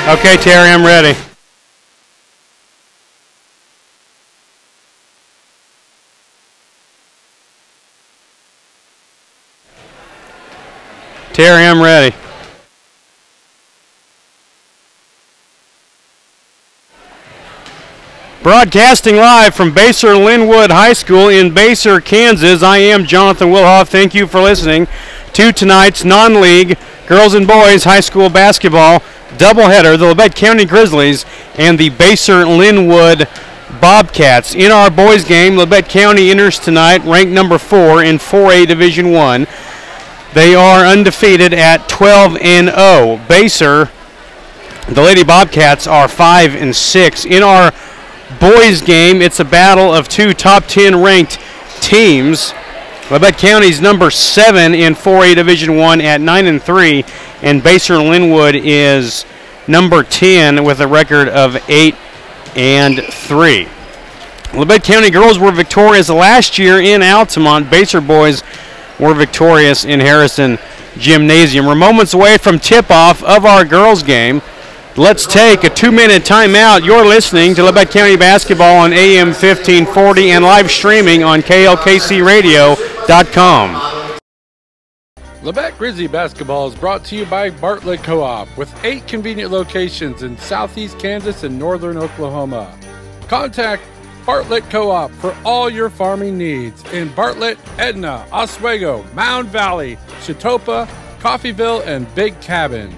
Okay, Terry, I'm ready. Terry, I'm ready. Broadcasting live from Basehor Linwood High School in Basehor, Kansas, I am Jonathan Wilhoff. Thank you for listening to tonight's non-league girls and boys high school basketball doubleheader, the Labette County Grizzlies and the Basehor Linwood Bobcats. In our boys game, Labette County enters tonight ranked number 4 in 4A Division I. They are undefeated at 12-0. Basehor, the Lady Bobcats, are 5-6. In our boys game, it's a battle of two top 10 ranked teams. Labette County's number 7 in 4A Division I at 9-3, and Basehor Linwood is number 10 with a record of 8-3. Labette County girls were victorious last year in Altamont. Basehor boys were victorious in Harrison Gymnasium. We're moments away from tip-off of our girls game. Let's take a 2-minute timeout. You're listening to Labette County Basketball on AM 1540 and live streaming on KLKCradio.com. Labette Grizzly Basketball is brought to you by Bartlett Co-op with 8 convenient locations in southeast Kansas and northern Oklahoma. Contact Bartlett Co-op for all your farming needs in Bartlett, Edna, Oswego, Mound Valley, Chitopa, Coffeyville, and Big Cabin.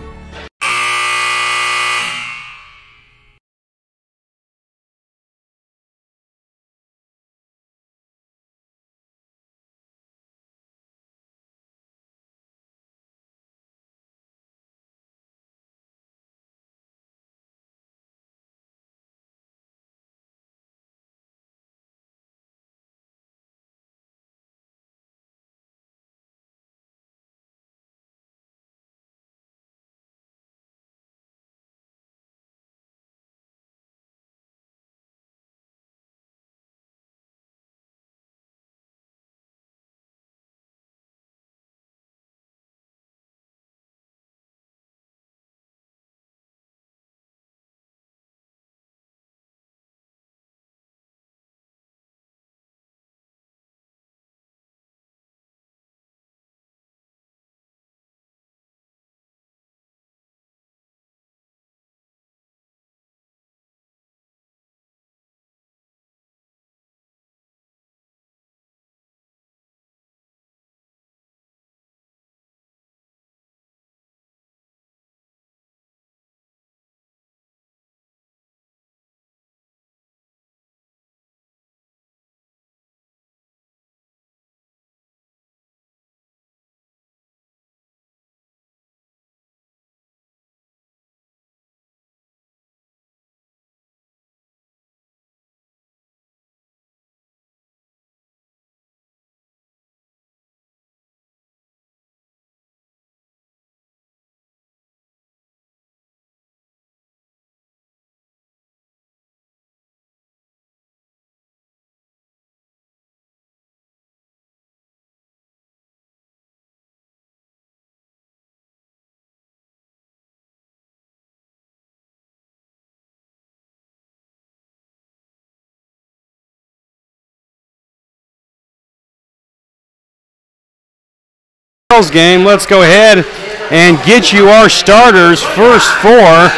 Game. Let's go ahead and get you our starters. First for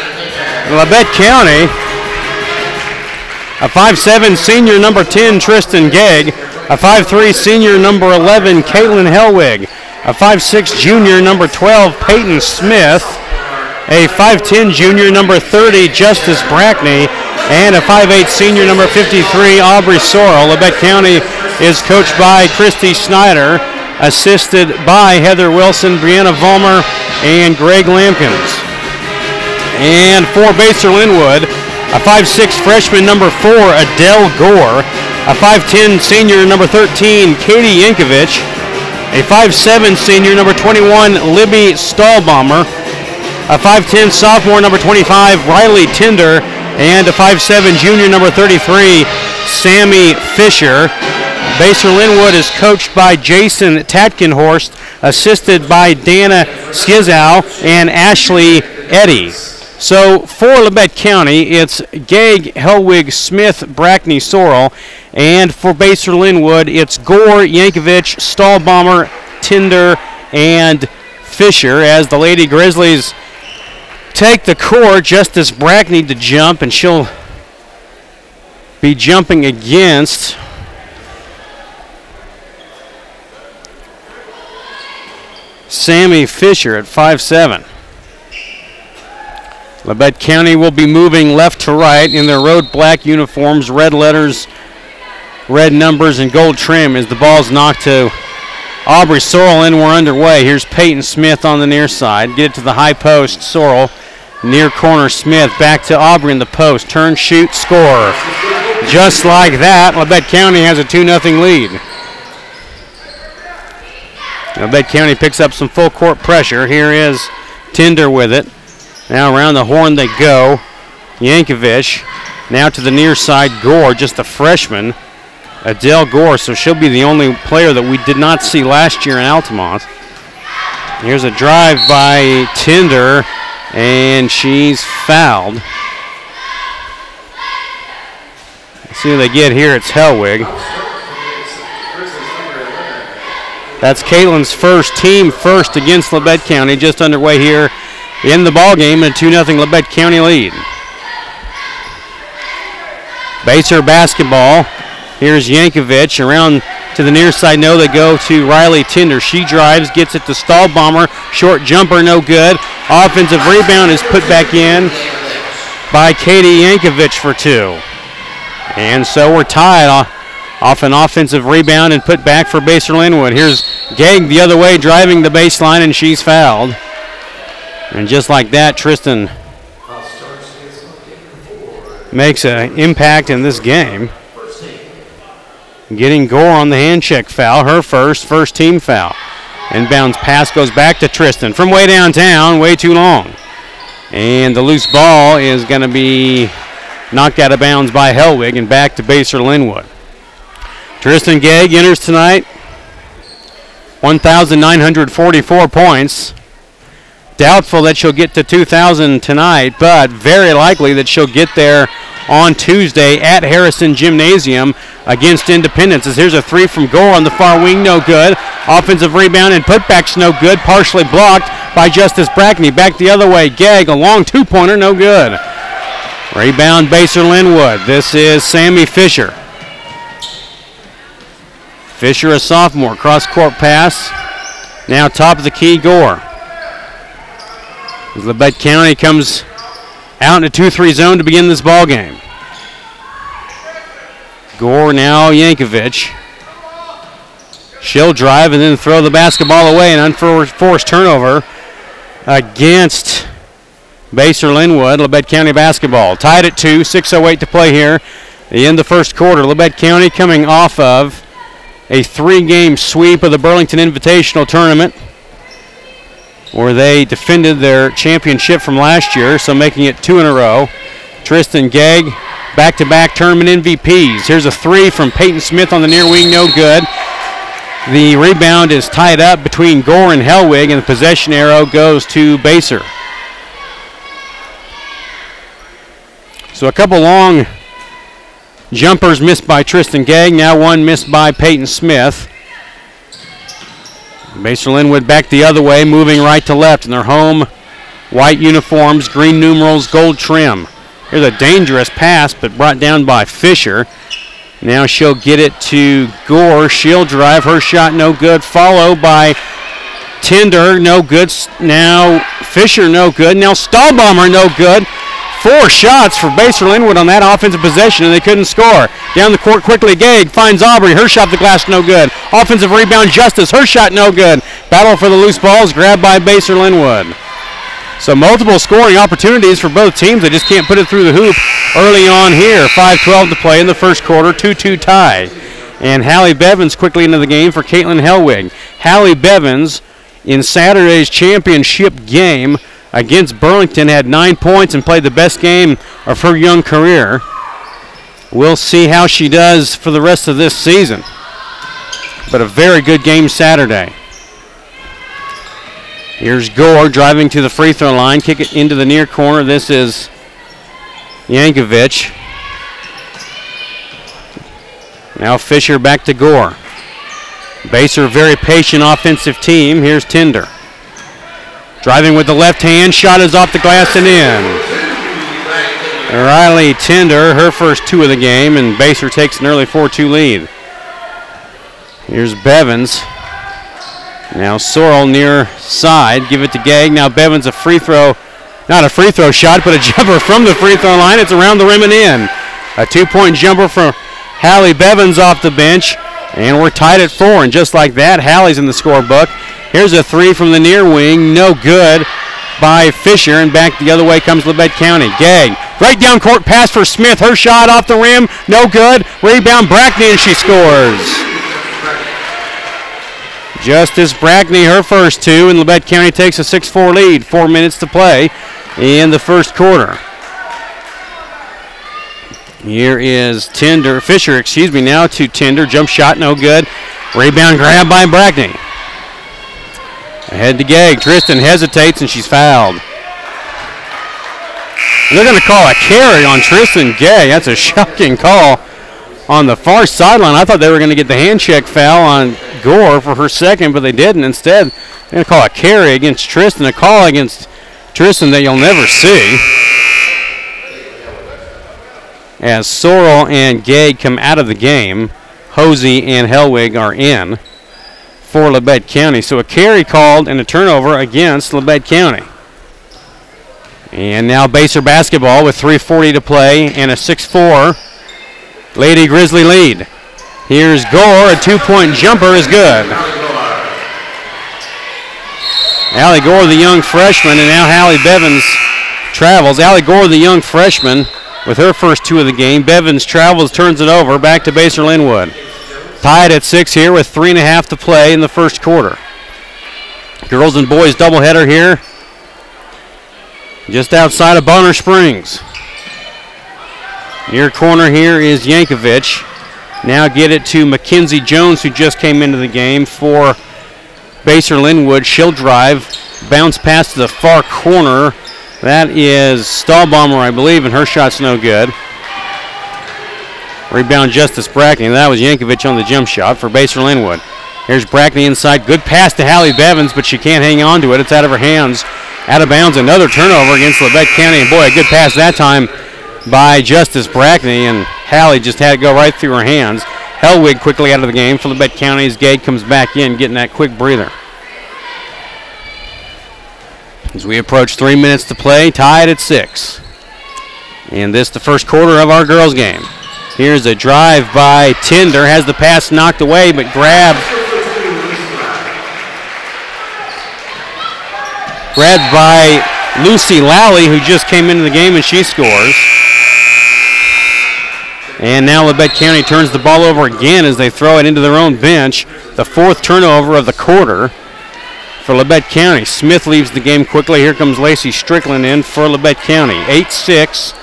Labette County, a 5'7" senior number 10 Tristan Gegg, a 5'3" senior number 11 Caitlin Hellwig, a 5'6" junior number 12 Peyton Smith, a 5'10" junior number 30 Justice Brackney, and a 5'8" senior number 53 Aubrey Sorrell. Labette County is coached by Christy Snyder, assisted by Heather Wilson, Brianna Vollmer, and Greg Lampkins. And for Basehor Linwood, a 5'6" freshman number 4 Adele Gore, a 5'10" senior number 13 Katie Yankovich, a 5'7" senior number 21 Libby Stahlbaumer, a 5'10" sophomore number 25 Riley Tinder, and a 5'7" junior number 33 Sammy Fisher. Basehor Linwood is coached by Jason Tatkenhorst, assisted by Dana Skizow and Ashley Eddy. So for Labette County, it's Gegg, Hellwig, Smith, Brackney, Sorrell. And for Basehor Linwood, it's Gore, Yankovic, Stahlbomber, Tinder, and Fisher, as the Lady Grizzlies take the court. Justice Brackney to jump, and she'll be jumping against Sammy Fisher at 5'7". Labette County will be moving left to right in their road black uniforms, red letters, red numbers, and gold trim as the ball's knocked to Aubrey Sorrell, and we're underway. Here's Peyton Smith on the near side. Get it to the high post. Sorrell, near corner Smith. Back to Aubrey in the post. Turn, shoot, score. Just like that, Labette County has a 2-0 lead. Labette County picks up some full court pressure. Here is Tinder with it. Now around the horn they go. Yankovic. Now to the near side, Gore, just a freshman. Adele Gore, so she'll be the only player that we did not see last year in Altamont. Here's a drive by Tinder, and she's fouled. Let's see who they get here. It's Hellwig. That's Caitlin's first, team first against Labette County, just underway here in the ballgame, and a 2-0 Labette County lead. Basehor basketball. Here's Yankovic around to the near side. No, they go to Riley Tinder. She drives, gets it to Stahlbomber. Short jumper, no good. Offensive rebound is put back in by Katie Yankovic for 2. And so we're tied off an offensive rebound and put back for Basehor Linwood. Here's Gegg the other way, driving the baseline, and she's fouled. And just like that, Tristan makes an impact in this game. Getting Gore on the hand check foul, her first team foul. Inbounds pass goes back to Tristan from way downtown, way too long. And the loose ball is going to be knocked out of bounds by Hellwig and back to Basehor Linwood. Tristan Gegg enters tonight, 1,944 points. Doubtful that she'll get to 2,000 tonight, but very likely that she'll get there on Tuesday at Harrison Gymnasium against Independence. As here's a 3 from Gore on the far wing, no good. Offensive rebound and putback's no good, partially blocked by Justice Brackney. Back the other way, Gegg, a long two-pointer, no good. Rebound, Basehor Linwood. This is Sammy Fisher. Fisher, a sophomore, cross-court pass. Now top of the key, Gore. As Labette County comes out in a 2-3 zone to begin this ball game. Gore now Yankovic. She'll drive and then throw the basketball away. An unforced turnover against Basehor Linwood. Labette County basketball. Tied at 2, 6:08 to play here in the first quarter. Labette County coming off of a 3-game sweep of the Burlington Invitational Tournament, where they defended their championship from last year, so making it 2 in a row. Tristan Gegg, back-to-back tournament MVPs. Here's a 3 from Peyton Smith on the near wing, no good. The rebound is tied up between Gore and Hellwig, and the possession arrow goes to Basehor. So a couple long jumpers missed by Tristan Gegg, now one missed by Peyton Smith. Basehor Linwood back the other way, moving right to left in their home white uniforms, green numerals, gold trim. Here's a dangerous pass, but brought down by Fisher. Now she'll get it to Gore. She'll drive, her shot no good, followed by Tinder, no good. Now Fisher, no good. Now Stahlbomber, no good. 4 shots for Basehor Linwood on that offensive possession, and they couldn't score. Down the court quickly, Gegg finds Aubrey. Her shot the glass, no good. Offensive rebound, Justice. Her shot, no good. Battle for the loose balls, grabbed by Basehor Linwood. So multiple scoring opportunities for both teams. They just can't put it through the hoop early on here. 5:12 to play in the first quarter, 2-2 tie. And Hallie Bevins quickly into the game for Caitlin Hellwig. Hallie Bevins in Saturday's championship game against Burlington had 9 points and played the best game of her young career. We'll see how she does for the rest of this season. But a very good game Saturday. Here's Gore driving to the free throw line. Kick it into the near corner. This is Yankovic. Now Fisher back to Gore. Baser, very patient offensive team. Here's Tinder. Driving with the left hand. Shot is off the glass and in. Riley Tinder, her first 2 of the game, and Baser takes an early 4-2 lead. Here's Bevins. Now Sorrell near side. Give it to Gegg. Now Bevins a free throw. Not a free throw shot, but a jumper from the free throw line. It's around the rim and in. A 2-point jumper for Hallie Bevins off the bench. And we're tied at 4. And just like that, Hallie's in the scorebook. Here's a 3 from the near wing. No good by Fisher. And back the other way comes Labette County. Gegg. Right down court pass for Smith. Her shot off the rim. No good. Rebound Brackney, and she scores. Justice Brackney, her first 2, and Labette County takes a 6-4 lead. 4 minutes to play in the first quarter. Here is Fisher, now to Tinder. Jump shot, no good. Rebound grab by Brackney. Ahead to Gegg. Tristan hesitates, and she's fouled. They're going to call a carry on Tristan Gegg. That's a shocking call on the far sideline. I thought they were going to get the hand check foul on Gore for her second, but they didn't. Instead, they're going to call a carry against Tristan, a call against Tristan that you'll never see. As Sorrell and Gegg come out of the game, Hosey and Hellwig are in for Labette County. So a carry called and a turnover against Labette County. And now Baser basketball with 3:40 to play and a 6-4 Lady Grizzly lead. Here's Gore. A 2-point jumper is good. Allie Gore, the young freshman, and now Hallie Bevins travels. Allie Gore, the young freshman, with her first 2 of the game. Bevins travels, turns it over, back to Baser Linwood. Tied at 6 here with 3.5 to play in the first quarter. Girls and boys doubleheader here, just outside of Bonner Springs. Near corner here is Yankovic. Now get it to Mackenzie Jones, who just came into the game for Baser Linwood. She'll drive, bounce pass to the far corner. That is Stahlbaumer, I believe, and her shot's no good. Rebound Justice Brackney. That was Yankovic on the jump shot for Baser Linwood. Here's Brackney inside. Good pass to Hallie Bevins, but she can't hang on to it. It's out of her hands. Out of bounds. Another turnover against Labette County. And boy, a good pass that time by Justice Brackney. And Hallie just had it go right through her hands. Hellwig quickly out of the game for Labette County as Gegg comes back in, getting that quick breather. As we approach 3 minutes to play, tied at 6. And this the first quarter of our girls game. Here's a drive by Tinder. Has the pass knocked away, but grabbed by Lucy Lally, who just came into the game, and she scores. And now Labette County turns the ball over again as they throw it into their own bench. The 4th turnover of the quarter for Labette County. Smith leaves the game quickly. Here comes Lacey Strickland in for Labette County. 8-6.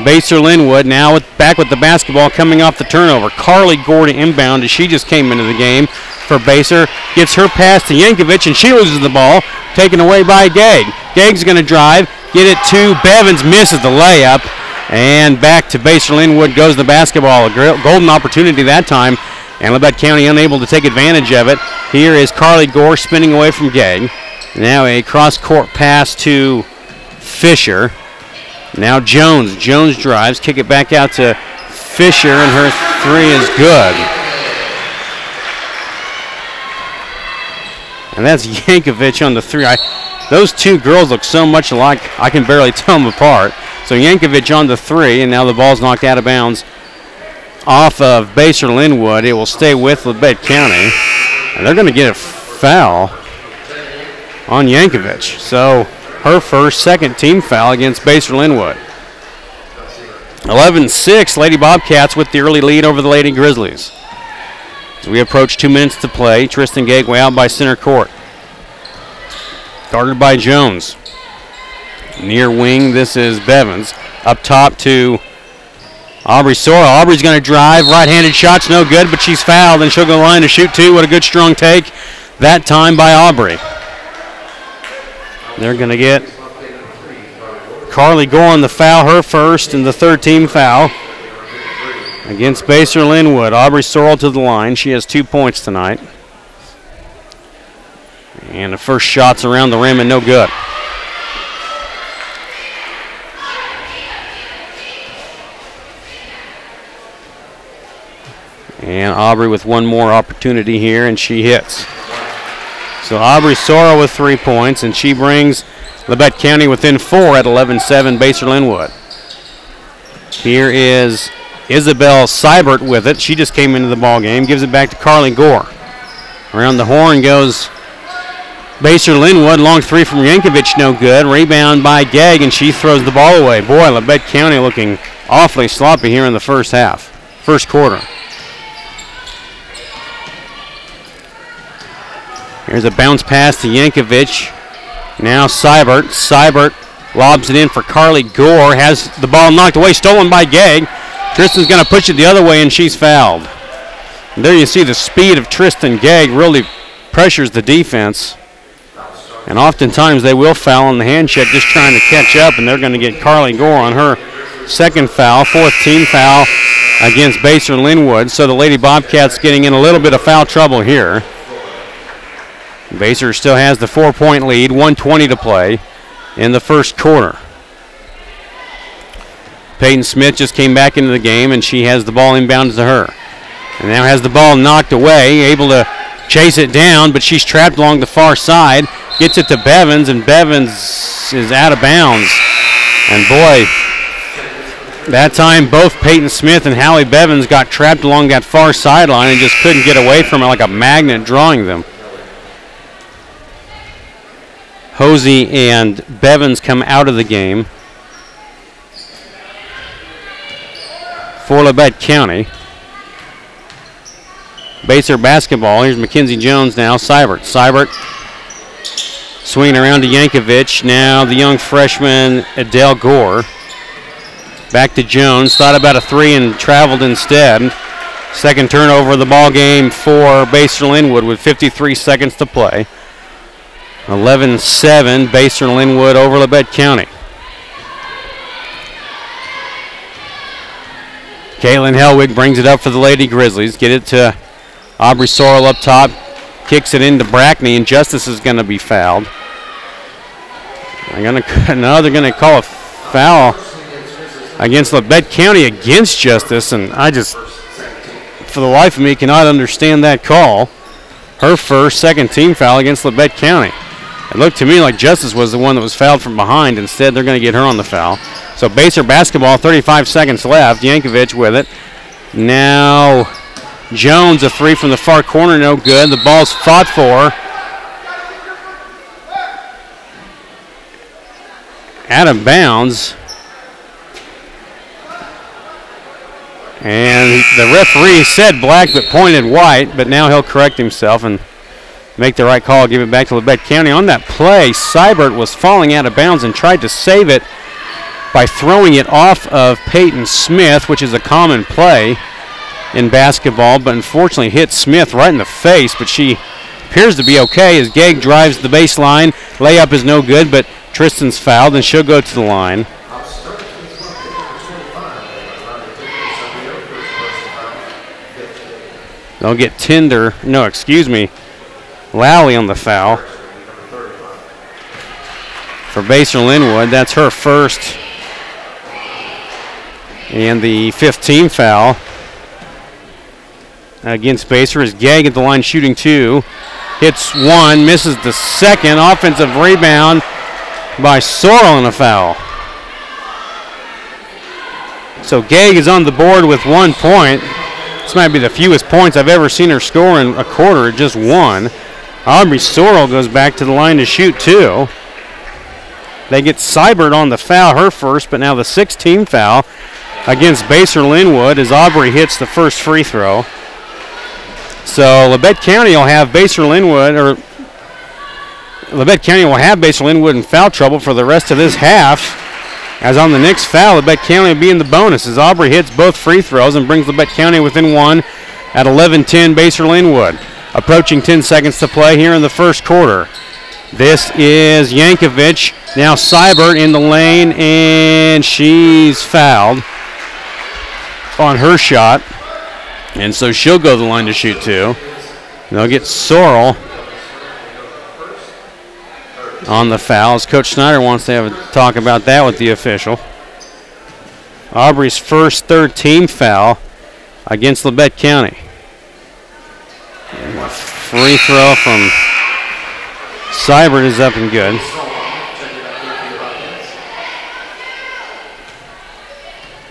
Baser Linwood now back with the basketball coming off the turnover. Carly Gore to inbound as she just came into the game for Baser. Gets her pass to Yankovic, and she loses the ball. Taken away by Gegg. Gegg's going to drive. Get it to Bevins. Misses the layup. And back to Baser Linwood goes the basketball. A golden opportunity that time. And Labette County unable to take advantage of it. Here is Carly Gore spinning away from Gegg. Now a cross-court pass to Fisher. Now Jones. Jones drives. Kick it back out to Fisher, and her 3 is good. And that's Yankovic on the 3. Those 2 girls look so much alike, I can barely tell them apart. So Yankovic on the 3, and now the ball's knocked out of bounds off of Baser Linwood. It will stay with Labette County. And they're going to get a foul on Yankovic. So her first, second team foul against Baser Linwood. 11-6, Lady Bobcats with the early lead over the Lady Grizzlies. As we approach 2 minutes to play, Tristan Gegg way out by center court. Guarded by Jones. Near wing, this is Bevins. Up top to Aubrey Sorrell. Aubrey's going to drive. Right-handed shot's no good, but she's fouled, and she'll go line to shoot 2. What a good strong take that time by Aubrey. They're going to get Carly Gore on the foul, her first, and the third team foul against Baser Linwood. Aubrey Sorrell to the line. She has 2 points tonight. And the first shot's around the rim and no good. And Aubrey with one more opportunity here, and she hits. So Aubrey Sorrell with 3 points, and she brings Labette County within 4 at 11-7 Baser Linwood. Here is Isabel Seibert with it. She just came into the ball game, gives it back to Carly Gore. Around the horn goes Baser Linwood. Long three from Yankovic, no good. Rebound by Gegg, and she throws the ball away. Boy, Labette County looking awfully sloppy here in the first quarter. Here's a bounce pass to Yankovic. Now Seibert. Seibert lobs it in for Carly Gore. Has the ball knocked away, stolen by Gegg. Tristan's going to push it the other way, and she's fouled. And there you see the speed of Tristan Gegg really pressures the defense. And oftentimes they will foul on the hand check, just trying to catch up, and they're going to get Carly Gore on her second foul, fourth team foul against Baser Linwood. So the Lady Bobcats getting in a little bit of foul trouble here. Baser still has the 4-point lead, 1:20 to play in the first quarter. Peyton Smith just came back into the game, and she has the ball inbounded to her. And now has the ball knocked away, able to chase it down, but she's trapped along the far side. Gets it to Bevins, and Bevins is out of bounds. And boy, that time both Peyton Smith and Hallie Bevins got trapped along that far sideline and just couldn't get away from it, like a magnet drawing them. Hosey and Bevins come out of the game for Labette County. Baser basketball. Here's Mackenzie Jones now. Seibert. Seibert swinging around to Yankovic. Now the young freshman Adele Gore. Back to Jones. Thought about a three and traveled instead. Second turnover of the ball game for Baser Linwood with 53 seconds to play. 11-7, Baser Linwood over Labette County. Caitlin Helwig brings it up for the Lady Grizzlies. Get it to Aubrey Sorrell up top. Kicks it into Brackney, and Justice is going to be fouled. They're going to call a foul against Labette County against Justice, and I just, for the life of me, cannot understand that call. Her first, second team foul against Labette County. It looked to me like Justice was the one that was fouled from behind. Instead, they're going to get her on the foul. So Baser basketball, 35 seconds left. Yankovic with it. Now Jones, a three from the far corner, no good. The ball's fought for. Out of bounds. And the referee said black but pointed white, but now he'll correct himself and make the right call, give it back to Labette County. On that play, Seibert was falling out of bounds and tried to save it by throwing it off of Peyton Smith, which is a common play in basketball, but unfortunately hit Smith right in the face, but she appears to be okay as Gegg drives the baseline. Layup is no good, but Tristan's fouled, and she'll go to the line. They'll get Lally on the foul for Baser Linwood. That's her first and the fifth team foul against Baser as Gegg at the line shooting two. Hits one, misses the second. Offensive rebound by Sorrell and a foul. So Gegg is on the board with 1 point. This might be the fewest points I've ever seen her score in a quarter, just one. Aubrey Sorrell goes back to the line to shoot two. They get Seibert on the foul, her first, but now the sixth team foul against Baser Linwood as Aubrey hits the first free throw. So Labette County will have Baser Linwood in foul trouble for the rest of this half. As on the next foul, Labette County will be in the bonus as Aubrey hits both free throws and brings Labette County within one at 11-10 Baser Linwood. Approaching 10 seconds to play here in the first quarter. This is Yankovic. Now Seibert in the lane, and she's fouled on her shot. And so she'll go to the line to shoot two. And they'll get Sorrell on the fouls. Coach Snyder wants to have a talk about that with the official. Aubrey's first third-team foul against Labette County. And a free throw from Seibert is up and good.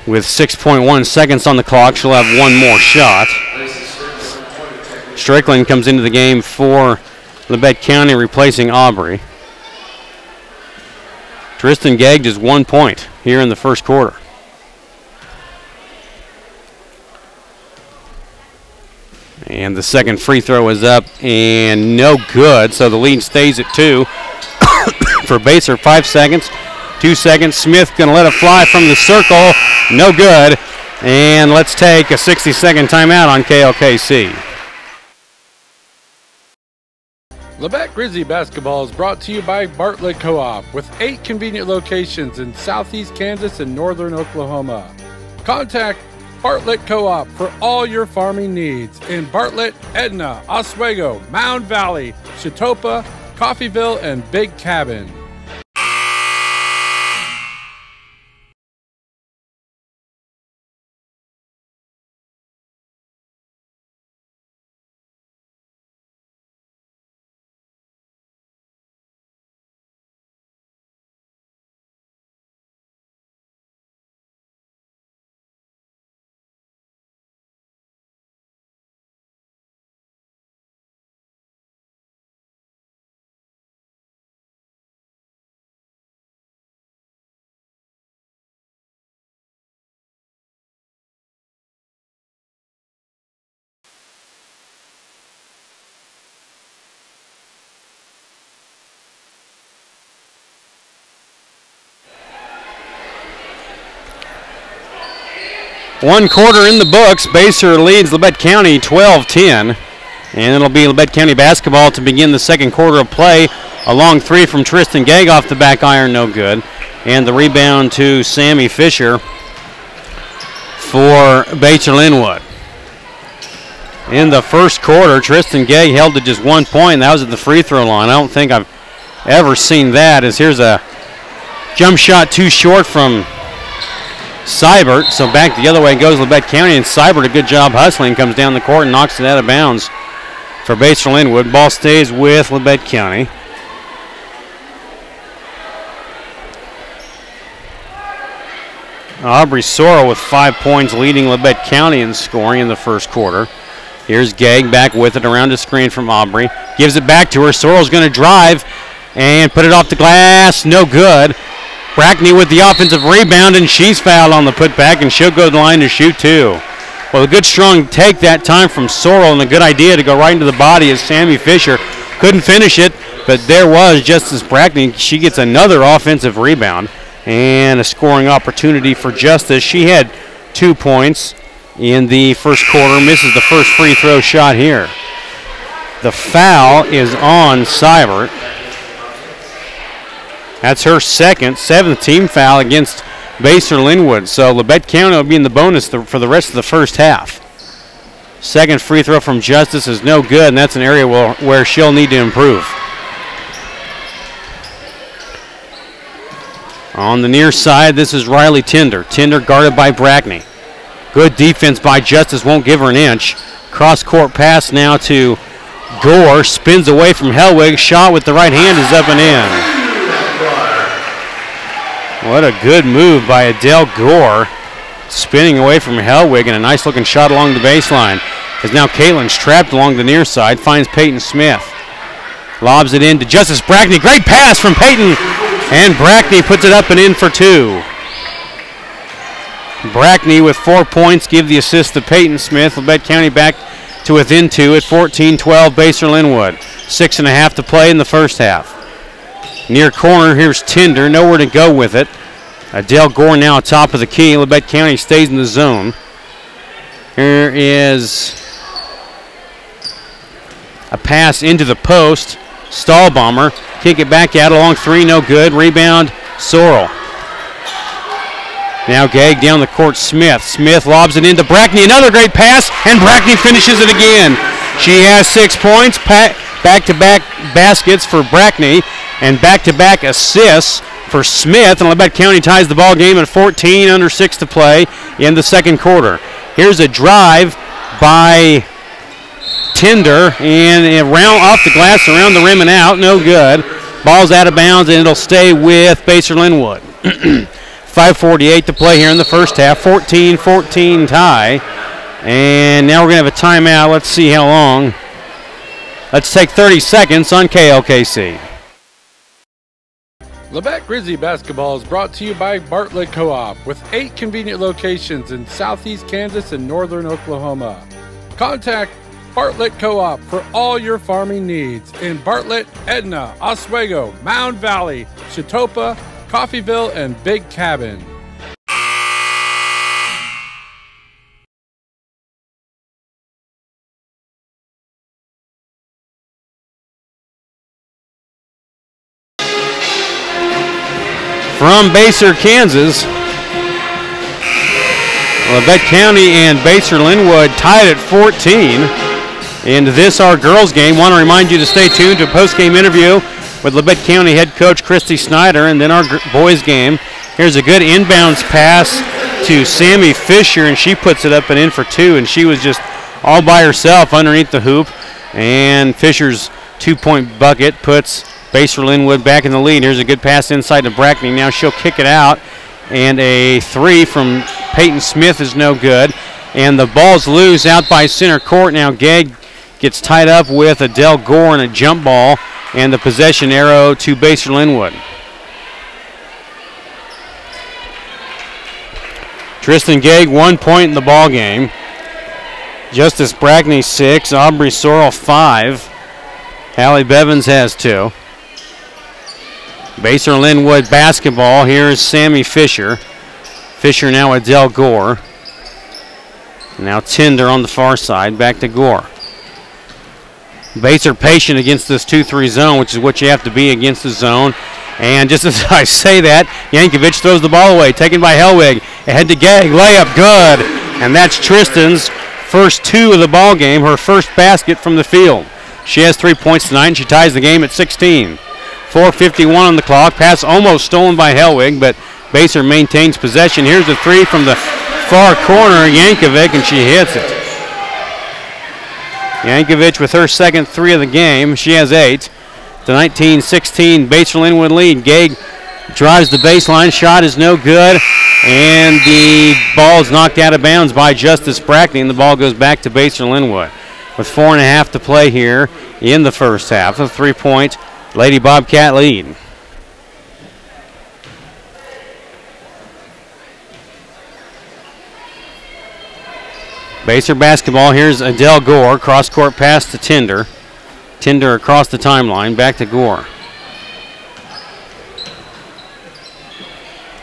With 6.1 seconds on the clock, she'll have one more shot. Strickland comes into the game for Labette County, replacing Aubrey. Tristan Gegg just 1 point here in the first quarter. And the second free throw is up and no good, so the lead stays at 2 for Baser. 5 seconds, 2 seconds. Smith going to let it fly from the circle. No good. And let's take a 60-second timeout on KLKC. Labette Grizzly basketball is brought to you by Bartlett Co-op with 8 convenient locations in southeast Kansas and northern Oklahoma. Contact Bartlett Co-op for all your farming needs in Bartlett, Edna, Oswego, Mound Valley, Chitopa, Coffeyville, and Big Cabin. One quarter in the books. Baser leads Labette County 12-10. And it'll be Labette County basketball to begin the second quarter of play. A long three from Tristan Gegg off the back iron, no good. And the rebound to Sammy Fisher for Baser Linwood. In the first quarter, Tristan Gegg held to just 1 point, and that was at the free throw line. I don't think I've ever seen that, as here's a jump shot too short from Seibert. So back the other way goes Labette County, and Seibert, a good job hustling, comes down the court and knocks it out of bounds for Baser Linwood. Ball stays with Labette County. Aubrey Sorrell with 5 points, leading Labette County in scoring in the first quarter. Here's Gegg back with it around the screen from Aubrey. Gives it back to her. Sorrell's going to drive and put it off the glass. No good. Brackney with the offensive rebound, and she's fouled on the putback, and she'll go to the line to shoot two. Well, a good strong take that time from Sorrell, and a good idea to go right into the body of Sammy Fisher. Couldn't finish it, but there was Justice Brackney. She gets another offensive rebound and a scoring opportunity for Justice. She had 2 points in the first quarter, misses the first free throw shot here. The foul is on Seibert. That's her second, 7th team foul against Baser Linwood. So Labette County will be in the bonus for the rest of the first half. Second free throw from Justice is no good, and that's an area where she'll need to improve. On the near side, this is Riley Tinder. Tinder guarded by Brackney. Good defense by Justice, won't give her an inch. Cross-court pass now to Gore. Spins away from Hellwig. Shot with the right hand is up and in. What a good move by Adele Gore. Spinning away from Hellwig, and a nice-looking shot along the baseline. As now Caitlin's trapped along the near side, finds Peyton Smith. Lobs it in to Justice Brackney. Great pass from Peyton, and Brackney puts it up and in for two. Brackney with 4 points, give the assist to Peyton Smith. Labette County back to within 2 at 14-12 Baser Linwood. 6.5 to play in the first half. Near corner, here's Tinder, nowhere to go with it. Adele Gore now top of the key. Labette County stays in the zone. Here is a pass into the post Stahlbomber. Kick it back out along 3, no good. Rebound, Sorrell. Now Gegg down the court, Smith. Smith lobs it into Brackney. Another great pass, and Brackney finishes it again. She has 6 points, back-to-back baskets for Brackney, and back-to-back assists for Smith. And Labette County ties the ball game at 14, under 6 to play in the second quarter. Here's a drive by Tinder, and around off the glass, around the rim and out, no good. Ball's out of bounds, and it'll stay with Basehor Linwood. 5:48 to play here in the first half. 14-14 tie. And now we're going to have a timeout. Let's see how long. Let's take 30 seconds on KLKC. Labette Grizzly basketball is brought to you by Bartlett Co-op, with 8 convenient locations in southeast Kansas and northern Oklahoma. Contact Bartlett Co-op for all your farming needs in Bartlett, Edna, Oswego, Mound Valley, Chitopa, Coffeyville, and Big Cabin. From Basehor, Kansas, Labette County and Basehor Linwood tied at 14 in this, our girls game. Want to remind you to stay tuned to a post-game interview with Labette County head coach Christy Snyder, and then our boys game. Here's a good inbounds pass to Sammy Fisher, and she puts it up and in for 2, and she was just all by herself underneath the hoop, and Fisher's 2-point bucket puts Basehor Linwood back in the lead. Here's a good pass inside to Brackney. Now she'll kick it out, and a 3 from Peyton Smith is no good, and the ball's loose out by center court. Now Gegg gets tied up with Adele Gore and a jump ball, and the possession arrow to Basehor Linwood. Tristan Gegg, 1 point in the ball game. Justice Brackney 6, Aubrey Sorrell 5. Hallie Bevins has 2. Basehor Linwood basketball. Here's Sammy Fisher. Fisher now Adele Gore. Now Tinder on the far side, back to Gore. Basehor patient against this 2-3 zone, which is what you have to be against the zone. And just as I say that, Yankovic throws the ball away, taken by Helwig. Ahead to Gegg, layup, good. And that's Tristan's first 2 of the ball game, her first basket from the field. She has 3 points tonight, and she ties the game at 16. 4:51 on the clock. Pass almost stolen by Helwig, but Basehor maintains possession. Here's a 3 from the far corner, Yankovic, and she hits it. Yankovic with her second 3 of the game. She has 8. The 19-16 Basehor Linwood lead. Gegg drives the baseline. Shot is no good. And the ball is knocked out of bounds by Justice Brackney, and the ball goes back to Basehor Linwood. With 4.5 to play here in the first half. A 3-point Lady Bobcat lead. Basehor basketball. Here's Adele Gore. Cross-court pass to Tinder. Tinder across the timeline. Back to Gore.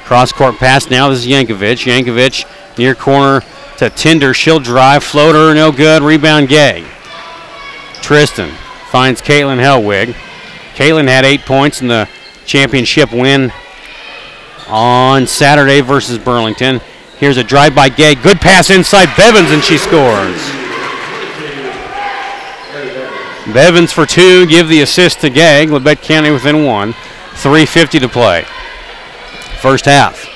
Cross-court pass now. This is Yankovic. Yankovic near corner to Tinder. She'll drive. Floater, no good. Rebound, Gegg. Tristan finds Caitlin Helwig. Caitlin had 8 points in the championship win on Saturday versus Burlington. Here's a drive by Gegg. Good pass inside Bevins, and she scores. Bevins for 2. Give the assist to Gegg. Labette County within 1. 3:50 to play. First half.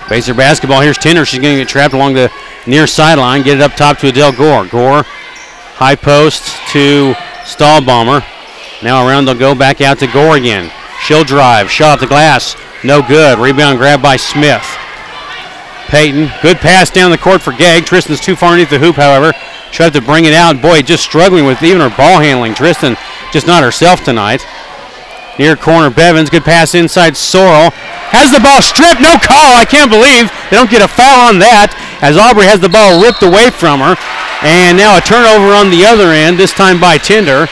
Basehor basketball. Here's Tinder. She's going to get trapped along the near sideline. Get it up top to Adele Gore. Gore, high post to Stahlbomber. Now around they'll go back out to Gore again. She'll drive. Shot at the glass. No good. Rebound grab by Smith. Peyton. Good pass down the court for Gegg. Tristan's too far underneath the hoop, however. Tried to bring it out. Boy, just struggling with even her ball handling. Tristan just not herself tonight. Near corner, Bevins. Good pass inside Sorrell. Has the ball stripped. No call. I can't believe they don't get a foul on that, as Aubrey has the ball ripped away from her. And now a turnover on the other end, this time by Tinder.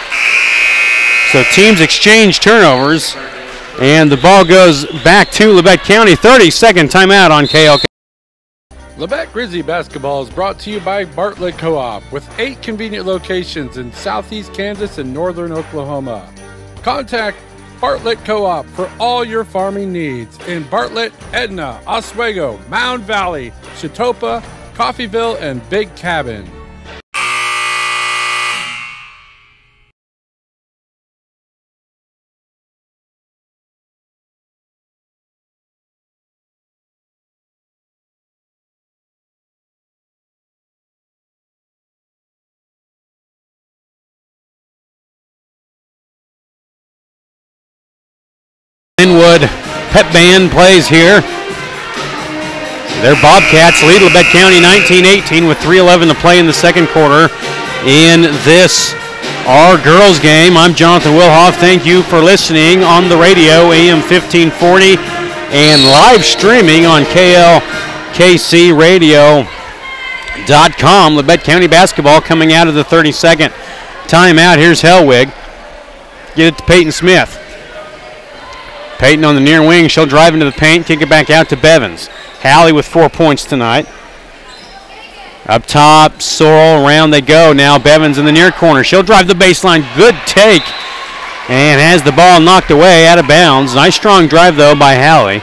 So teams exchange turnovers. And the ball goes back to Labette County. 30-second timeout on KLK. Labette Grizzly basketball is brought to you by Bartlett Co-op with 8 convenient locations in southeast Kansas and northern Oklahoma. Contact Bartlett Co-op for all your farming needs in Bartlett, Edna, Oswego, Mound Valley, Chitopa, Coffeyville, and Big Cabin. Linwood Pep Band plays here. Their Bobcats lead Labette County 19-18 with 3:11 to play in the second quarter in this our girls game. I'm Jonathan Wilhoff. Thank you for listening on the radio, AM 1540, and live streaming on KLKCradio.com. Labette County basketball coming out of the 32nd timeout. Here's Hellwig. Get it to Peyton Smith. Peyton on the near wing. She'll drive into the paint, kick it back out to Bevins. Hallie with 4 points tonight. Up top, Sorrell, around they go. Now Bevins in the near corner. She'll drive the baseline. Good take. And has the ball knocked away out of bounds. Nice strong drive, though, by Hallie.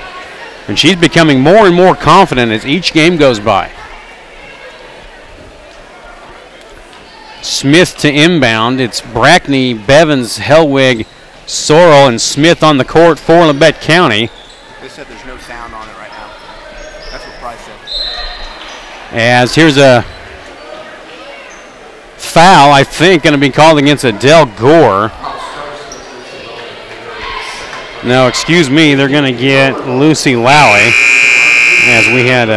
And she's becoming more and more confident as each game goes by. Smith to inbound. It's Brackney, Bevins, Hellwig, Sorrell, and Smith on the court for Labette County. They said there's no sound on it right now. That's what Price said. As here's a foul, I think, going to be called against Adele Gore. No, excuse me, they're going to get Lucy Lally, as we had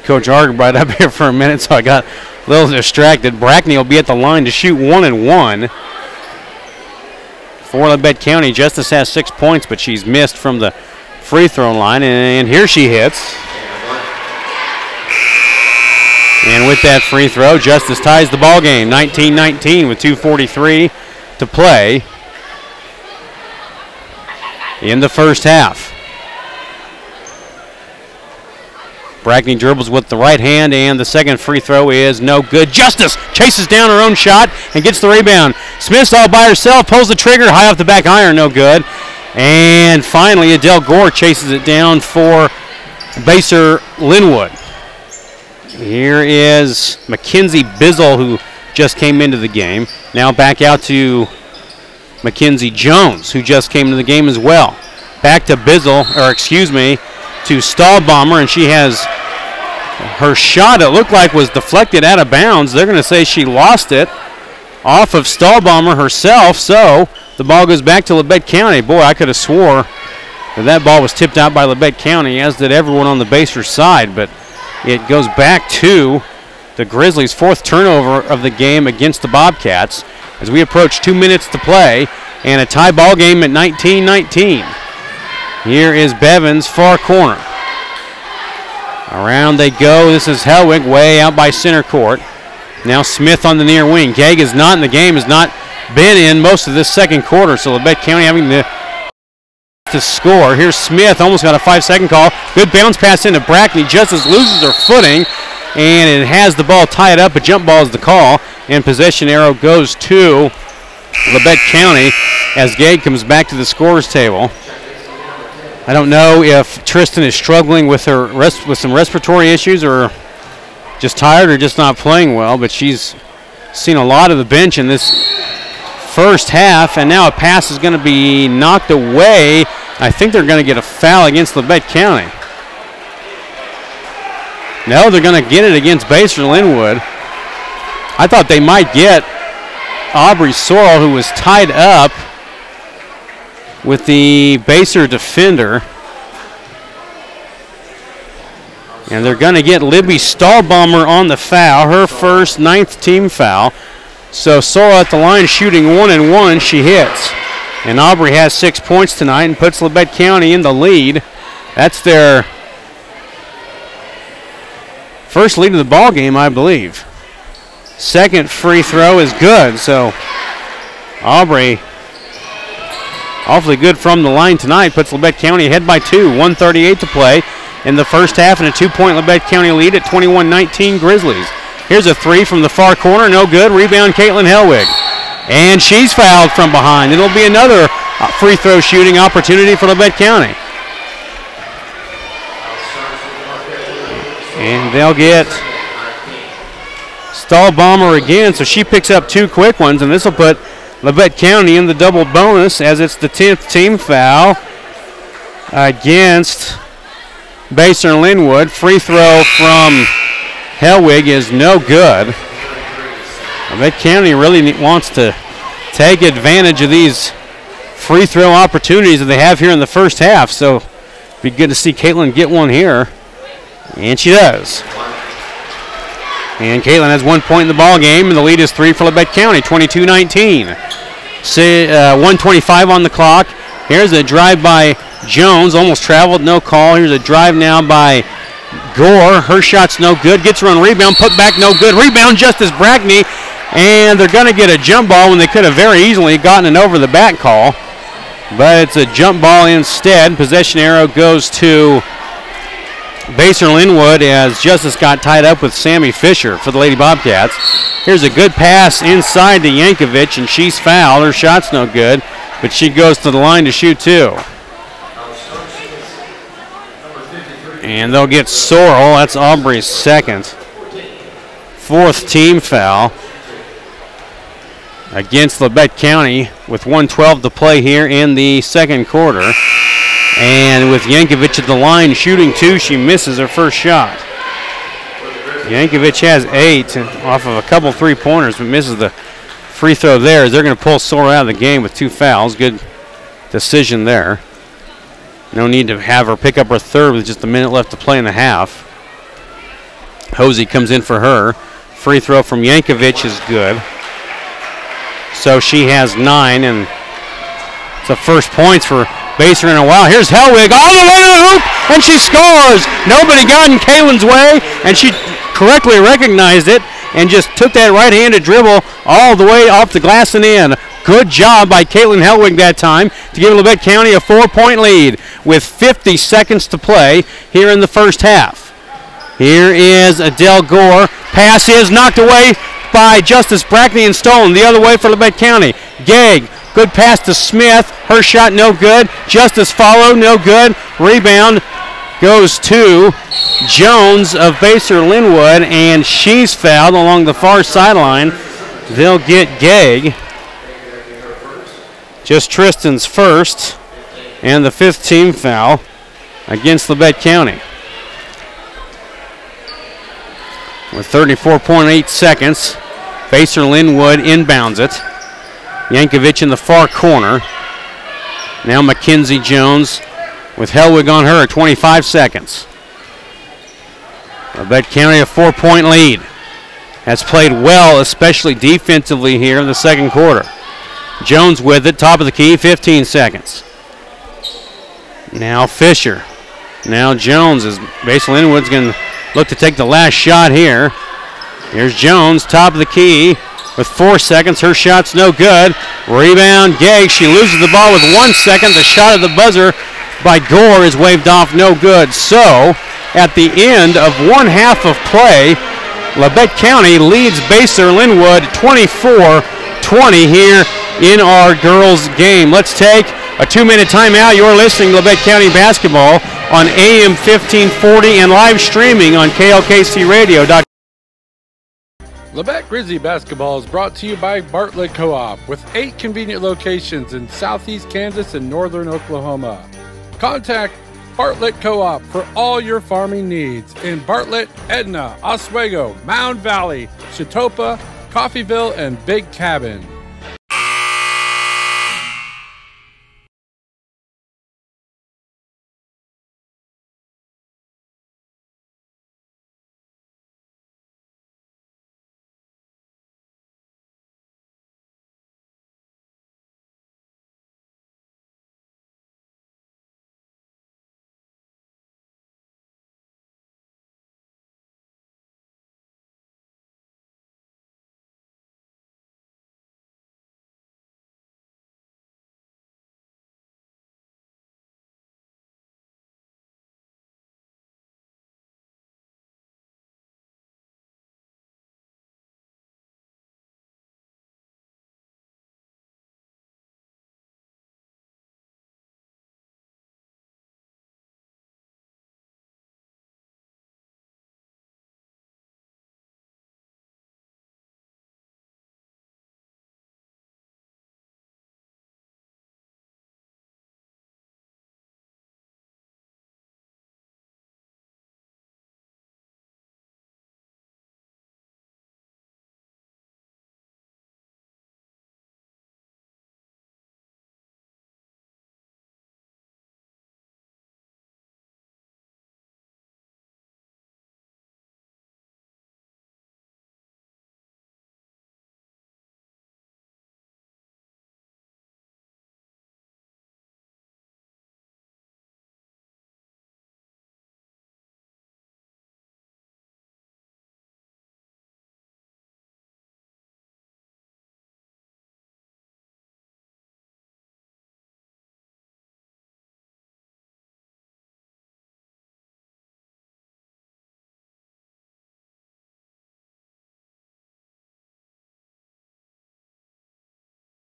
Coach Argerbright up here for a minute, so I got a little distracted. Brackney will be at the line to shoot 1-1. For Labette County, Justice has 6 points, but she's missed from the free throw line, and here she hits. And with that free throw, Justice ties the ball game, 19-19 with 2:43 to play in the first half. Brackney dribbles with the right hand, and the second free throw is no good. Justice chases down her own shot and gets the rebound. Smith's all by herself, pulls the trigger, high off the back iron, no good. And finally, Adele Gore chases it down for Baser Linwood. Here is Mackenzie Bizzle, who just came into the game. Now back out to Mackenzie Jones, who just came into the game as well. Back to Bizzle, to Stahlbomber, and she has her shot, it looked like, was deflected out of bounds. They're going to say she lost it off of Stahlbomber herself, so the ball goes back to Labette County. Boy, I could have swore that ball was tipped out by Labette County, as did everyone on the Baser side, but it goes back to the Grizzlies' fourth turnover of the game against the Bobcats as we approach 2 minutes to play and a tie ball game at 19-19. Here is Bevins, far corner. Around they go. This is Hellwig way out by center court. Now Smith on the near wing. Gegg is not in the game, has not been in most of this second quarter, so Labette County having to score. Here's Smith, almost got a 5-second call. Good bounce pass into Brackney. Justice loses her footing, and it has the ball tied up. A jump ball is the call, and possession arrow goes to Labette County as Gegg comes back to the scorer's table. I don't know if Tristan is struggling with with some respiratory issues, or just tired, or just not playing well, but she's seen a lot of the bench in this first half, and now a pass is going to be knocked away. I think they're going to get a foul against Labette County. No, they're going to get it against Baser Linwood. I thought they might get Aubrey Sorrell, who was tied up with the Baser defender. And they're going to get Libby Stahlbomber on the foul, her first, 9th team foul. So Sorrell at the line shooting 1-1, she hits. And Aubrey has 6 points tonight and puts Labette County in the lead. That's their first lead of the ball game, I believe. Second free throw is good, so Aubrey awfully good from the line tonight. Puts Labette County ahead by 2. 1:38 to play in the first half, and a 2-point Labette County lead at 21-19 Grizzlies. Here's a three from the far corner, no good. Rebound, Caitlin Hellwig. And she's fouled from behind. It'll be another free throw shooting opportunity for Labette County. And they'll get Stahlbaumer again, so she picks up 2 quick ones, and this will put Labette County in the double bonus as it's the 10th team foul against Baser Linwood. Free throw from Hellwig is no good. Labette County really wants to take advantage of these free throw opportunities that they have here in the first half, so it'd be good to see Caitlin get one here. And she does. And Caitlin has 1 point in the ball game, and the lead is 3 for Labette County, 22-19. 1:25 on the clock. Here's a drive by Jones, almost traveled, no call. Here's a drive now by Gore. Her shot's no good. Gets her on rebound, put back, no good. Rebound, Justice Brackney, and they're going to get a jump ball when they could have very easily gotten an over the back call. But it's a jump ball instead. Possession arrow goes to Baser Linwood as Justice got tied up with Sammy Fisher for the Lady Bobcats. Here's a good pass inside to Yankovic, and she's fouled. Her shot's no good, but she goes to the line to shoot 2. And they'll get Sorrell. That's Aubrey's second. 4th team foul against Labette County with 1:12 to play here in the second quarter. And with Yankovic at the line shooting 2, she misses her first shot. Yankovic has 8 off of a couple three-pointers, but misses the free throw there. They're going to pull Sorrell out of the game with 2 fouls. Good decision there. No need to have her pick up her third with just a minute left to play in the half. Hosey comes in for her. Free throw from Yankovic is good. So she has 9, and it's the first points for Baser in a while. Here's Hellwig all the way to the hoop, and she scores. Nobody got in Kaylin's way, and she correctly recognized it and just took that right-handed dribble all the way off the glass and in. Good job by Caitlin Hellwig that time to give Labette County a 4-point lead with 50 seconds to play here in the first half. Here is Adele Gore. Pass is knocked away by Justice Brackney and stolen the other way for Labette County. Gegg, good pass to Smith. Her shot no good. Justice followed, no good. Rebound goes to Jones of Baser Linwood, and she's fouled along the far sideline. They'll get Gegg. Just Tristan's first, and the 5th team foul against Labette County. With 34.8 seconds, Baser Linwood inbounds it. Yankovic in the far corner. Now Mackenzie Jones with Hellwig on her at 25 seconds. Labette County a 4-point lead. Has played well, especially defensively here in the second quarter. Jones with it, top of the key, 15 seconds. Now Fisher. Now Jones as Baser Linwood's going to look to take the last shot here. Here's Jones, top of the key with 4 seconds. Her shot's no good. Rebound, Gegg. She loses the ball with 1 second. The shot at the buzzer by Gore is waved off, no good. So, at the end of 1/2 of play, Labette County leads Baser Linwood 24-20 here in our girls' game. Let's take a 2-minute timeout. You're listening to Labette County basketball on AM 1540 and live streaming on KLKCradio.com. Labette Grizzly basketball is brought to you by Bartlett Co-op with 8 convenient locations in southeast Kansas and northern Oklahoma. Contact Bartlett Co-op for all your farming needs in Bartlett, Edna, Oswego, Mound Valley, Chitopa, Coffeyville, and Big Cabin.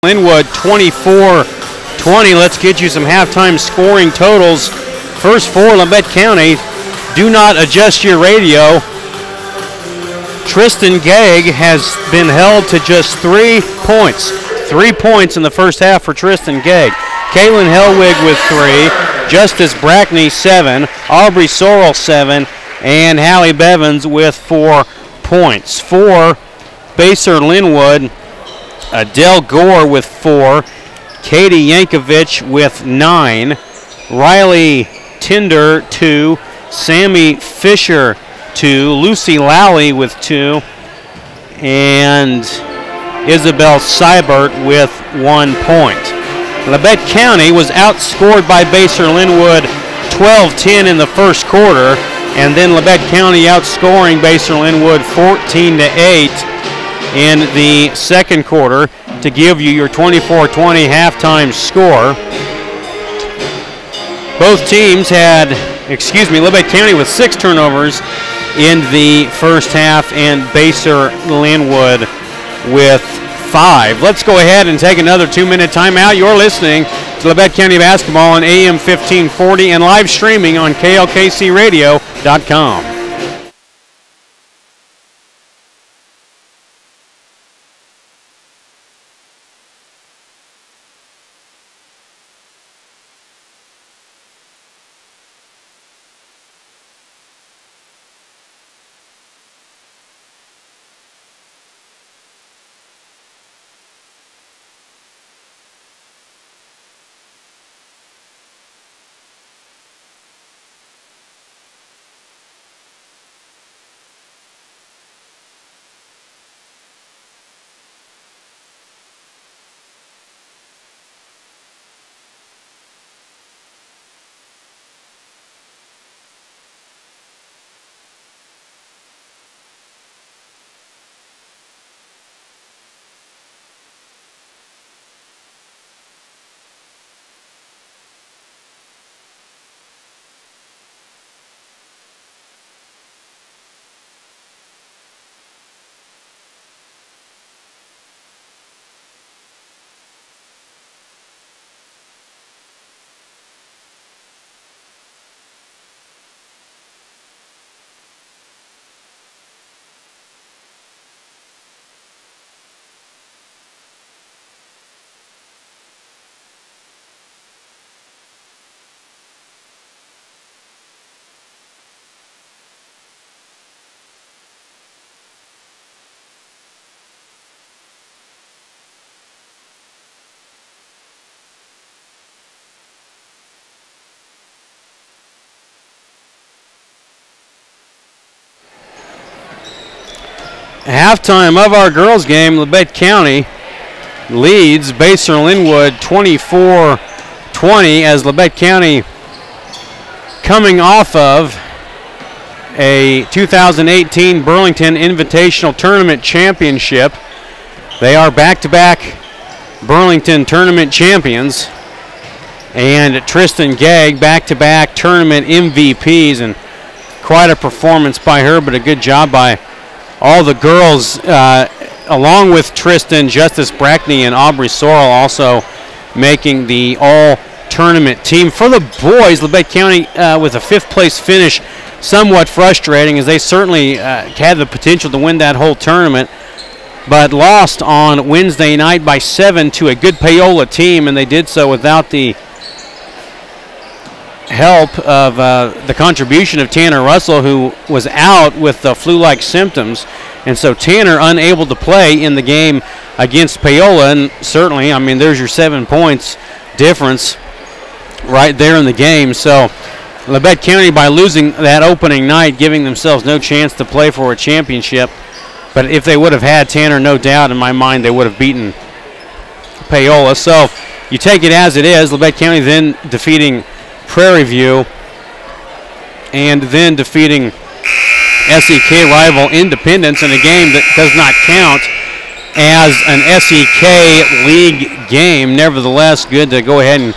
Linwood 24-20. Let's get you some halftime scoring totals. First for Labette County. Do not adjust your radio. Tristan Gegg has been held to just 3 points. 3 points in the first half for Tristan Gegg. Kaylin Helwig with 3. Justice Brackney 7. Aubrey Sorrell 7. And Hallie Bevins with 4 points. For Basehor Linwood, Adele Gore with 4. Katie Yankovic with 9. Riley Tinder 2. Sammy Fisher 2. Lucy Lally with 2. And Isabel Seibert with 1 point. Labette County was outscored by Basehor Linwood 12-10 in the first quarter, and then Labette County outscoring Basehor Linwood 14-8 in the second quarter to give you your 24-20 halftime score. Both teams had, Labette County with 6 turnovers in the first half and Basehor Linwood with 5. Let's go ahead and take another 2-minute timeout. You're listening to Labette County Basketball on AM 1540 and live streaming on KLKCradio.com. Halftime of our girls game, Labette County leads Basehor Linwood 24-20 as Labette County coming off of a 2018 Burlington Invitational Tournament Championship. They are back-to-back Burlington Tournament champions, and Tristan Gegg back-to-back tournament MVPs, and quite a performance by her, but a good job by all the girls, along with Tristan, Justice Brackney, and Aubrey Sorrell also making the all-tournament team. For the boys, Labette County with a 5th-place finish, somewhat frustrating as they certainly had the potential to win that whole tournament, but lost on Wednesday night by 7 to a good Paola team, and they did so without the help of the contribution of Tanner Russell, who was out with flu-like symptoms, and so Tanner unable to play in the game against Paola. And certainly, I mean, there's your 7 points difference right there in the game. So Labette County, by losing that opening night, giving themselves no chance to play for a championship. But if they would have had Tanner, no doubt in my mind they would have beaten Paola. So you take it as it is. Labette County then defeating Prairie View, and then defeating SEK rival Independence in a game that does not count as an SEK league game. Nevertheless, good to go ahead and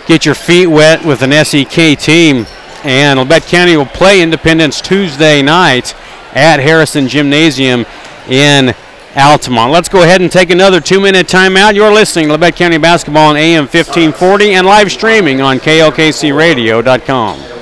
get your feet wet with an SEK team. And Labette County will play Independence Tuesday night at Harrison Gymnasium in Altamont. Let's go ahead and take another 2-minute timeout. You're listening to Labette County Basketball on AM 1540 and live streaming on KLKCradio.com.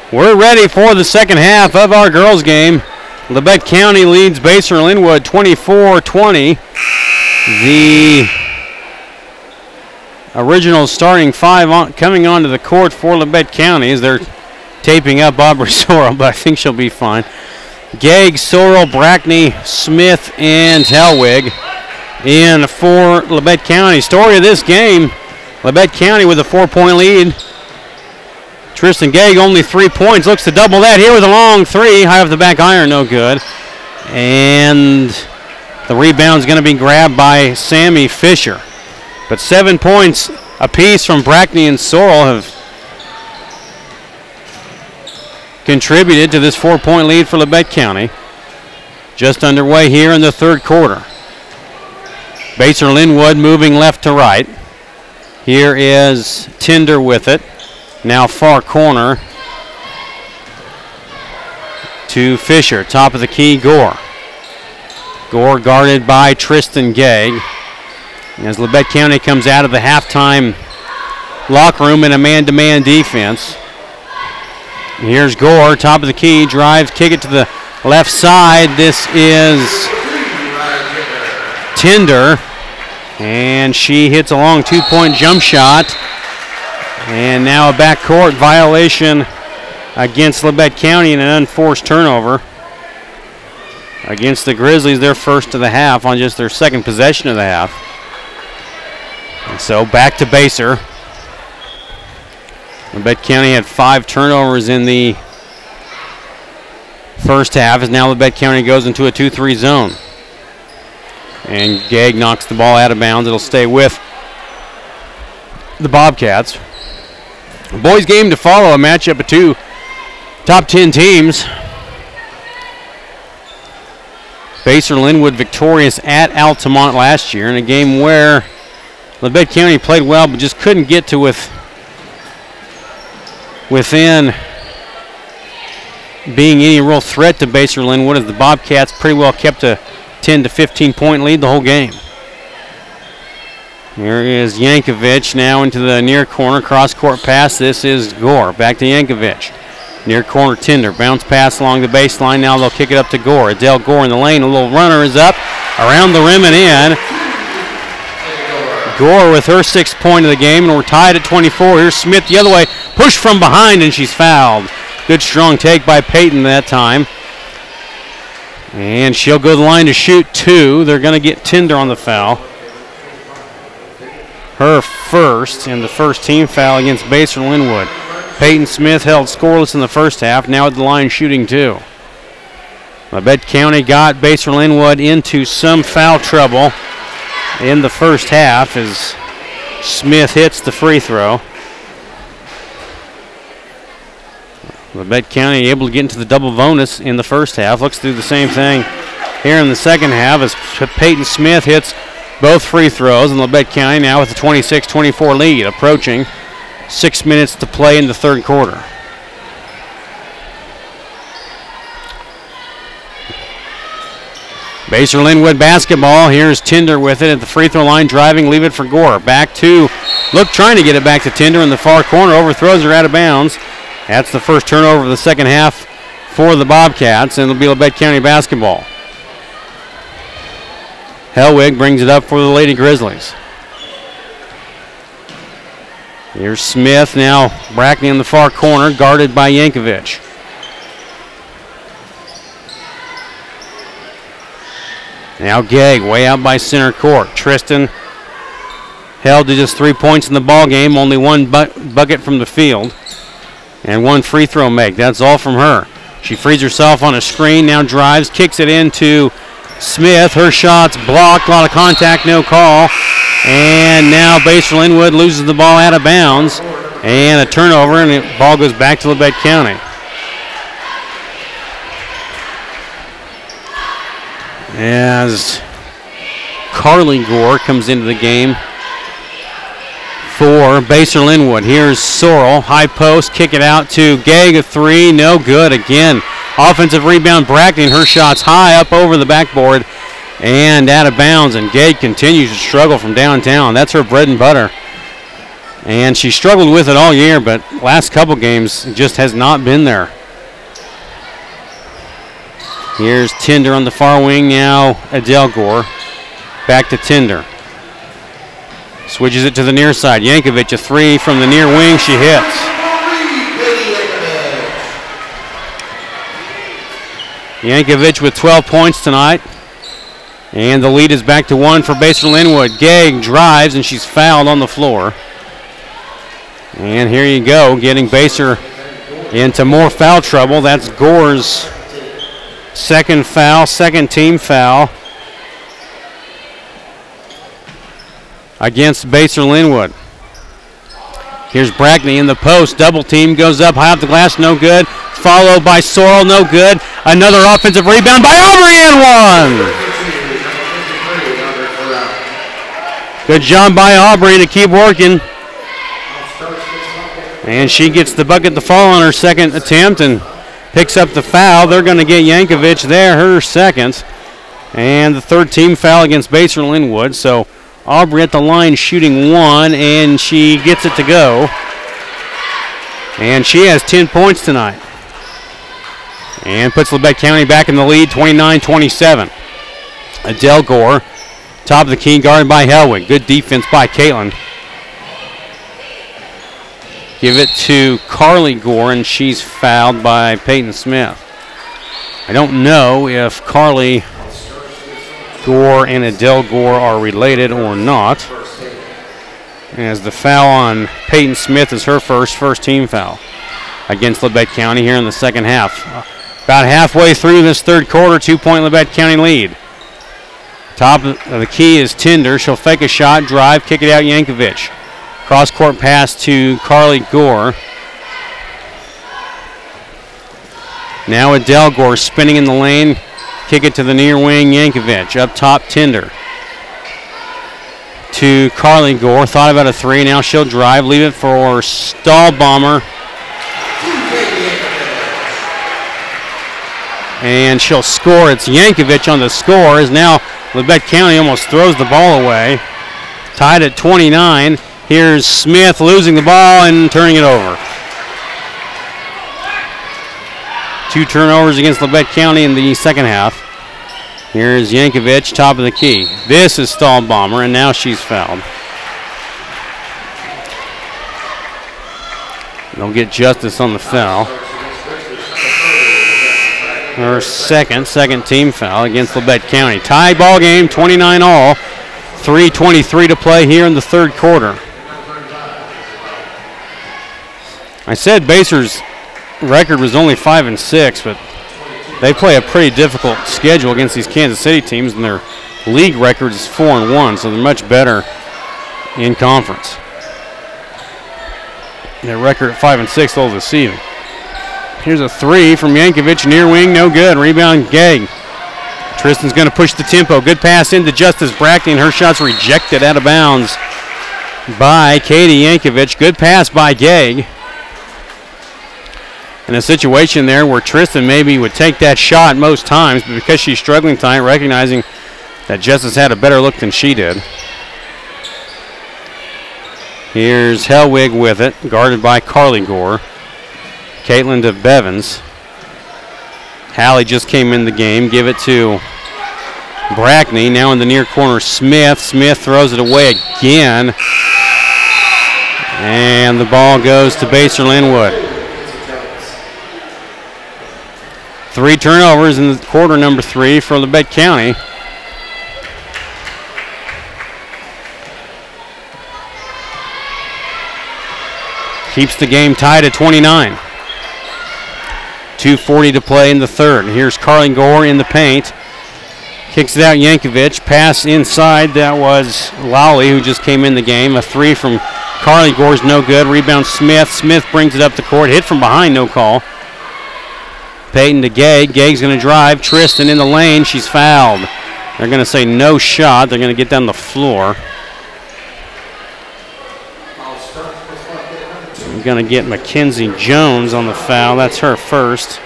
We're ready for the second half of our girls game. Labette County leads Basehor Linwood 24-20. The original starting five coming onto the court for Labette County as they're taping up Aubrey Sorrell, but I think she'll be fine. Gegg, Sorrell, Brackney, Smith, and Helwig in for Labette County. Story of this game, Labette County with a 4-point lead. Tristan Gegg only 3 points, looks to double that here with a long three, high off the back iron, no good. And the rebound's going to be grabbed by Sammy Fisher. But 7 points apiece from Brackney and Sorrell have contributed to this 4-point lead for Labette County. Just underway here in the third quarter. Basehor Linwood moving left to right. Here is Tinder with it. Now far corner to Fisher. Top of the key, Gore. Gore guarded by Tristan Gegg. As Labette County comes out of the halftime locker room in a man-to-man defense. Here's Gore, top of the key, drives, kick it to the left side. This is Tinder, and she hits a long 2-point jump shot. And now a backcourt violation against Labette County and an unforced turnover against the Grizzlies, their first of the half on just their second possession of the half. And so back to Basehor. Labette County had 5 turnovers in the first half as now Labette County goes into a 2-3 zone. And Gegg knocks the ball out of bounds. It'll stay with the Bobcats. A boys game to follow, a matchup of 2 top 10 teams. Basehor Linwood victorious at Altamont last year in a game where Labette County played well but just couldn't get to within being any real threat to Basehor Linwood as the Bobcats pretty well kept a 10 to 15 point lead the whole game. Here is Yankovic now into the near corner, cross-court pass. This is Gore. Back to Yankovic. Near corner, Tinder. Bounce pass along the baseline. Now they'll kick it up to Gore. Adele Gore in the lane. A little runner is up. Around the rim and in. Gore with her 6th point of the game, and we're tied at 24. Here's Smith the other way. Push from behind, and she's fouled. Good strong take by Peyton that time. And she'll go to the line to shoot 2. They're going to get Tinder on the foul. Her first, and the first team foul against Basehor Linwood. Peyton Smith held scoreless in the first half, now at the line shooting 2. Labette County got Basehor Linwood into some foul trouble in the first half as Smith hits the free throw. Labette County able to get into the double bonus in the first half. Looks to do the same thing here in the second half as Peyton Smith hits both free throws, and Labette County now with a 26-24 lead, approaching 6 minutes to play in the third quarter. Basehor Linwood basketball. Here's Tinder with it at the free throw line, driving, leave it for Gore. Back to, trying to get it back to Tinder in the far corner, overthrows her out of bounds. That's the first turnover of the second half for the Bobcats, and it'll be Labette County basketball. Hellwig brings it up for the Lady Grizzlies. Here's Smith now, Brackney in the far corner, guarded by Yankovic. Now Gegg way out by center court. Tristan held to just 3 points in the ball game, only one bucket from the field, and one free throw make. That's all from her. She frees herself on a screen, now drives, kicks it into Smith. Her shot's blocked, a lot of contact, no call. And now Basehor Linwood loses the ball out of bounds, and a turnover, and the ball goes back to Labette County. As Carly Gore comes into the game for Basehor Linwood. Here's Sorrell, high post, kick it out to Gegg, a 3, no good again. Offensive rebound, Brackney, and her shot's high up over the backboard and out of bounds, and Gegg continues to struggle from downtown. That's her bread and butter. And she struggled with it all year, but last couple games just has not been there. Here's Tinder on the far wing now, Adele Gore. Back to Tinder. Switches it to the near side. Yankovic, a 3 from the near wing. She hits. Yankovic with 12 points tonight. And the lead is back to 1 for Basehor Linwood. Gegg drives, and she's fouled on the floor. And here you go, getting Basehor into more foul trouble. That's Gore's second foul, second team foul against Basehor Linwood. Here's Brackney in the post. Double team goes up high off the glass, no good. Followed by Sorrell, no good. Another offensive rebound by Aubrey and one. Good job by Aubrey to keep working. And she gets the bucket to fall on her second attempt and picks up the foul. They're going to get Yankovic there, her second. And the third team foul against Basehor Linwood. So Aubrey at the line shooting 1, and she gets it to go. And she has 10 points tonight. And puts Labette County back in the lead, 29-27. Adele Gore, top of the key, guarded by Hellwig. Good defense by Caitlin. Give it to Carly Gore, and she's fouled by Peyton Smith. I don't know if Carly Gore and Adele Gore are related or not, as the foul on Peyton Smith is her first team foul against Labette County here in the second half. About halfway through this third quarter, 2-point Labette County lead. Top of the key is Tinder. She'll fake a shot, drive, kick it out, Yankovic. Cross-court pass to Carly Gore. Now Adele Gore spinning in the lane. Kick it to the near wing, Yankovic. Up top, Tinder. To Carly Gore. Thought about a 3. Now she'll drive. Leave it for Stahlbomber. And she'll score. It's Yankovic on the score. As now Labette County almost throws the ball away. Tied at 29. Here's Smith losing the ball and turning it over. 2 turnovers against Labette County in the second half. Here's Yankovic, top of the key. This is stalled bomber, and now she's fouled. They'll get justice on the foul. Her second team foul against Labette County. Tie ball game, 29 all. 3:23 to play here in the third quarter. I said Baser's record was only 5-6, but they play a pretty difficult schedule against these Kansas City teams, and their league record is 4-1, so they're much better in conference. Their record at 5-6, they'll deceiving. Here's a 3 from Yankovic, near wing, no good. Rebound, Gegg. Tristan's going to push the tempo. Good pass into Justice Brackney, and her shot's rejected out of bounds by Katie Yankovic. Good pass by Gegg. In a situation there where Tristan maybe would take that shot most times, but because she's struggling tonight, recognizing that Justice had a better look than she did. Here's Hellwig with it, guarded by Carly Gore. Caitlin to Bevins. Hallie just came in the game. Give it to Brackney. Now in the near corner, Smith. Smith throws it away again. And the ball goes to Baser Linwood. 3 turnovers in the quarter number 3 for Labette County. Keeps the game tied at 29. 2:40 to play in the third. Here's Carly Gore in the paint. Kicks it out, Yankovic. Pass inside. That was Lowley, who just came in the game. A 3 from Carly Gore's no good. Rebound Smith. Smith brings it up the court. Hit from behind, no call. Peyton to Gegg. Gegg's going to drive. Tristan in the lane. She's fouled. They're going to say no shot. They're going to get down the floor. We're going to get Mackenzie Jones on the foul. That's her first.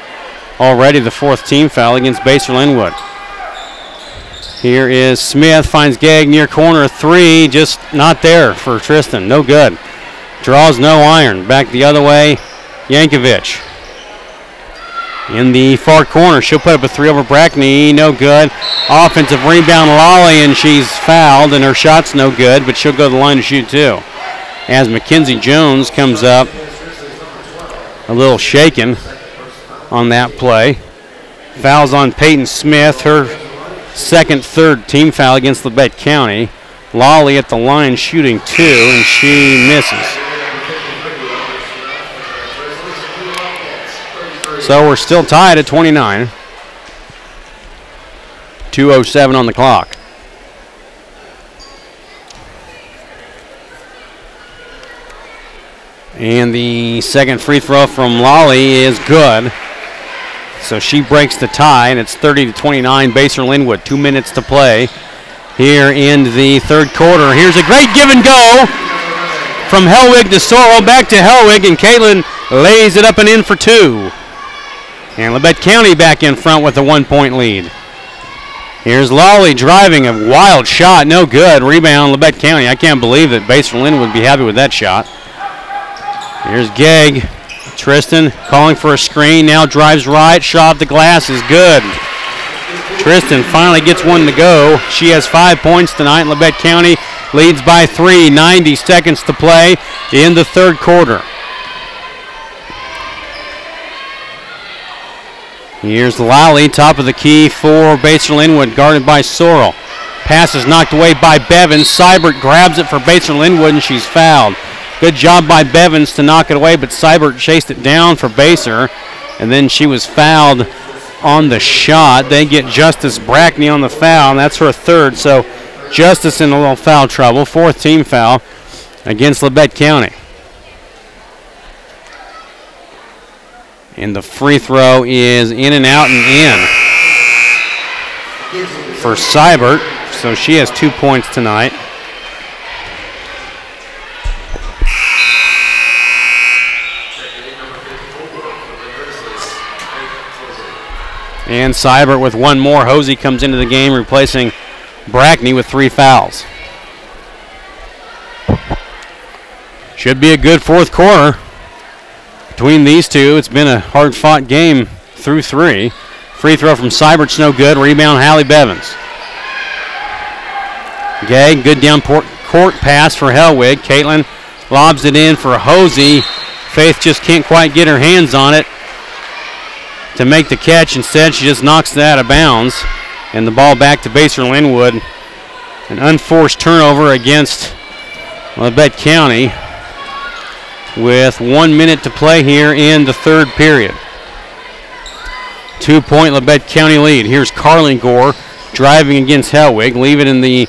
Already the 4th team foul against Baser Linwood. Here is Smith. Finds Gegg near corner. 3. Just not there for Tristan. No good. Draws no iron. Back the other way. Yankovic. In the far corner. She'll put up a 3 over Brackney. No good. Offensive rebound, Lolly, and she's fouled, and her shot's no good, but she'll go to the line to shoot too. As Mackenzie Jones comes up a little shaken on that play. Fouls on Peyton Smith, her third team foul against Labette County. Lolly at the line shooting 2, and she misses. So we're still tied at 29. 2:07 on the clock. And the second free throw from Lolly is good. So she breaks the tie, and it's 30-29, Baser Linwood. 2 minutes to play here in the third quarter. Here's a great give and go from Hellwig to Sorrell. Back to Hellwig, and Caitlin lays it up and in for 2. And Labette County back in front with a 1-point lead. Here's Lolly driving a wild shot. No good. Rebound, Labette County. I can't believe that Baser Linwood would be happy with that shot. Here's Gegg. Tristan calling for a screen. Now drives right. Shot off the glass is good. Tristan finally gets one to go. She has 5 points tonight. Labette County leads by 3. 90 seconds to play in the third quarter. Here's Lally, top of the key for Baser Linwood, guarded by Sorrell. Pass is knocked away by Bevins. Seibert grabs it for Baser Linwood, and she's fouled. Good job by Bevins to knock it away, but Seibert chased it down for Baser, and then she was fouled on the shot. They get Justice Brackney on the foul, and that's her third, so Justice in a little foul trouble. 4th team foul against Labette County. And the free throw is in and out and in for Seibert, so she has 2 points tonight. And Seibert with one more. Hosey comes into the game, replacing Brackney with 3 fouls. Should be a good fourth quarter between these two. It's been a hard-fought game through 3. Free throw from Seibert's no good. Rebound, Hallie Bevins. Gegg, good down court pass for Hellwig. Caitlin lobs it in for Hosey. Faith just can't quite get her hands on it to make the catch. Instead, she just knocks it out of bounds. And the ball back to Basehor Linwood. An unforced turnover against Labette County with 1 minute to play here in the third period. 2-point Labette County lead. Here's Carly Gore driving against Hellwig. Leave it in the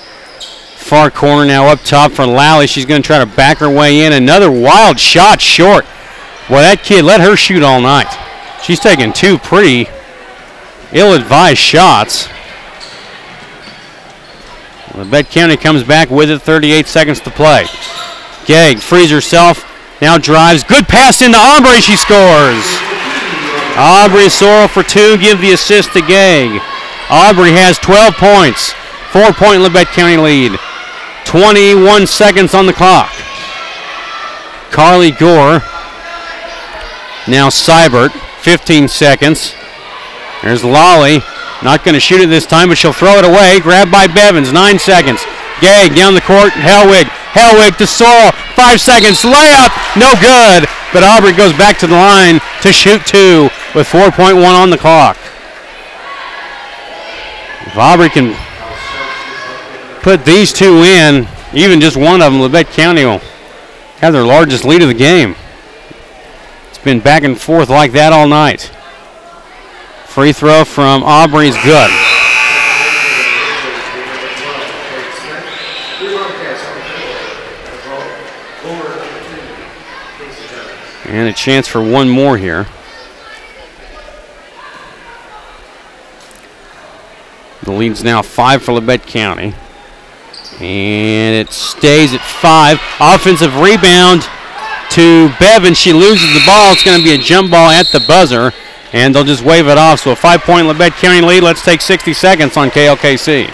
far corner now up top for Lally. She's going to try to back her way in. Another wild shot short. Boy, that kid, let her shoot all night. She's taking 2 pretty ill-advised shots. Labette County comes back with it, 38 seconds to play. Gegg frees herself, now drives. Good pass into Aubrey, she scores. Aubrey Sorrell for 2, give the assist to Gegg. Aubrey has 12 points, 4-point Labette County lead. 21 seconds on the clock. Carly Gore, now Seibert, 15 seconds. There's Lolly. Not going to shoot it this time, but she'll throw it away. Grabbed by Bevins, 9 seconds. Gegg down the court, Hellwig. Hellwig to Sorrell, 5 seconds. Layup, no good. But Aubrey goes back to the line to shoot 2 with 4.1 on the clock. If Aubrey can put these 2 in, even just one of them, Labette County will have their largest lead of the game. It's been back and forth like that all night. Free throw from Aubrey is good. And a chance for one more here. The lead's now 5 for Labette County. And it stays at 5. Offensive rebound to Bevin. She loses the ball. It's going to be a jump ball at the buzzer. And they'll just wave it off. So a 5-point Labette County lead. Let's take 60 seconds on KLKC.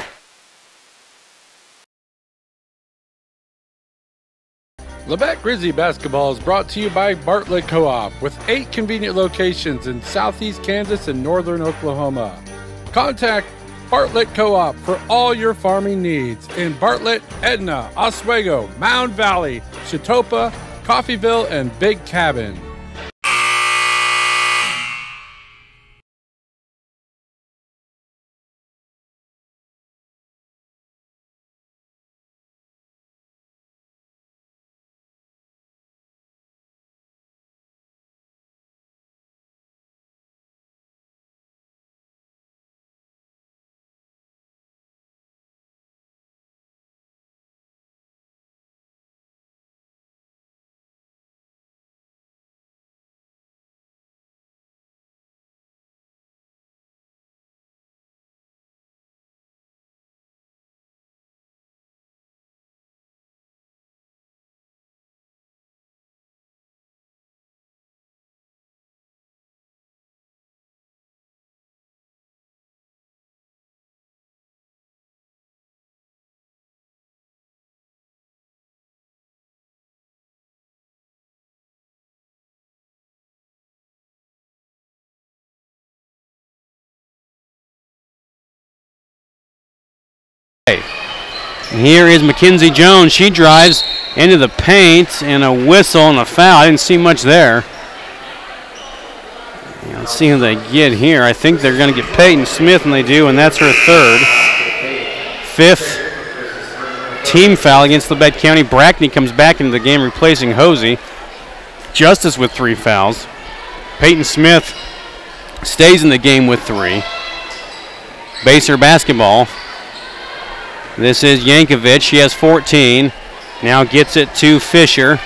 Labette Grizzly basketball is brought to you by Bartlett Co-op with 8 convenient locations in southeast Kansas and northern Oklahoma. Contact Bartlett Co-op for all your farming needs in Bartlett, Edna, Oswego, Mound Valley, Chitopa, Coffeyville, and Big Cabin. Here is Mackenzie Jones. She drives into the paint and a whistle and a foul. I didn't see much there. Let's see who they get here. I think they're going to get Peyton Smith, and they do, and that's her 3rd. 5th team foul against Labette County. Brackney comes back into the game replacing Hosey. Justice with 3 fouls. Peyton Smith stays in the game with 3. Basehor basketball. This is Yankovic. She has 14. Now gets it to Fisher.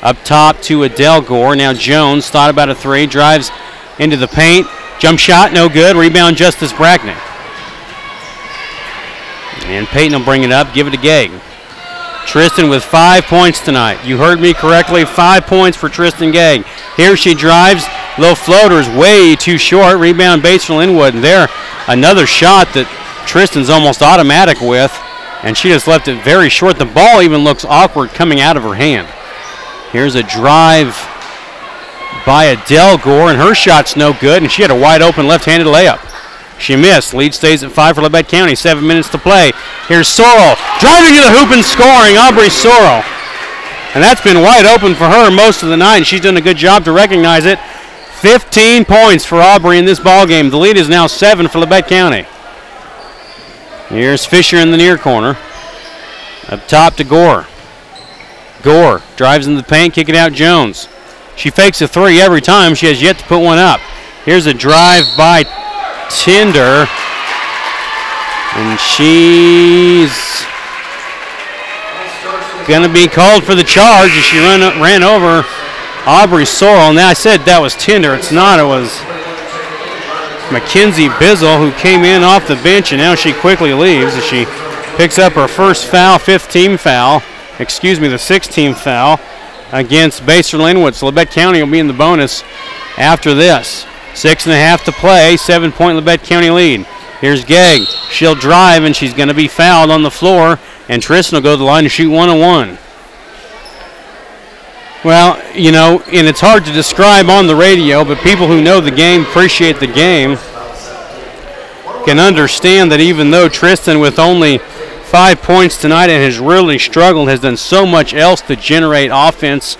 Up top to Adele Gore. Now Jones thought about a 3. Drives into the paint. Jump shot, no good. Rebound, Justice Brackney. And Peyton will bring it up. Give it to Gegg. Tristan with 5 points tonight. You heard me correctly. 5 points for Tristan Gegg. Here she drives. Low floaters way too short. Rebound, Basehor Linwood. And there, another shot that Tristan's almost automatic with, and she just left it very short. The ball even looks awkward coming out of her hand. Here's a drive by Adele Gore, and her shot's no good, and she had a wide open left-handed layup. She missed. Lead stays at 5 for Labette County. 7 minutes to play. Here's Sorrell driving to the hoop and scoring. Aubrey Sorrell. And that's been wide open for her most of the night, and she's done a good job to recognize it. 15 points for Aubrey in this ballgame. The lead is now 7 for Labette County. Here's Fisher in the near corner. Up top to Gore. Gore drives in the paint, kick it out Jones. She fakes a three every time. She has yet to put one up. Here's a drive by Tinder. And she's going to be called for the charge as she ran over Aubrey Sorrell. Now I said that was Tinder. It's not. It was Mackenzie Bizzle who came in off the bench, and now she quickly leaves as she picks up her first foul, the 6th team foul against Baser Linwood. So Labette County will be in the bonus after this. 6.5 to play, 7-point Labette County lead. Here's Gegg. She'll drive, and she's going to be fouled on the floor, and Tristan will go to the line to shoot 1-on-1. Well, you know, and it's hard to describe on the radio, but people who know the game, appreciate the game, can understand that even though Tristan, with only 5 points tonight and has really struggled, has done so much else to generate offense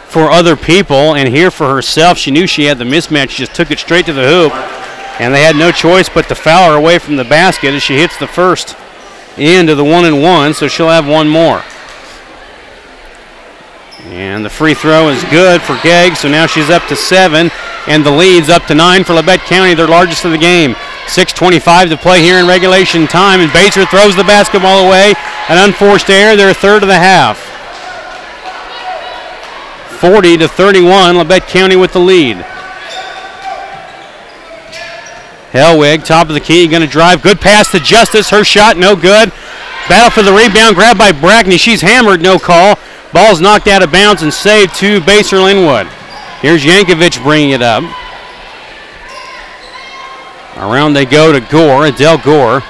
for other people and here for herself. She knew she had the mismatch. She just took it straight to the hoop, and they had no choice but to foul her away from the basket as she hits the first end of the 1-and-1, so she'll have one more. And the free throw is good for Gegg, so now she's up to 7, and the lead's up to 9 for Labette County, their largest of the game. 6:25 to play here in regulation time, and Baser throws the basketball away. An unforced error, their third of the half. 40-31, Labette County with the lead. Helwig, top of the key, going to drive. Good pass to Justice. Her shot, no good. Battle for the rebound, grabbed by Brackney. She's hammered, no call. Ball's knocked out of bounds and saved to Baser Linwood. Here's Yankovic bringing it up. Around they go to Gore, Adele Gore.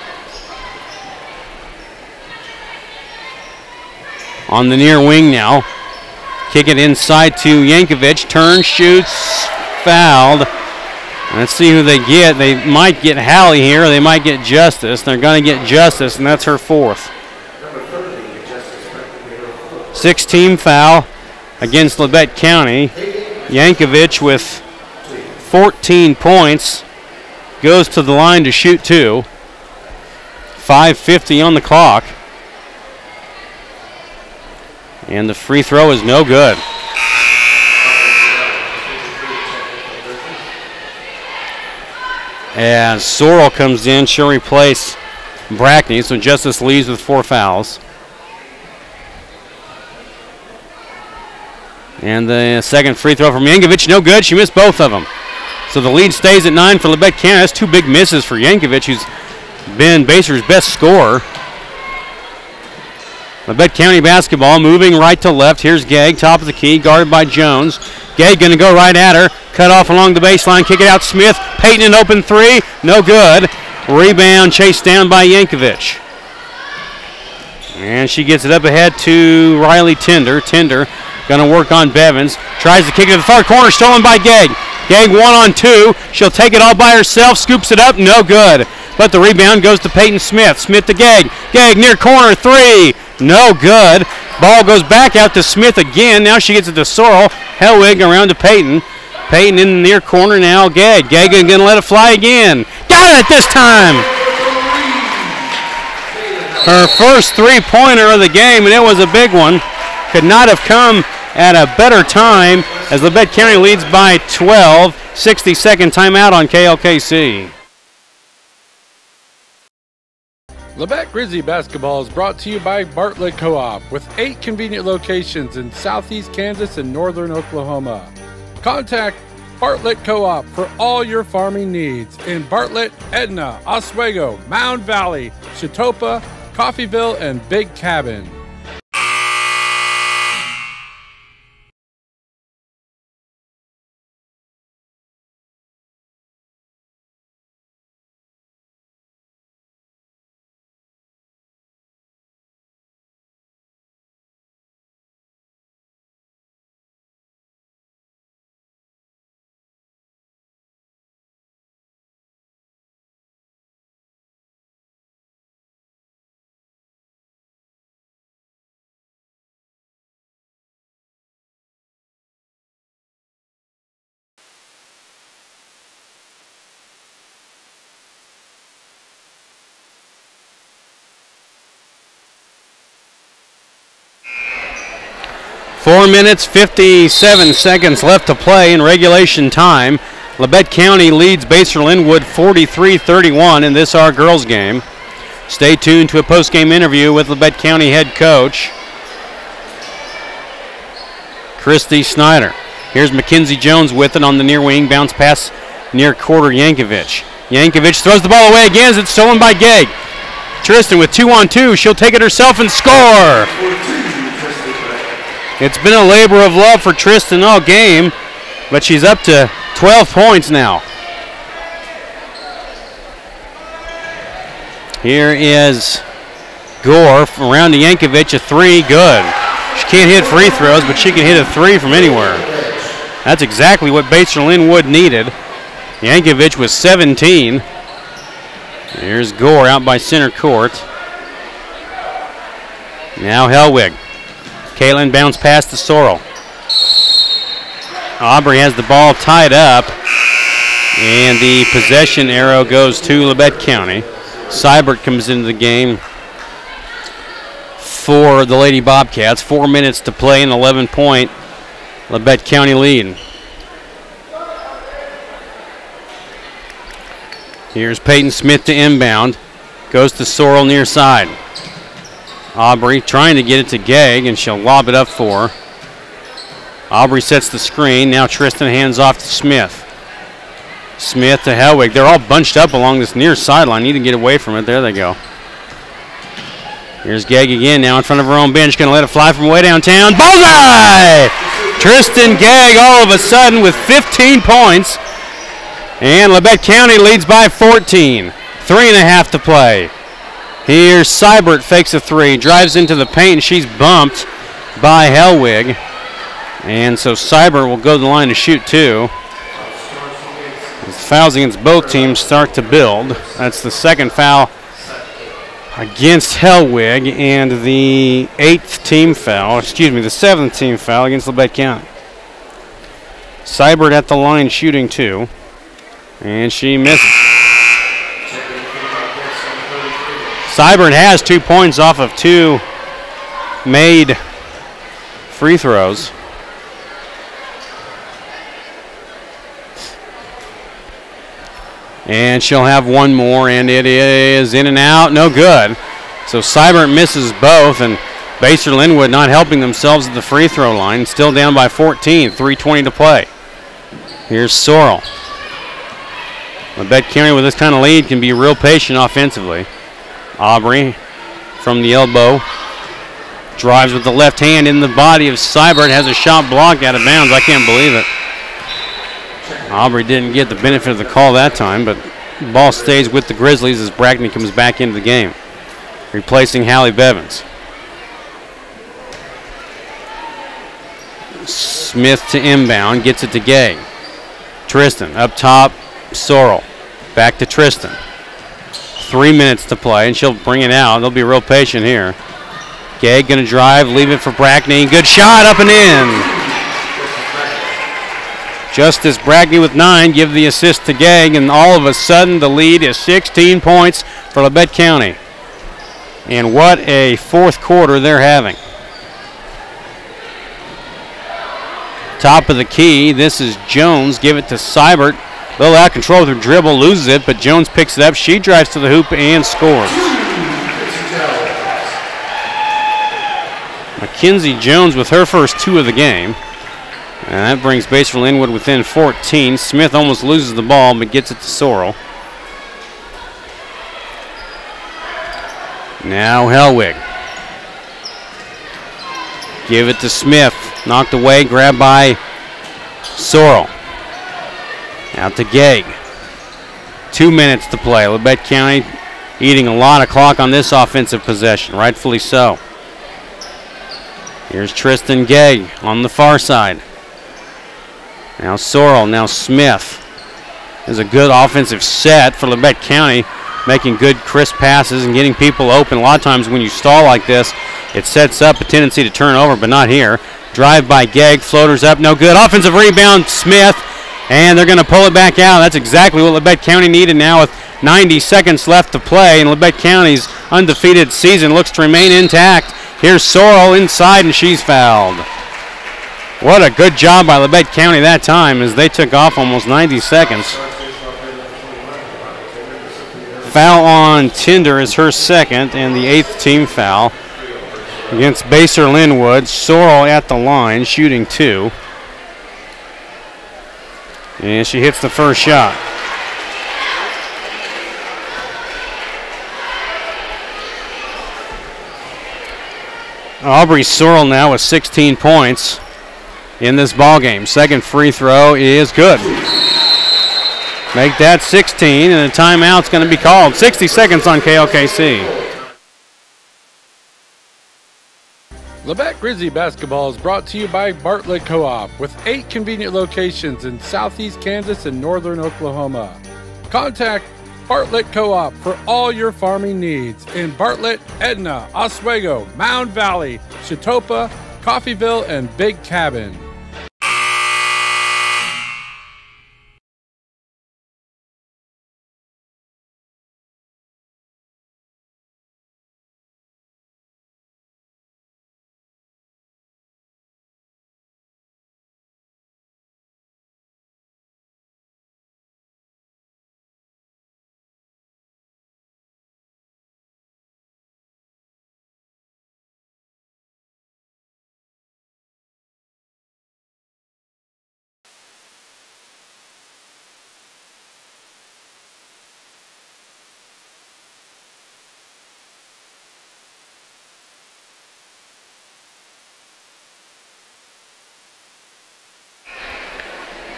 On the near wing now. Kick it inside to Yankovic. Turn, shoots, fouled. Let's see who they get. They might get Hallie here, or they might get Justice. They're going to get Justice, and that's her 4th. 6-team foul against Labette County. Yankovic with 14 points goes to the line to shoot 2. 5:50 on the clock. And the free throw is no good. As Sorrell comes in, she'll replace Brackney, so Justice leaves with 4 fouls. And the second free throw from Yankovic, no good. She missed both of them. So the lead stays at 9 for Labette County. That's 2 big misses for Yankovic, who's been Baser's best scorer. Labette County basketball moving right to left. Here's Gegg, top of the key, guarded by Jones. Gegg going to go right at her. Cut off along the baseline. Kick it out Smith. Peyton an open 3. No good. Rebound chased down by Yankovic. And she gets it up ahead to Riley Tinder. Tinder going to work on Bevins. Tries to kick it to the far corner. Stolen by Gegg. Gegg 1-on-2. She'll take it all by herself. Scoops it up. No good. But the rebound goes to Peyton Smith. Smith to Gegg. Gegg near corner 3. No good. Ball goes back out to Smith again. Now she gets it to Sorrell. Helwig around to Peyton. Peyton in the near corner now. Gegg. Gegg going to let it fly again. Got it this time. Her first 3-pointer of the game, and it was a big one. Could not have come at a better time as Labette County leads by 12. 60-second timeout on KLKC. Labette Grizzly basketball is brought to you by Bartlett Co-op with 8 convenient locations in southeast Kansas and northern Oklahoma. Contact Bartlett Co-op for all your farming needs in Bartlett, Edna, Oswego, Mound Valley, Chitopa, Coffeyville, and Big Cabin. 4 minutes, 57 seconds left to play in regulation time. Labette County leads Basehor Linwood 43-31 in this our girls game. Stay tuned to a post-game interview with Labette County head coach Christy Snyder. Here's Mackenzie Jones with it on the near wing. Bounce pass near quarter Yankovic. Yankovic throws the ball away again as it's stolen by Gegg. Tristan with 2-on-2. She'll take it herself and score. It's been a labor of love for Tristan all game, but she's up to 12 points now. Here is Gore around to Yankovic, a three, good. She can't hit free throws, but she can hit a three from anywhere. That's exactly what Basehor Linwood needed. Yankovic was 17. Here's Gore out by center court. Now Hellwig. Caitlin bounce pass to Sorrell. Aubrey has the ball tied up, and the possession arrow goes to Labette County. Seibert comes into the game for the Lady Bobcats. 4 minutes to play, an 11-point Labette County lead. Here's Peyton Smith to inbound. Goes to Sorrell near side. Aubrey trying to get it to Gegg, and she'll lob it up for her. Aubrey sets the screen. Now Tristan hands off to Smith. Smith to Hellwig. They're all bunched up along this near sideline. Need to get away from it. There they go. Here's Gegg again, now in front of her own bench. Going to let it fly from way downtown. Bullseye! Tristan Gegg all of a sudden with 15 points. And Labette County leads by 14. 3.5 to play. Here's Seibert, fakes a three, drives into the paint, and she's bumped by Hellwig. And so Seibert will go to the line to shoot two. As fouls against both teams start to build. That's the second foul against Hellwig and the the 7th team foul against Labette County. Seibert at the line shooting two. And she misses. Seibert has 2 points off of 2 made free throws. And she'll have one more, and it is in and out, no good. So Seibert misses both, and Basehor Linwood not helping themselves at the free throw line. Still down by 14, 3:20 to play. Here's Sorrell. Labette County with this kind of lead can be real patient offensively. Aubrey from the elbow drives with the left hand in the body of Seibert, has a shot blocked out of bounds. I can't believe it. Aubrey didn't get the benefit of the call that time, but the ball stays with the Grizzlies as Brackney comes back into the game, replacing Hallie Bevins. Smith to inbound, gets it to Gegg. Tristan up top, Sorrell. Back to Tristan. 3 minutes to play, and she'll bring it out. They'll be real patient here. Gegg going to drive, leave it for Brackney. Good shot, up and in. Justice Brackney with 9, give the assist to Gegg, and all of a sudden the lead is 16 points for Labette County. And what a fourth quarter they're having. Top of the key, this is Jones. Give it to Seibert. A little out of control with her dribble, loses it, but Jones picks it up. She drives to the hoop and scores. Mackenzie Jones with her first 2 of the game. And that brings Basehor Linwood within 14. Smith almost loses the ball, but gets it to Sorrell. Now Hellwig. Give it to Smith. Knocked away, grabbed by Sorrell. Out to Gegg. 2 minutes to play. Labette County eating a lot of clock on this offensive possession, rightfully so. Here's Tristan Gegg on the far side. Now Sorrell, now Smith. There's a good offensive set for Labette County, making good crisp passes and getting people open. A lot of times when you stall like this, it sets up a tendency to turn over, but not here. Drive by Gegg, floaters up, no good. Offensive rebound, Smith, and they're going to pull it back out. That's exactly what Labette County needed now with 90 seconds left to play, and Labette County's undefeated season looks to remain intact. Here's Sorrell inside, and she's fouled. What a good job by Labette County that time as they took off almost 90 seconds. Foul on Tinder is her second and the 8th team foul against Baser Linwood. Sorrell at the line shooting 2. And she hits the first shot. Aubrey Sorrell now with 16 points in this ball game. Second free throw is good. Make that 16, and a timeout's going to be called. 60 seconds on KLKC. Labette Grizzly basketball is brought to you by Bartlett Co-op with 8 convenient locations in southeast Kansas and northern Oklahoma. Contact Bartlett Co-op for all your farming needs in Bartlett, Edna, Oswego, Mound Valley, Chitopa, Coffeyville, and Big Cabin.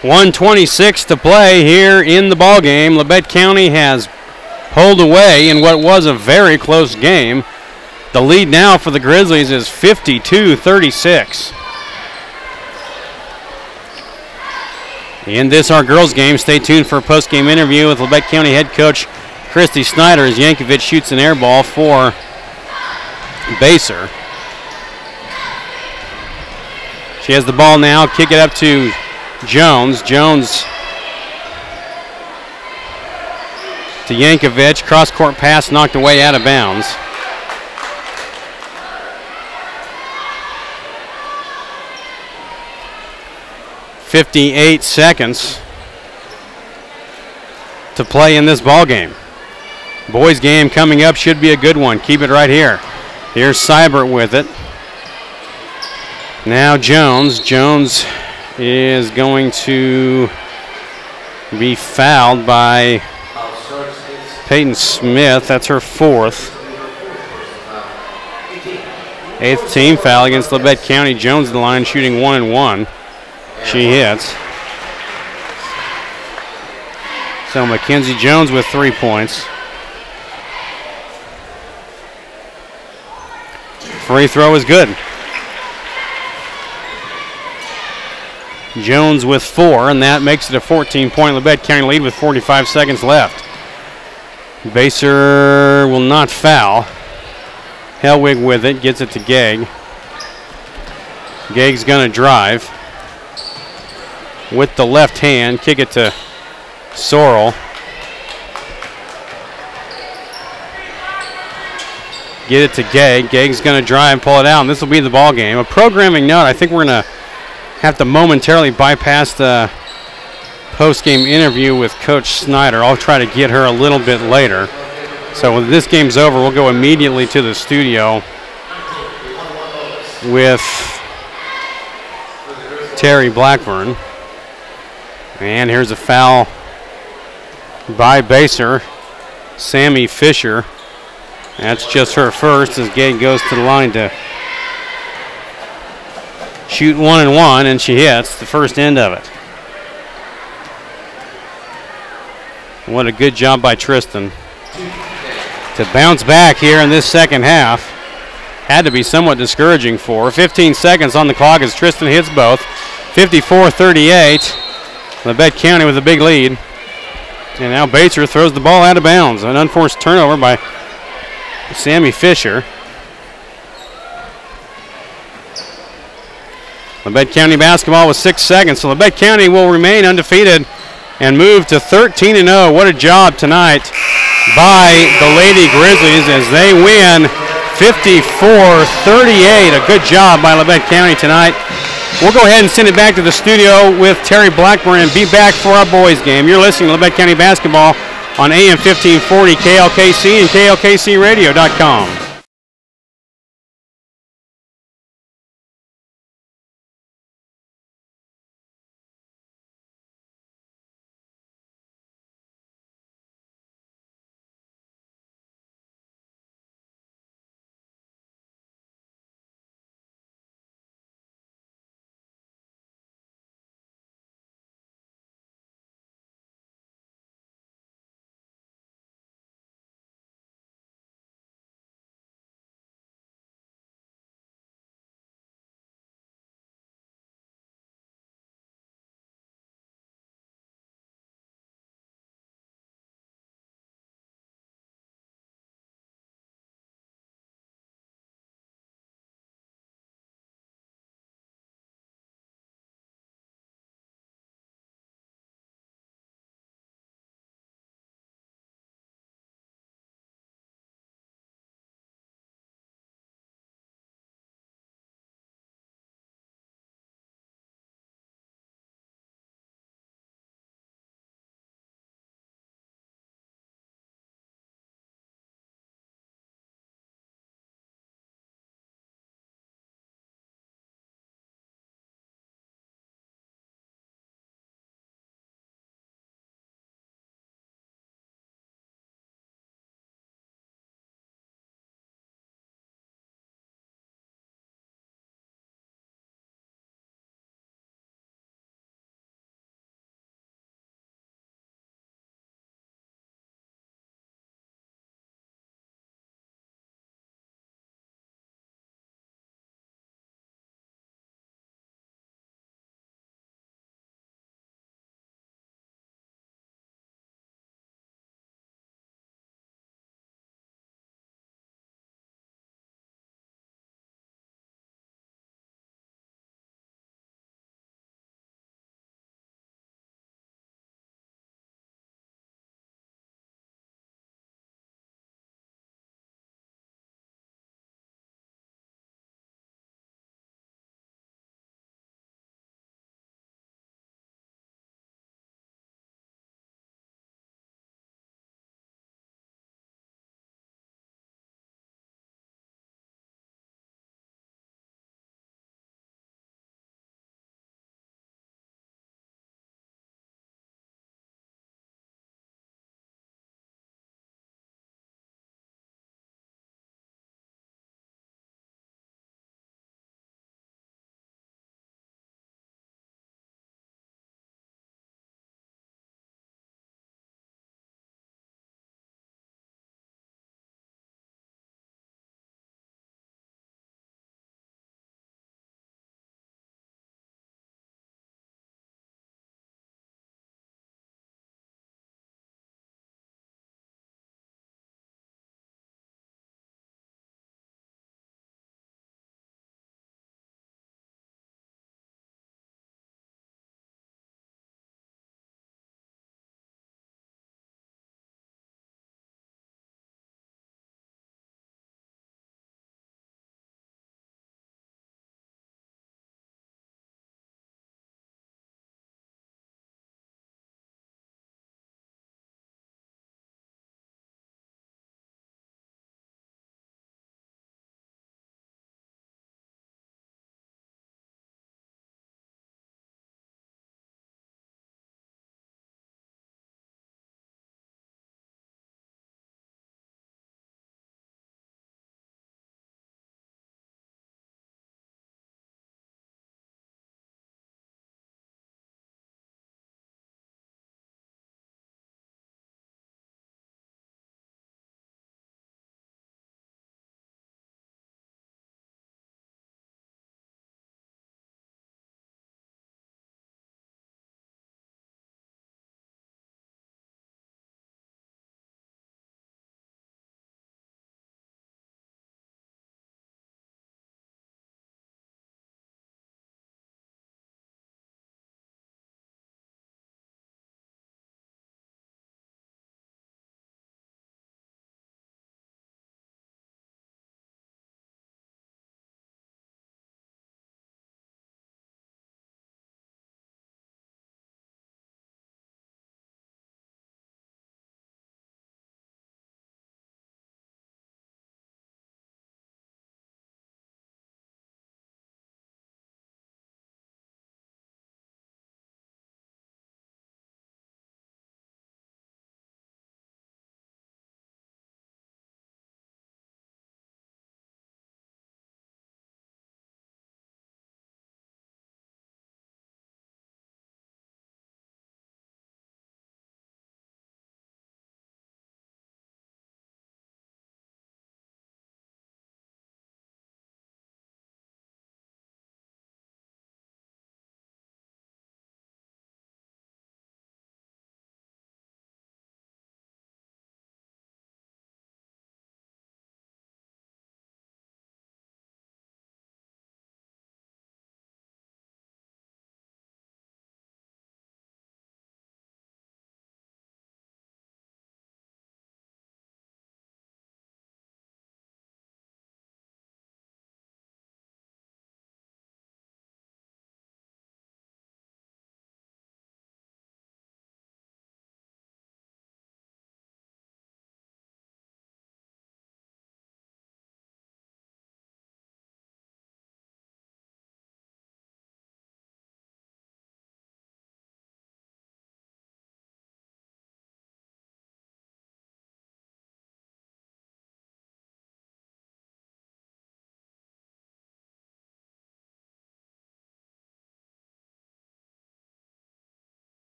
.126 to play here in the ball game. Labette County has pulled away in what was a very close game. The lead now for the Grizzlies is 52-36. In this, our girls game, stay tuned for a post-game interview with Labette County head coach Christy Snyder as Yankovic shoots an air ball for Baser. She has the ball now, kick it up to Jones. Jones to Yankovic. Cross-court pass knocked away out of bounds. .58 seconds to play in this ball game. Boys game coming up should be a good one. Keep it right here. Here's Seibert with it. Now Jones. Jones is going to be fouled by Peyton Smith. That's her 4th. 8th team foul against Labette County. Jones at the line shooting 1-1. She hits. So Mackenzie Jones with 3 points. Free throw is good. Jones with 4, and that makes it a 14-point Labette County lead with 45 seconds left. Baser will not foul. Helwig with it, gets it to Gegg. Gegg's going to drive with the left hand, kick it to Sorrell. Get it to Gegg. Gegg's going to drive, pull it out, and this will be the ball game. A programming note, I think we're going to have to momentarily bypass the post-game interview with Coach Snyder. I'll try to get her a little bit later. So when this game's over, we'll go immediately to the studio with Terry Blackburn. And here's a foul by Baser. Sammy Fisher. That's just her first as Gegg goes to the line to shoot 1-1, and she hits the first end of it. What a good job by Tristan to bounce back here in this second half. Had to be somewhat discouraging for her. 15 seconds on the clock as Tristan hits both. 54-38. Labette County with a big lead. And now Baser throws the ball out of bounds. An unforced turnover by Sammy Fisher. Labette County basketball with 6 seconds. So Labette County will remain undefeated and move to 13-0. What a job tonight by the Lady Grizzlies as they win 54-38. A good job by Labette County tonight We'll go ahead and send it back to the studio with Terry Blackburn and be back for our boys game. You're listening to Labette County Basketball on AM 1540 KLKC and KLKCRadio.com.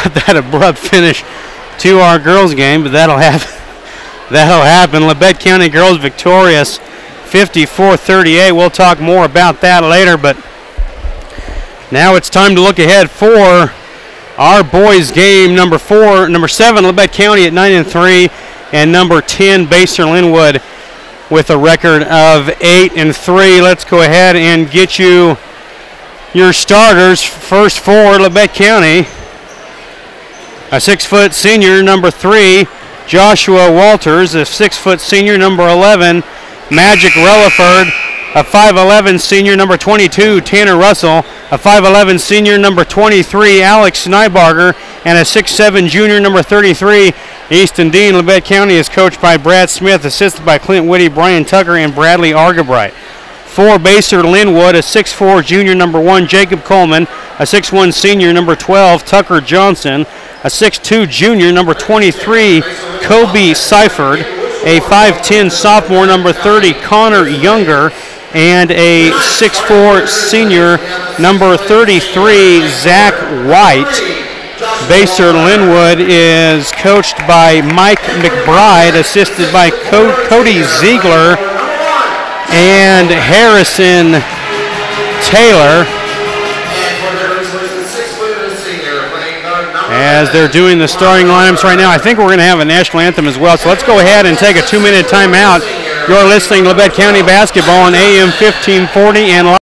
about that abrupt finish to our girls game, but that'll happen. That'll happen. Labette County girls victorious 54-38. We'll talk more about that later, but now it's time to look ahead for our boys game. Number 7, Labette County at 9-3, and number 10, Basehor Linwood, with a record of 8-3. Let's go ahead and get you your starters. First for Labette County, a 6-foot senior, number 3, Joshua Walters, a 6-foot senior, number 11, Magic Relaford, a 5'11 senior, number 22, Tanner Russell, a 5'11 senior, number 23, Alex Nybarger, and a 6'7 junior, number 33, Easton Dean. Labette County is coached by Brad Smith, assisted by Clint Whitty, Brian Tucker, and Bradley Argabright. For Basehor Linwood, a 6'4 junior, number 1, Jacob Coleman, a 6'1 senior, number 12, Tucker Johnson, a 6'2 junior, number 23, Kobe Seifert, a 5'10 sophomore, number 30, Connor Younger, and a 6'4 senior, number 33, Zach White. Basehor Linwood is coached by Mike McBride, assisted by Cody Ziegler and Harrison Taylor, as they're doing the starting lineups right now. I think we're going to have a national anthem as well, so let's go ahead and take a 2-minute timeout. You're listening to Labette County Basketball on AM 1540 and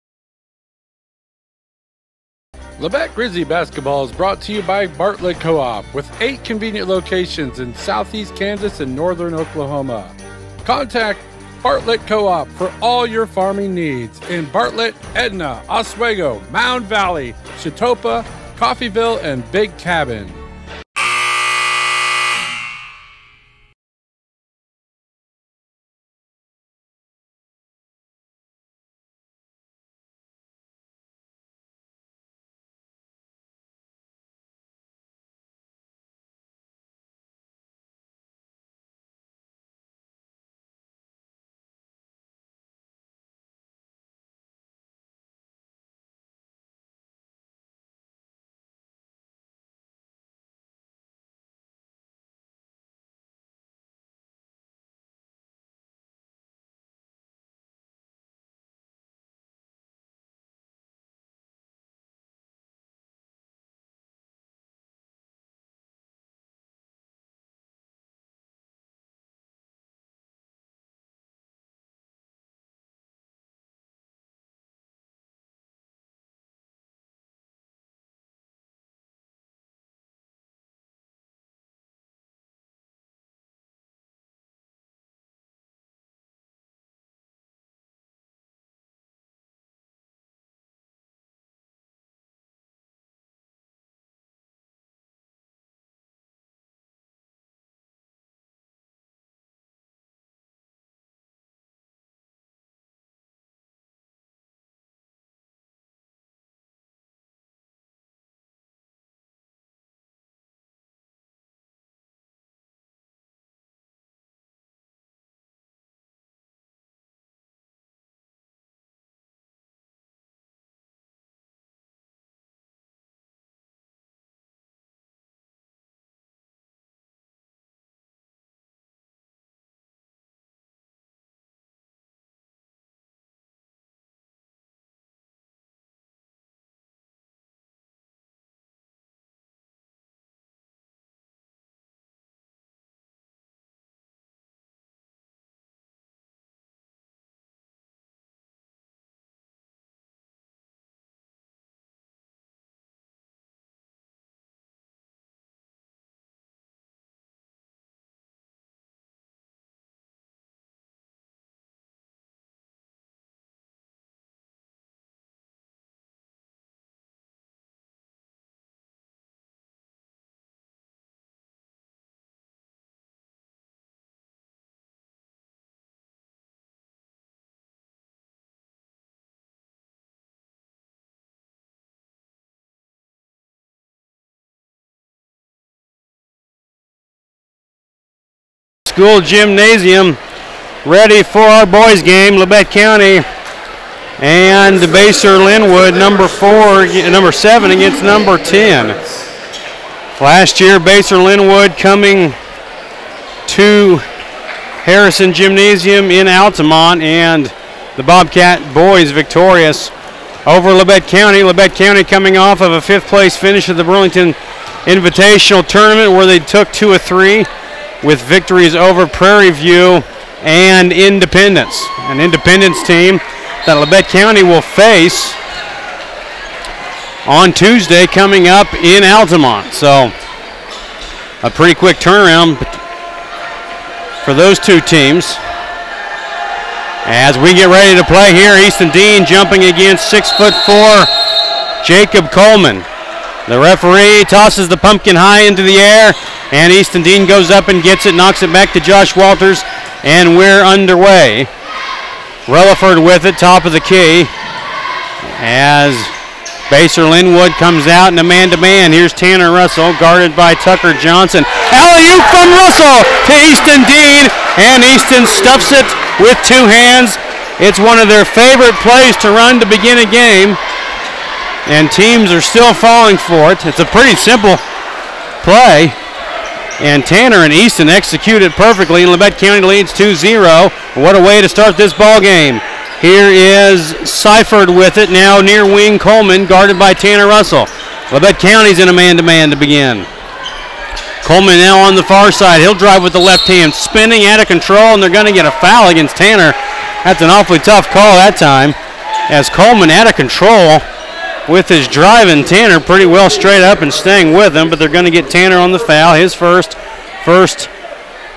Labette Grizzly Basketball is brought to you by Bartlett Co-op, with 8 convenient locations in southeast Kansas and northern Oklahoma. Contact Bartlett Co-op for all your farming needs in Bartlett, Edna, Oswego, Mound Valley, Chitopa, Coffeyville, and Big Cabin. School Gymnasium, ready for our boys game. Labette County and Basehor Linwood, number 7 against number 10. Last year, Basehor Linwood coming to Harrison Gymnasium in Altamont, and the Bobcat boys victorious over Labette County. Labette County coming off of a 5th place finish at the Burlington Invitational Tournament, where they took 2 of 3 with victories over Prairie View and Independence. An Independence team that Labette County will face on Tuesday coming up in Altamont. So a pretty quick turnaround for those two teams. As we get ready to play here, Easton Dean jumping against 6'4" Jacob Coleman. The referee tosses the pumpkin high into the air, and Easton Dean goes up and gets it, knocks it back to Josh Walters, and we're underway. Relaford with it, top of the key, as Basehor Linwood comes out in a man-to-man. Here's Tanner Russell, guarded by Tucker Johnson. Alley-oop from Russell to Easton Dean, and Easton stuffs it with 2 hands. It's one of their favorite plays to run to begin a game, and teams are still falling for it. It's a pretty simple play, and Tanner and Easton execute it perfectly, and Labette County leads 2-0. What a way to start this ball game. Here is Seifert with it, now near wing Coleman, guarded by Tanner Russell. Labette County's in a man-to-man to begin. Coleman now on the far side. He'll drive with the left hand, spinning out of control, and they're going to get a foul against Tanner. That's an awfully tough call that time, as Coleman out of control with his drive, and Tanner pretty well straight up and staying with him, but they're going to get Tanner on the foul, his first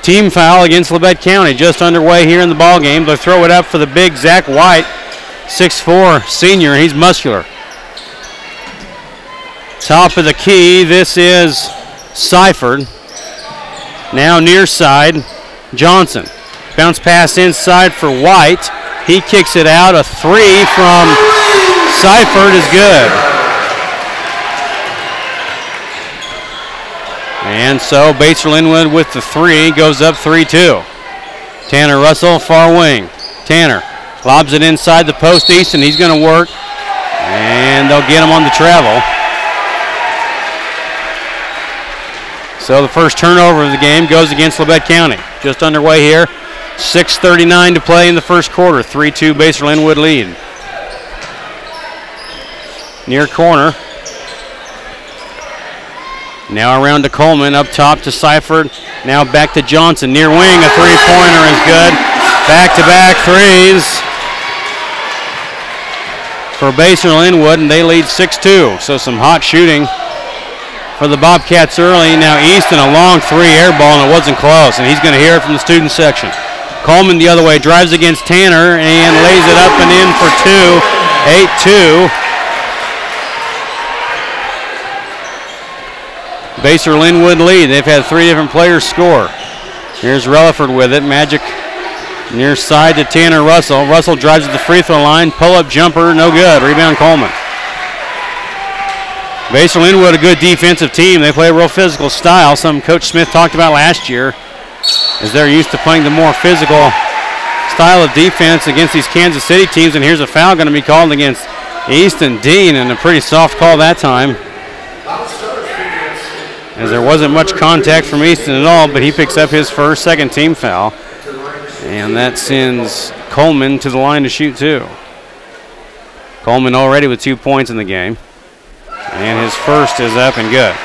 team foul against Labette County. Just underway here in the ball game. They'll throw it up for the big Zach White, 6'4" senior. He's muscular. Top of the key, this is Seifert. Now near side, Johnson. Bounce pass inside for White. He kicks it out. A 3 from Seifert is good. And so Basehor Linwood with the 3 goes up 3-2. Tanner Russell, far wing. Tanner lobs it inside the post east, and he's going to work. And they'll get him on the travel. So the first turnover of the game goes against Labette County. Just underway here. 6:39 to play in the first quarter. 3-2 Basehor Linwood lead. Near corner. Now around to Coleman, up top to Seifert. Now back to Johnson. Near wing, a 3-pointer is good. Back-to-back threes for Basehor Linwood, and they lead 6-2. So some hot shooting for the Bobcats early. Now Easton, a long 3 air ball, and it wasn't close, and he's going to hear it from the student section. Coleman the other way, drives against Tanner, and lays it up and in for 2. 8-2. Basehor Linwood lead. They've had 3 different players score. Here's Relaford with it. Magic near side to Tanner Russell. Russell drives to the free throw line. Pull-up jumper, no good. Rebound Coleman. Basehor Linwood, a good defensive team. They play a real physical style. Something Coach Smith talked about last year, as they're used to playing the more physical style of defense against these Kansas City teams. And here's a foul going to be called against Easton Dean, and a pretty soft call that time, as there wasn't much contact from Easton at all, but he picks up his second team foul, and that sends Coleman to the line to shoot 2. Coleman already with 2 points in the game, and his first is up and good.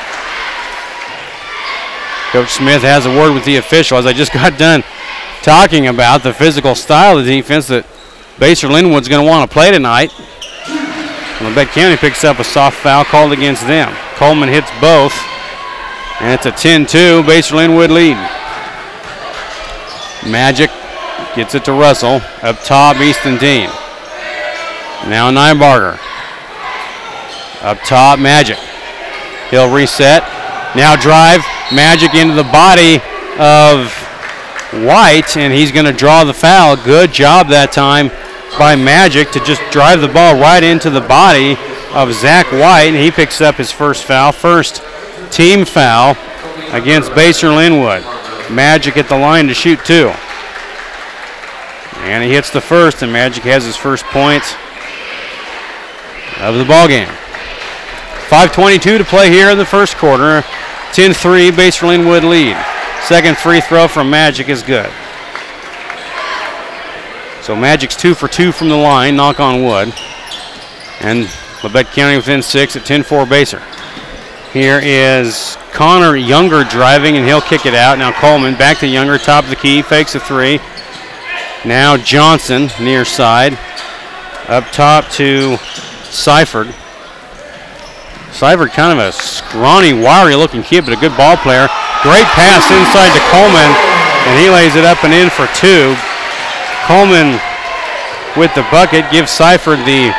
Coach Smith has a word with the official, as I just got done talking about the physical style of defense that Basehor Linwood's going to want to play tonight. Labette County picks up a soft foul called against them. Coleman hits both, and it's a 10-2 Basehor Linwood lead. Magic gets it to Russell. Up top, Easton Dean. Now Nybarger. Up top, Magic. He'll reset. Now drive. Magic into the body of White, and he's going to draw the foul. Good job that time by Magic to just drive the ball right into the body of Zach White, and he picks up his first foul. First team foul against Basehor Linwood. Magic at the line to shoot 2. And he hits the first, and Magic has his first points of the ball game. 5:22 to play here in the first quarter. 10-3, Baser Linwood lead. Second free throw from Magic is good. So Magic's 2 for 2 from the line, knock on wood. And Labette County within 6 at 10-4 Baser. Here is Connor Younger driving, and he'll kick it out. Now Coleman back to Younger, top of the key, fakes a three. Now Johnson near side. Up top to Seifert. Seifert kind of a scrawny, wiry looking kid, but a good ball player. Great pass inside to Coleman, and he lays it up and in for two. Coleman with the bucket gives Seifert the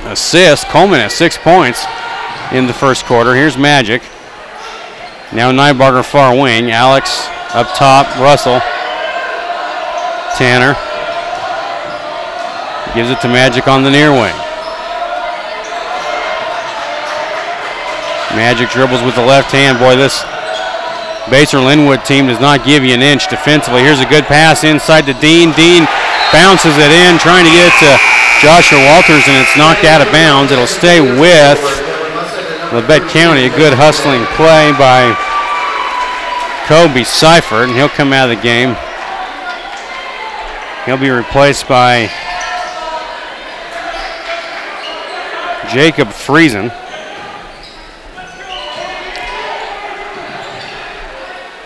assist. Coleman has 6 points in the first quarter. Here's Magic. Now Nybarger far wing. Alex up top. Russell. Tanner gives it to Magic on the near wing. Magic dribbles with the left hand. Boy, this Baser Linwood team does not give you an inch defensively. Here's a good pass inside to Dean. Dean bounces it in, trying to get it to Joshua Walters, and it's knocked out of bounds. It'll stay with Labette County. A good hustling play by Kobe Seifert, and he'll come out of the game. He'll be replaced by Jacob Friesen.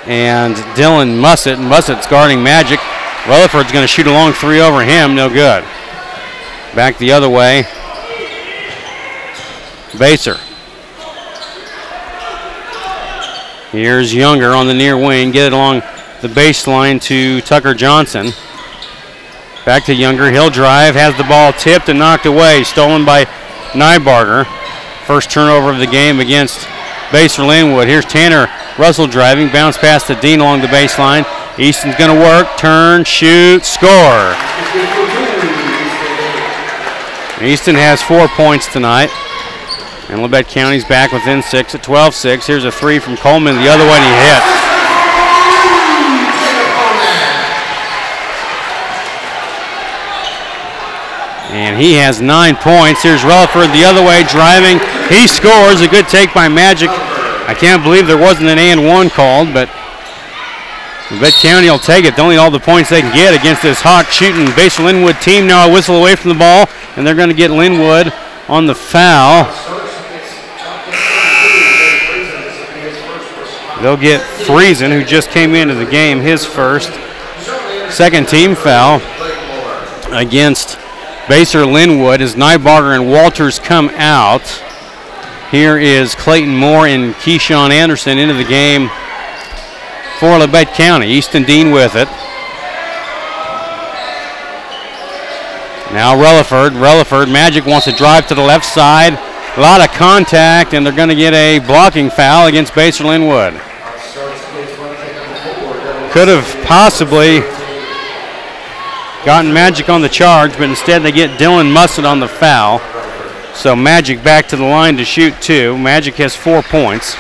And Dylan Mussett. Mussett's guarding Magic. Rutherford's going to shoot a long three over him. No good. Back the other way. Baser. Here's Younger on the near wing. Get it along the baseline to Tucker Johnson. Back to Younger. He'll drive. Has the ball tipped and knocked away. Stolen by Nybarger. First turnover of the game against Baser Linwood. Here's Tanner Russell driving. Bounce pass to Dean along the baseline. Easton's going to work. Turn, shoot, score. Easton has 4 points tonight. And Labette County's back within 6 at 12-6. Here's a three from Coleman the other way, and he hits. And he has 9 points. Here's Rutherford the other way driving. He scores. A good take by Magic. I can't believe there wasn't an and one called, but Labette County will take it. They'll need all the points they can get against this hot shooting Baser Linwood team. Now a whistle away from the ball, and they're going to get Linwood on the foul. They'll get Friesen, who just came into the game, his first. Second team foul against Baser Linwood as Nybarger and Walters come out. Here is Clayton Moore and Keyshawn Anderson into the game for Labette County. Easton Dean with it. Now Rutherford. Magic wants to drive to the left side. A lot of contact, and they're going to get a blocking foul against Baser Linwood. Could have possibly gotten Magic on the charge, but instead they get Dylan Mussett on the foul. So Magic back to the line to shoot two. Magic has 4 points.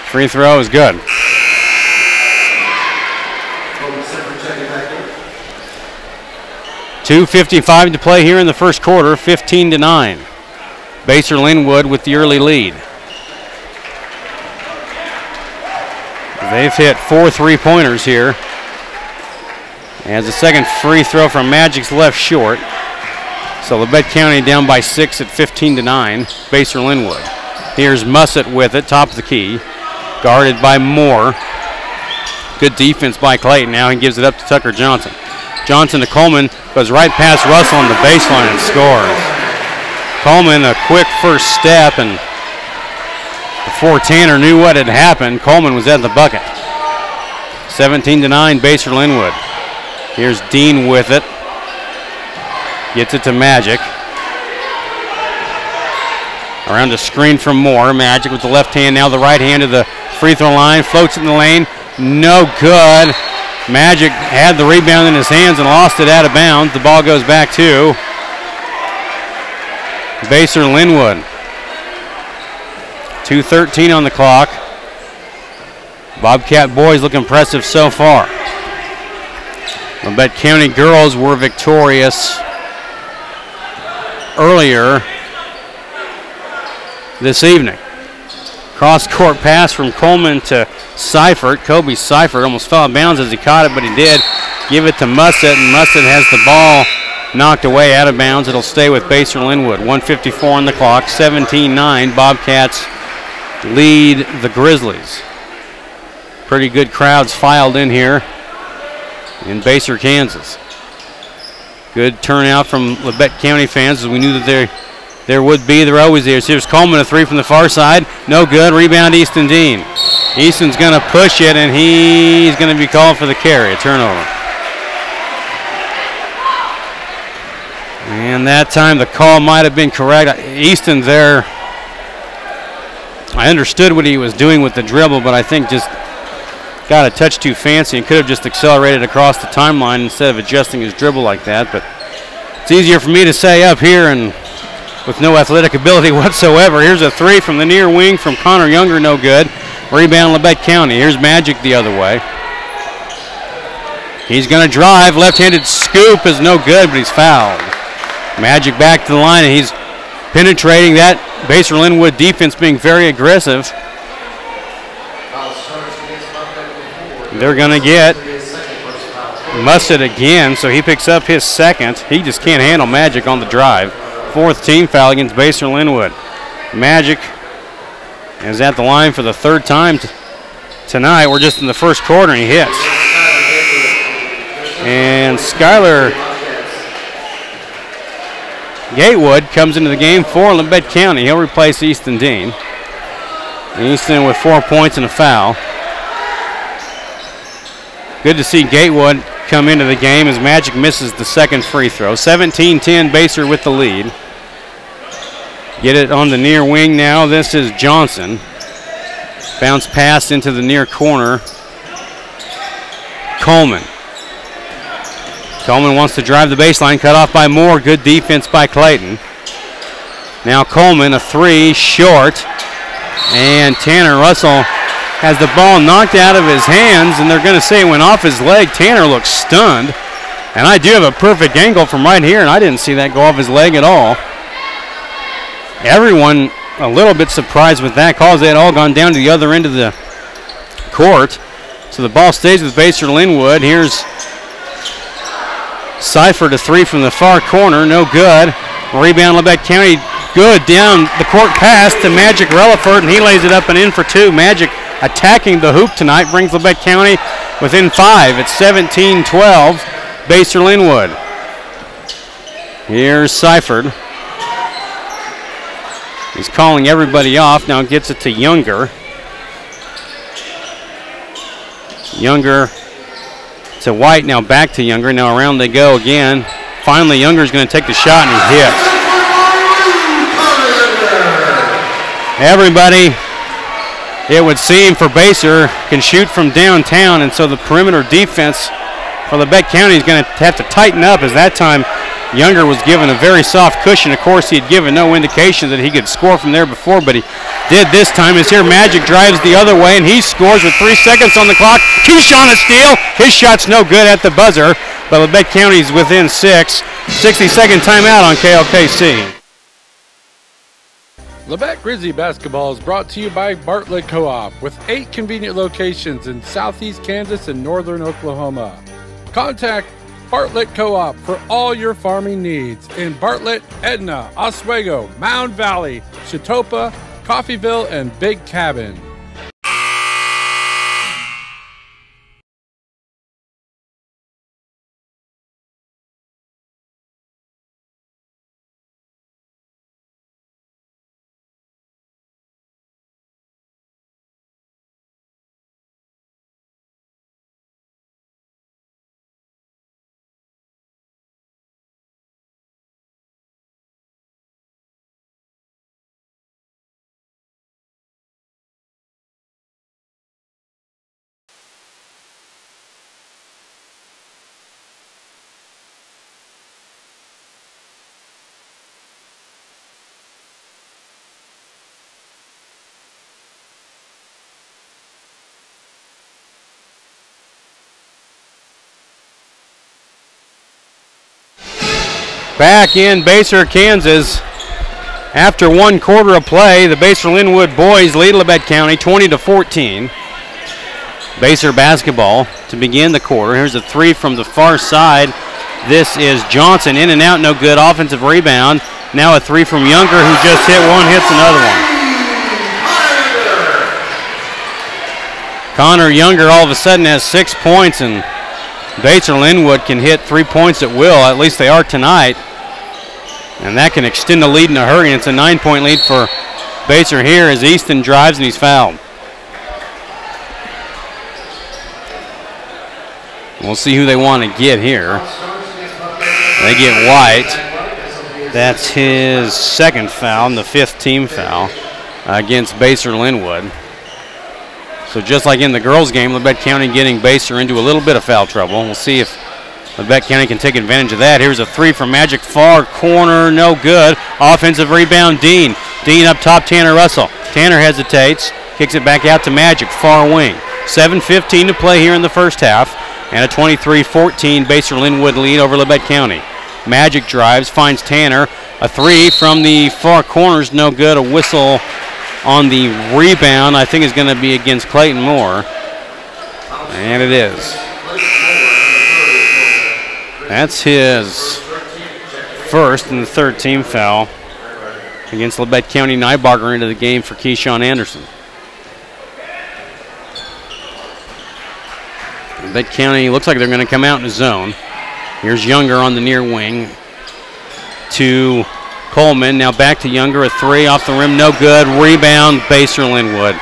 Free throw is good. .255 to play here in the first quarter, 15-9. Baser Linwood with the early lead. They've hit 4 3-pointers here. As the second free throw from Magic's left short. So Labette County down by 6 at 15-9. Baser Linwood. Here's Mussett with it, top of the key. Guarded by Moore. Good defense by Clayton. Now he gives it up to Tucker Johnson. Johnson to Coleman, goes right past Russell on the baseline and scores. Coleman, a quick first step, and before Tanner knew what had happened, Coleman was at the bucket. 17-9, Baser Linwood. Here's Dean with it. Gets it to Magic. Around the screen from Moore. Magic with the left hand, now the right hand to the free throw line. Floats it in the lane. No good. Magic had the rebound in his hands and lost it out of bounds. The ball goes back to Baser Linwood. 2:13 on the clock. Bobcat boys look impressive so far. Labette County girls were victorious earlier this evening. Cross-court pass from Coleman to Seifert. Kobe Seifert almost fell out of bounds as he caught it, but he did. Give it to Musset, and Musset has the ball knocked away out of bounds. It'll stay with Baser Linwood. 1:54 on the clock, 17-9. Bobcats lead the Grizzlies. Pretty good crowds filed in here in Baser, Kansas. Good turnout from Labette County fans, as we knew that there would be. They're always there. So here's Coleman, a three from the far side. No good. Rebound, Easton Dean. Easton's going to push it, and he's going to be called for the carry, a turnover. And that time the call might have been correct. Easton there, I understood what he was doing with the dribble, but I think just got a touch too fancy and could have just accelerated across the timeline instead of adjusting his dribble like that. But it's easier for me to say up here and with no athletic ability whatsoever. Here's a three from the near wing from Connor Younger, no good. Rebound Labette County. Here's Magic the other way. He's going to drive. Left-handed scoop is no good, but he's fouled. Magic back to the line, and he's penetrating that. Baser Linwood defense being very aggressive. They're going to get Musset again, so he picks up his second. He just can't handle Magic on the drive. Fourth team foul against Baser Linwood. Magic is at the line for the third time tonight. We're just in the first quarter, and he hits. And Skylar Gatewood comes into the game for Labette County. He'll replace Easton Dean. Easton with 4 points and a foul. Good to see Gatewood come into the game as Magic misses the second free throw. 17-10, Baser with the lead. Get it on the near wing now. This is Johnson. Bounce pass into the near corner. Coleman. Coleman wants to drive the baseline, cut off by Moore. Good defense by Clayton. Now Coleman, a three, short. And Tanner Russell has the ball knocked out of his hands, and they're going to say it went off his leg. Tanner looks stunned. And I do have a perfect angle from right here, and I didn't see that go off his leg at all. Everyone a little bit surprised with that. Calls they had all gone down to the other end of the court. So the ball stays with Baser Linwood. Here's Seifert, a three from the far corner, no good. Rebound Labette County, good down the court pass to Magic Relaford, and he lays it up and in for two. Magic attacking the hoop tonight brings Labette County within 5. It's 17-12, Baser Linwood. Here's Seifert. He's calling everybody off, now gets it to Younger. Younger to White, now back to Younger. Now around they go again. Finally, Younger's going to take the shot, and he hits. Everybody, it would seem, for Baser can shoot from downtown, and so the perimeter defense for Labette County is going to have to tighten up, as that time Younger was given a very soft cushion. Of course, he had given no indication that he could score from there before, but he did this time. As here Magic drives the other way, and he scores with 3 seconds on the clock. Keyshawn a steal. His shot's no good at the buzzer, but Labette County's within 6. 60-second timeout on KLKC. Labette Grizzly basketball is brought to you by Bartlett Co-op, with 8 convenient locations in southeast Kansas and northern Oklahoma. Contact Bartlett Co-op for all your farming needs in Bartlett, Edna, Oswego, Mound Valley, Chitopa, Coffeyville, and Big Cabin. Back in Baser, Kansas. After 1 quarter of play, the Basehor Linwood boys lead Labette County 20-14. Basehor basketball to begin the quarter. Here's a 3 from the far side. This is Johnson, in and out, no good. Offensive rebound. Now a 3 from Younger, who just hit one, hits another one. Connor Younger all of a sudden has 6 points, and Basehor Linwood can hit 3 points at will. At least they are tonight. And that can extend the lead in a hurry. It's a 9-point lead for Basehor here as Easton drives and he's fouled. We'll see who they want to get here. They get White. That's his 2nd foul and the 5th team foul against Basehor Linwood. So just like in the girls' game, Labette County getting Basehor into a little bit of foul trouble. We'll see if Labette County can take advantage of that. Here's a 3 from Magic, far corner, no good. Offensive rebound, Dean. Dean up top, Tanner Russell. Tanner hesitates, kicks it back out to Magic, far wing. 7:15 to play here in the first half, and a 23-14 Basehor Linwood lead over Labette County. Magic drives, finds Tanner. A 3 from the far corners, no good. A whistle on the rebound, I think is going to be against Clayton Moore. And it is. That's his 1st and the 3rd team foul against Labette County. Nybarger into the game for Keyshawn Anderson. Labette County looks like they're going to come out in a zone. Here's Younger on the near wing to Coleman. Now back to Younger, a 3 off the rim, no good. Rebound, Basehor Linwood.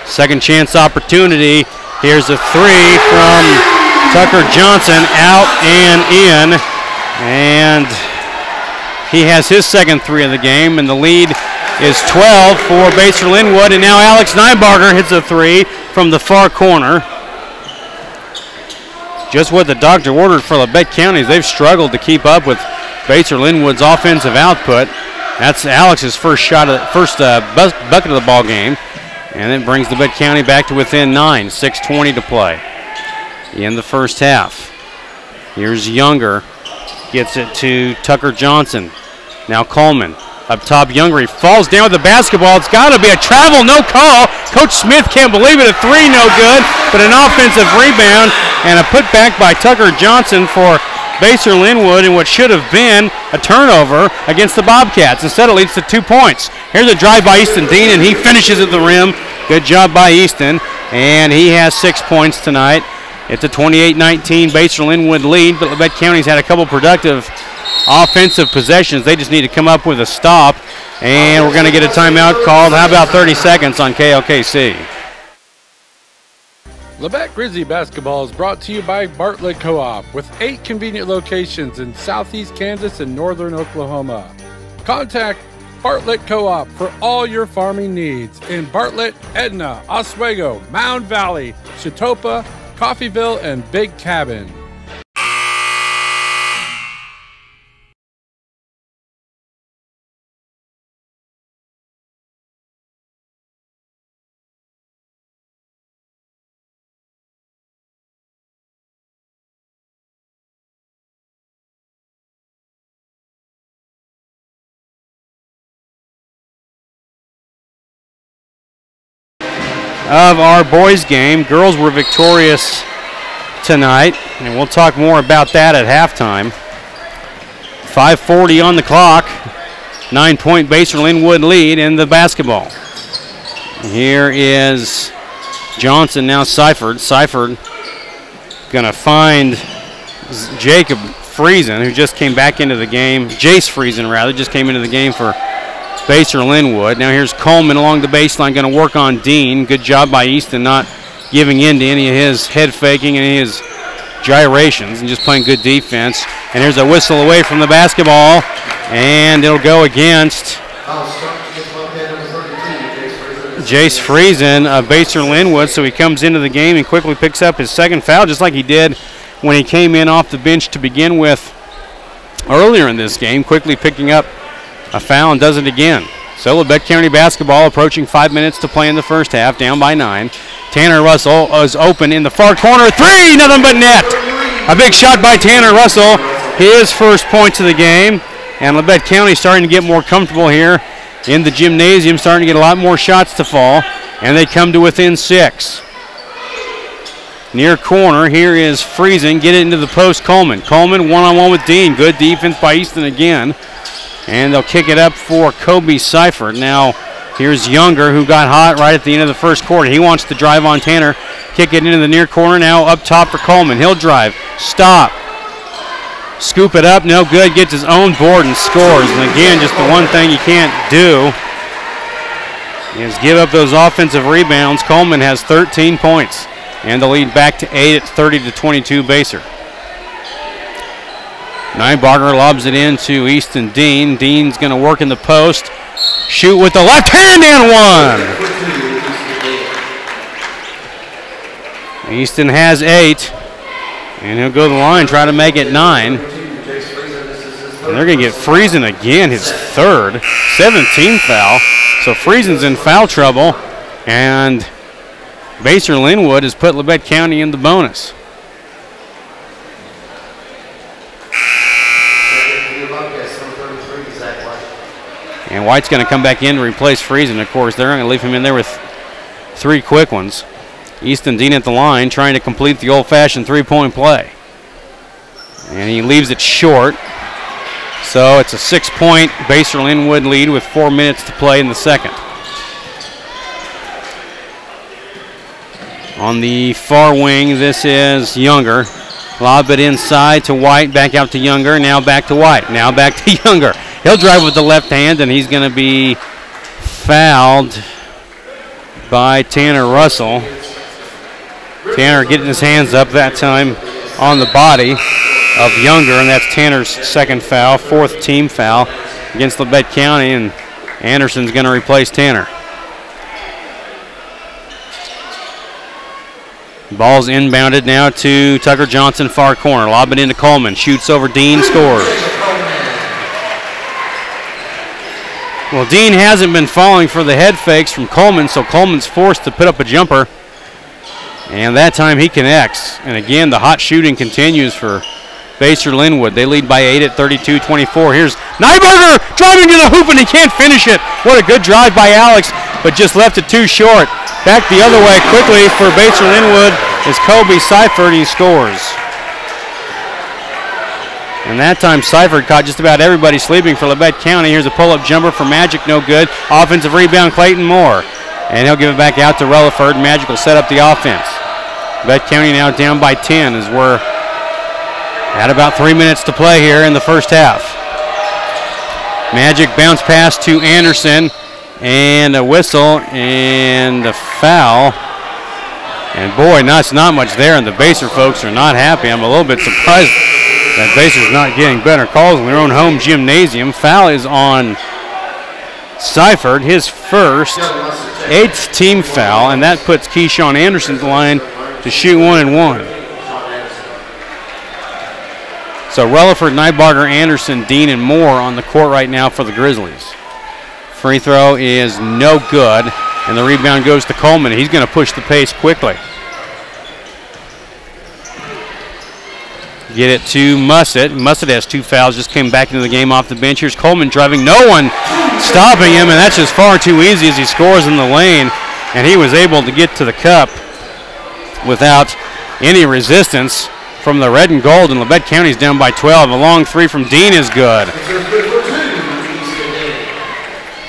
Second chance opportunity. Here's a 3 from Tucker Johnson, out and in. And he has his 2nd 3 of the game, and the lead is 12 for Basehor Linwood. And now Alex Nybarger hits a 3 from the far corner. Just what the doctor ordered for Labette County. They've struggled to keep up with Basehor Linwood's offensive output. That's Alex's first bucket of the ball game, and it brings Labette County back to within 9. 6:20 to play in the first half. Here's Younger, gets it to Tucker Johnson. Now Coleman up top. Younger, he falls down with the basketball. It's got to be a travel, no call. Coach Smith can't believe it. A 3, no good, but an offensive rebound and a putback by Tucker Johnson for Basehor Linwood in what should have been a turnover against the Bobcats. Instead, it leads to 2 points. Here's a drive by Easton Dean, and he finishes at the rim. Good job by Easton, and he has 6 points tonight. It's a 28-19 Basehor Linwood lead, but Labette County's had a couple productive offensive possessions. They just need to come up with a stop, and we're going to get a timeout called. How about 30 seconds on KLKC? Labette Grizzly basketball is brought to you by Bartlett Co-op with 8 convenient locations in southeast Kansas and northern Oklahoma. Contact Bartlett Co-op for all your farming needs in Bartlett, Edna, Oswego, Mound Valley, Chitopa, Coffeyville, and Big Cabin. Of our boys game, girls were victorious tonight, and we'll talk more about that at halftime. 5:40 on the clock, 9-point Basehor Linwood lead in the basketball. Here is Johnson, now Seifert. Seifert gonna find Jacob Friesen, who just came back into the game. Jace Friesen, rather, just came into the game for Basehor Linwood. Now here's Coleman along the baseline, going to work on Dean. Good job by Easton, not giving in to any of his head faking and his gyrations, and just playing good defense. And here's a whistle away from the basketball, and it'll go against Jace Friesen of Basehor Linwood. So he comes into the game and quickly picks up his 2nd foul, just like he did when he came in off the bench to begin with earlier in this game, quickly picking up a foul and does it again. So Labette County basketball approaching 5 minutes to play in the first half, down by 9. Tanner Russell is open in the far corner. 3, nothing but net. A big shot by Tanner Russell, his first points of the game. And Labette County starting to get more comfortable here in the gymnasium, starting to get a lot more shots to fall, and they come to within 6. Near corner, here is Friesen. Get it into the post, Coleman. Coleman one-on-one with Dean. Good defense by Easton again. And they'll kick it up for Kobe Seifert. Now, here's Younger, who got hot right at the end of the first quarter. He wants to drive on Tanner. Kick it into the near corner now, up top for Coleman. He'll drive. Stop. Scoop it up, no good. Gets his own board and scores. And again, just the one thing you can't do is give up those offensive rebounds. Coleman has 13 points. And the lead back to 8 at 30-22 Baser. Nybarger lobs it into Easton Dean. Dean's going to work in the post. Shoot with the left hand and one. Easton has 8. And he'll go to the line, try to make it 9. And they're going to get Friesen again, his third. 17th foul. So Friesen's in foul trouble. And Baser Linwood has put Labette County in the bonus. And White's going to come back in to replace Friesen. Of course, they're going to leave him in there with 3 quick ones. Easton Dean at the line trying to complete the old-fashioned three-point play. And he leaves it short. So it's a 6-point Baser Linwood lead with 4 minutes to play in the second. On the far wing, this is Younger. Lob it inside to White, back out to Younger, now back to White, now back to Younger. He'll drive with the left hand, and he's going to be fouled by Tanner Russell. Tanner getting his hands up that time on the body of Younger, and that's Tanner's second foul, 4th team foul against Labette County, and Anderson's going to replace Tanner. Ball's inbounded now to Tucker Johnson, far corner. Lob it into Coleman. Shoots over Dean, scores. Well, Dean hasn't been falling for the head fakes from Coleman, so Coleman's forced to put up a jumper. And that time he connects. And again, the hot shooting continues for Baser Linwood. They lead by 8 at 32-24. Here's Nybarger driving to the hoop, and he can't finish it. What a good drive by Alex, but just left it too short. Back the other way quickly for Baser Linwood is Kobe Seifert. He scores. And that time Seifert caught just about everybody sleeping for Labette County. Here's a pull-up jumper for Magic, no good. Offensive rebound, Clayton Moore. And he'll give it back out to Relaford. Magic will set up the offense. Labette County now down by 10 as we're at about 3 minutes to play here in the first half. Magic bounce pass to Anderson. And a whistle and a foul. And boy, that's not much there, and the Baser folks are not happy. I'm a little bit surprised that Baser's not getting better calls in their own home gymnasium. Foul is on Seifert, his first, 8th team foul, and that puts Keyshawn Anderson at the line to shoot 1 and 1. So Relaford, Nybarger, Anderson, Dean, and Moore on the court right now for the Grizzlies. Free throw is no good, and the rebound goes to Coleman. He's going to push the pace quickly. Get it to Mussett. Mussett has 2 fouls, just came back into the game off the bench. Here's Coleman driving, no one stopping him, and that's just far too easy as he scores in the lane. And he was able to get to the cup without any resistance from the red and gold, and Labette County's down by 12. A long 3 from Dean is good.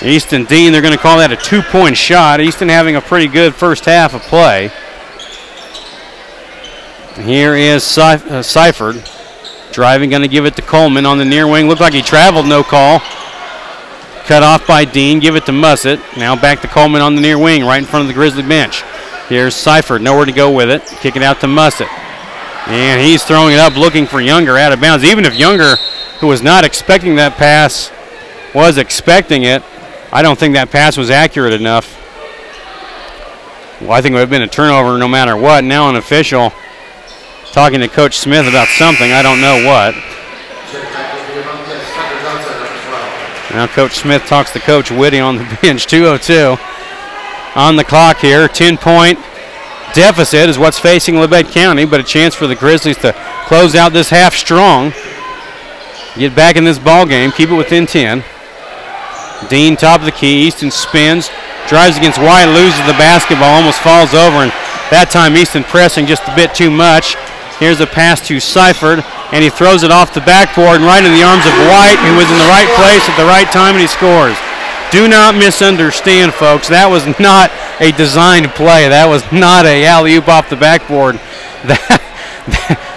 Easton Dean, they're going to call that a 2-point shot. Easton having a pretty good first half of play. Here is Seifert driving, going to give it to Coleman on the near wing. Looked like he traveled, no call. Cut off by Dean, give it to Mussett. Now back to Coleman on the near wing, right in front of the Grizzly bench. Here's Seifert, nowhere to go with it. Kick it out to Mussett. And he's throwing it up, looking for Younger out of bounds. Even if Younger, who was not expecting that pass, was expecting it, I don't think that pass was accurate enough. Well, I think it would have been a turnover no matter what. Now an official talking to Coach Smith about something. I don't know what. Now Coach Smith talks to Coach Whitty on the bench. 2:02 on the clock here. 10-point deficit is what's facing Labette County, but a chance for the Grizzlies to close out this half strong. Get back in this ball game. Keep it within 10. Dean, top of the key. Easton spins, drives against White, loses the basketball, almost falls over, and that time Easton pressing just a bit too much. Here's a pass to Seifert, and he throws it off the backboard and right in the arms of White, who was in the right place at the right time, and he scores. Do not misunderstand, folks. That was not a designed play. That was not a alley-oop off the backboard.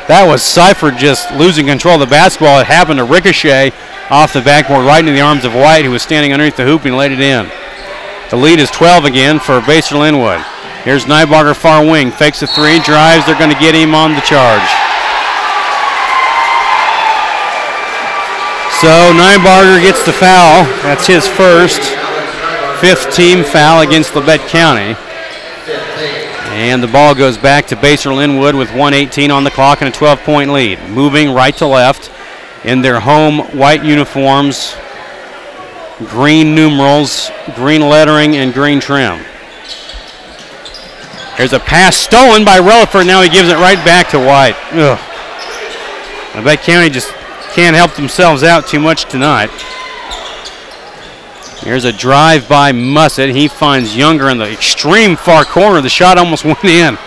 That was Seifert just losing control of the basketball. It happened to ricochet off the backboard right into the arms of White, who was standing underneath the hoop and laid it in. The lead is 12 again for Basel Linwood. Here's Nybarger, far wing, fakes a three, drives. They're going to get him on the charge. So Nybarger gets the foul. That's his first, 5th team foul against Labette County. And the ball goes back to Basel Linwood with 1:18 on the clock and a 12-point lead. Moving right to left in their home white uniforms, green numerals, green lettering, and green trim. There's a pass stolen by Relaford. Now he gives it right back to White. Ugh. Labette County just can't help themselves out too much tonight. Here's a drive by Mussett. He finds Younger in the extreme far corner. The shot almost went in.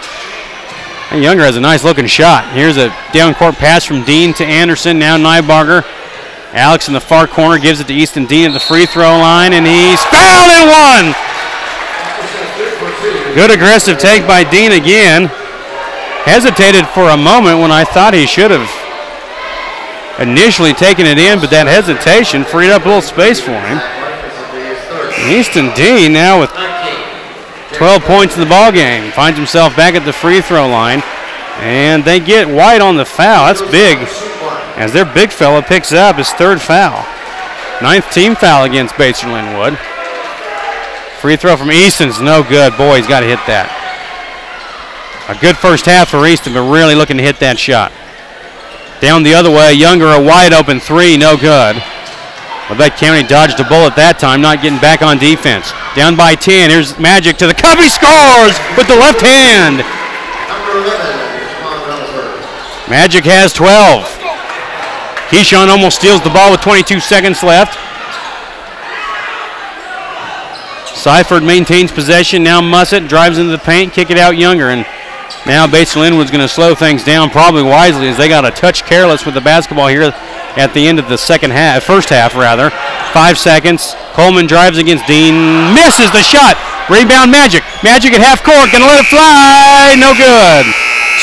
And Younger has a nice looking shot. Here's a down court pass from Dean to Anderson. Now Nybarger. Alex in the far corner gives it to Easton Dean at the free throw line, and he's fouled and one. Good aggressive take by Dean again. Hesitated for a moment when I thought he should have initially taken it in, but that hesitation freed up a little space for him. Easton Dean now with 12 points in the ball game. Finds himself back at the free throw line, and they get White on the foul. That's big, as their big fella picks up his 3rd foul. 9th team foul against Basel Linwood. Free throw from Easton's no good. Boy, he's got to hit that. A good first half for Easton, but really looking to hit that shot. Down the other way, Younger, a wide open 3, no good. Labette County dodged a bullet that time, not getting back on defense. Down by 10, here's Magic to the cup. He scores with the left hand. Magic has 12. Keyshawn almost steals the ball with 22 seconds left. Seifert maintains possession. Now Mussett drives into the paint, kick it out Younger, and now Basel Linwood's going to slow things down, probably wisely, as they got a touch careless with the basketball here at the end of the first half rather. 5 seconds. Coleman drives against Dean, misses the shot. Rebound Magic. Magic at half court, gonna let it fly. No good.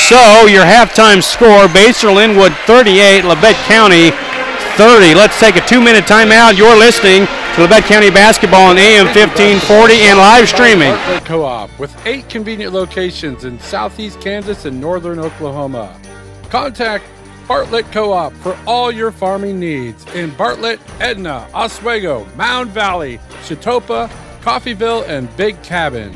So your halftime score: Basel Linwood 38, Labette County 30. Let's take a 2-minute timeout. You're listening to Labette County basketball on AM 1540 and live streaming. Bartlett Co-op with 8 convenient locations in southeast Kansas and northern Oklahoma. Contact Bartlett Co-op for all your farming needs in Bartlett, Edna, Oswego, Mound Valley, Chitopa, Coffeyville, and Big Cabin.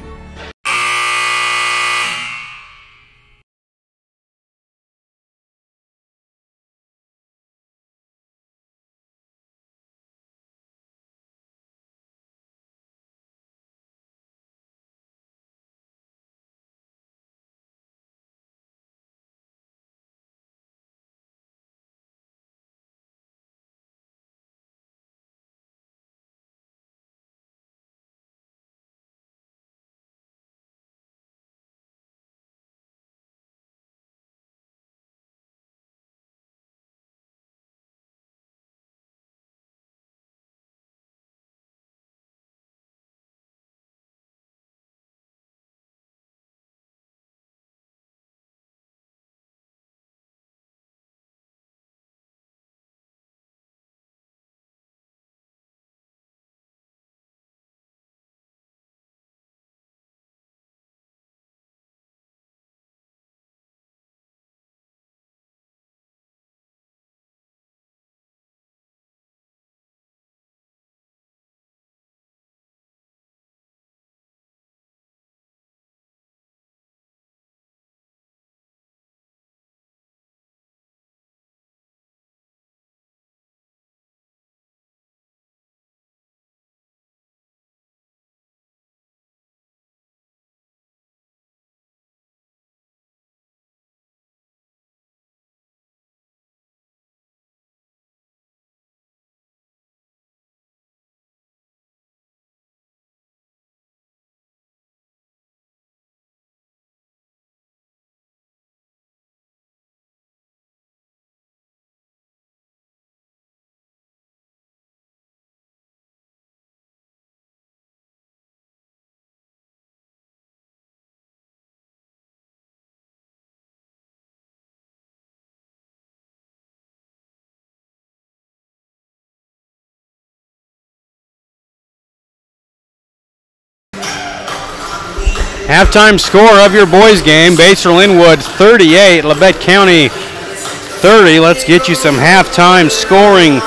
Halftime score of your boys game, Basehor-Linwood 38, Labette County 30. Let's get you some halftime scoring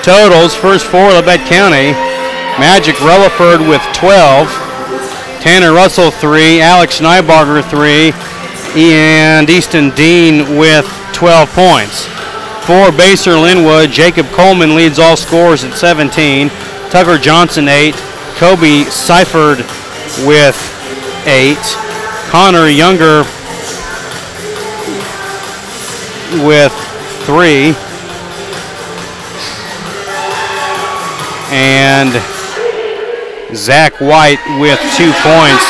totals. First for Labette County, Magic Rutherford with 12, Tanner Russell 3, Alex Nybarger 3, and Easton Dean with 12 points. For Basehor-Linwood, Jacob Coleman leads all scorers at 17, Tucker Johnson 8, Kobe Seifert with 8, Connor Younger with 3, and Zach White with 2 points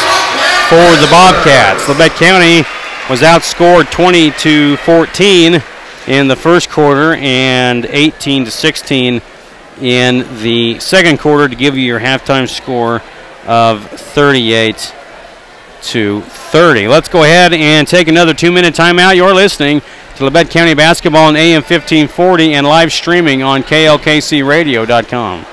for the Bobcats. Labette County was outscored 20-14 in the first quarter and 18-16 in the second quarter to give you your halftime score of 38-30. Let's go ahead and take another 2-minute timeout. You're listening to Labette County Basketball on AM 1540 and live streaming on KLKCradio.com.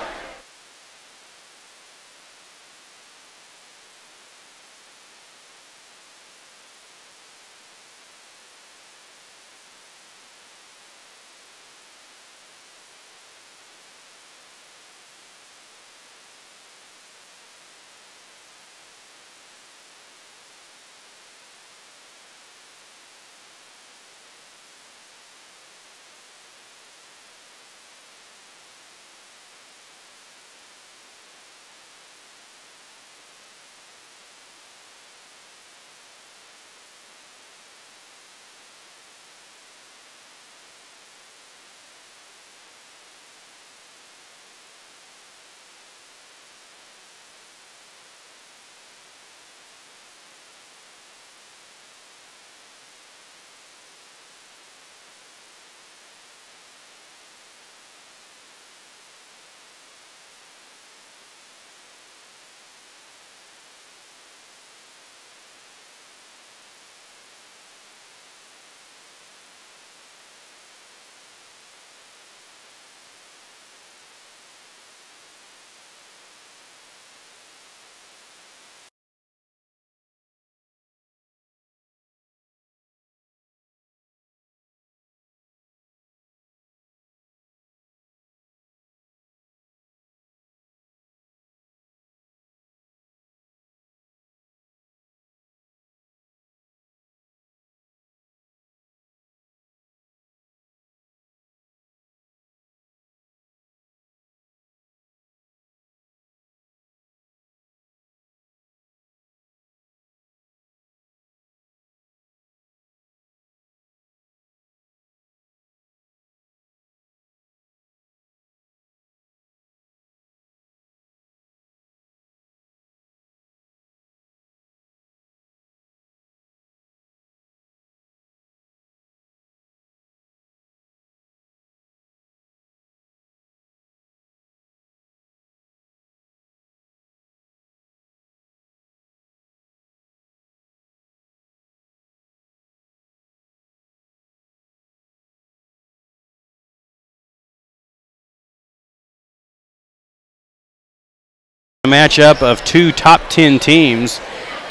A matchup of two top 10 teams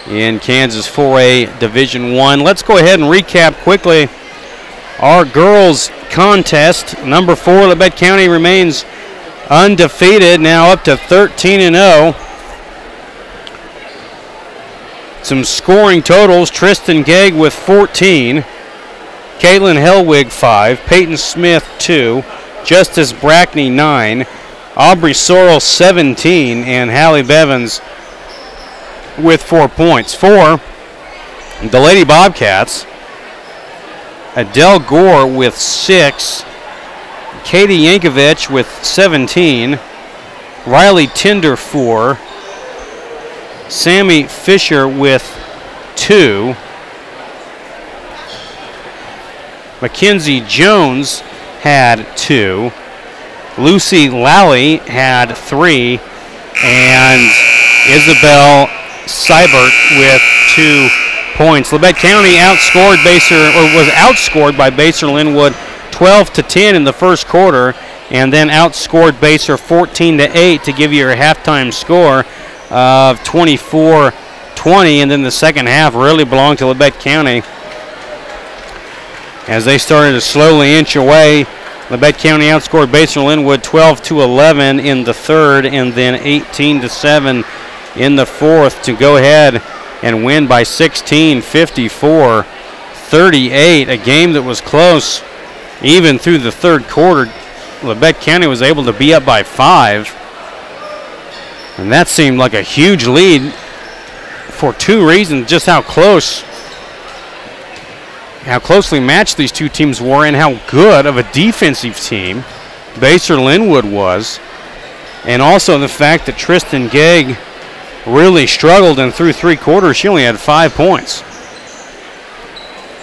in Kansas 4A Division I. Let's go ahead and recap quickly our girls contest. Number 4, Labette County remains undefeated, now up to 13-0. Some scoring totals: Tristan Gegg with 14, Caitlin Hellwig 5, Peyton Smith 2, Justice Brackney 9, Aubrey Sorrell 17, and Hallie Bevins with 4 points. For the Lady Bobcats, Adele Gore with 6, Katie Yankovich with 17, Riley Tinder 4, Sammy Fisher with 2, Mackenzie Jones had 2, Lucy Lally had 3, and Isabel Seibert with 2 points. Labette County was outscored by Basehor-Linwood 12-10 in the first quarter, and then outscored Basehor 14-8 to give you your halftime score of 24-24. 20, and then the second half really belonged to Labette County as they started to slowly inch away. Labette County outscored Basehor-Linwood 12-11 in the third, and then 18-7 in the fourth to go ahead and win by 16, 54-38, a game that was close even through the third quarter. Labette County was able to be up by 5, and that seemed like a huge lead for two reasons: just how closely matched these two teams were and how good of a defensive team Basehor-Linwood was, and also the fact that Tristan Gegg really struggled, and through 3 quarters she only had 5 points.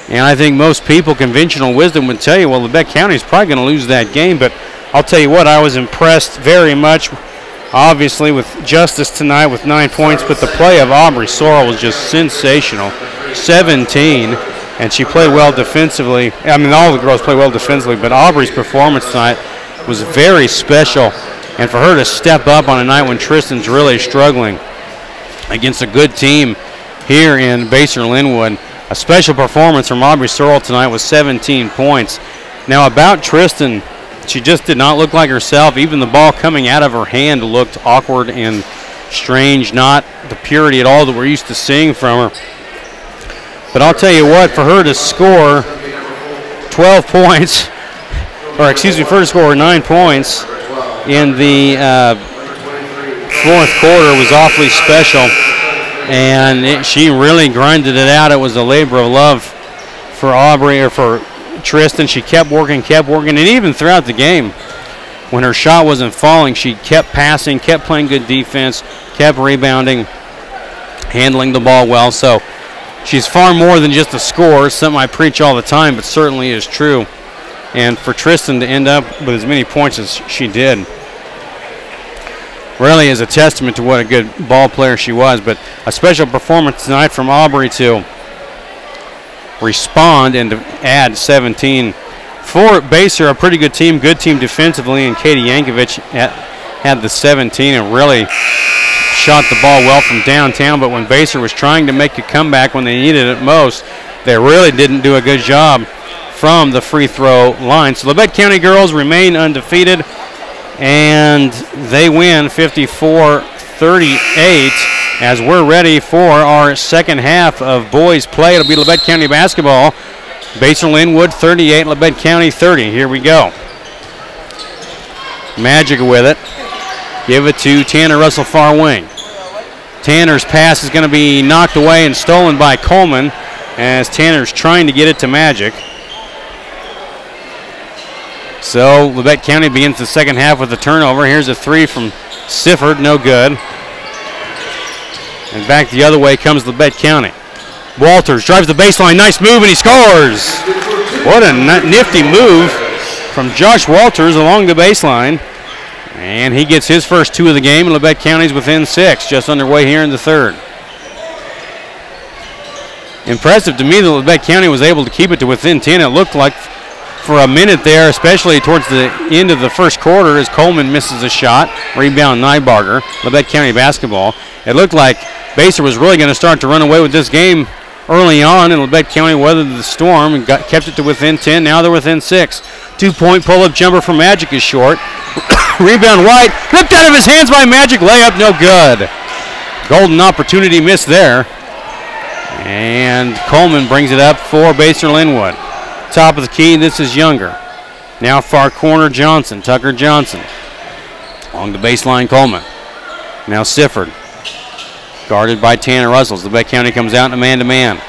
And I think most people, conventional wisdom, would tell you, well, Labette County is probably going to lose that game, but I'll tell you what, I was impressed very much, obviously, with Justice tonight with 9 points, but the play of Aubrey Sorrell was just sensational. 17, and she played well defensively. I mean, all the girls played well defensively, but Aubrey's performance tonight was very special, and for her to step up on a night when Tristan's really struggling against a good team here in Basehor-Linwood. A special performance from Aubrey Sorrell tonight with 17 points. Now about Tristan, she just did not look like herself. Even the ball coming out of her hand looked awkward and strange, not the purity at all that we're used to seeing from her. But I'll tell you what, for her to score 12 points, or excuse me, for her to score 9 points in the fourth quarter was awfully special. And she really grinded it out. It was a labor of love for Aubrey, or for Tristan. She kept working, and even throughout the game, when her shot wasn't falling, she kept passing, kept playing good defense, kept rebounding, handling the ball well. So she's far more than just a scorer, something I preach all the time, but certainly is true. And for Tristan to end up with as many points as she did really is a testament to what a good ball player she was. But a special performance tonight from Aubrey to respond and to add 17. For Basehor, a pretty good team defensively, and Katie Yankovic had the 17 and really shot the ball well from downtown. But when Basehor was trying to make a comeback when they needed it most, they really didn't do a good job from the free throw line. So Labette County girls remain undefeated, and they win 54-38 as we're ready for our second half of boys play. It'll be Labette County basketball. Basehor-Linwood 38, Labette County 30. Here we go. Magic with it. Give it to Tanner Russell, far wing. Tanner's pass is going to be knocked away and stolen by Coleman as Tanner's trying to get it to Magic. So Labette County begins the second half with a turnover. Here's a 3 from Sifford, no good. And back the other way comes Labette County. Walters drives the baseline, nice move, and he scores. What a nifty move from Josh Walters along the baseline. And he gets his first 2 of the game, and Labette County's within 6, just underway here in the third. Impressive to me that Labette County was able to keep it to within 10. It looked like for a minute there, especially towards the end of the first quarter, as Coleman misses a shot. Rebound Nybarger, Labette County basketball. It looked like Basehor was really going to start to run away with this game early on, and Labette County weathered the storm and kept it to within 10. Now they're within 6. 2-point pull-up jumper from Magic is short. Rebound White, ripped out of his hands by Magic. Layup, no good. Golden opportunity missed there. And Coleman brings it up for Basehor-Linwood. Top of the key, this is Younger. Now far corner, Johnson, Tucker Johnson. Along the baseline, Coleman. Now Sifford. Guarded by Tanner Russell. Labette County comes out in a man-to-man.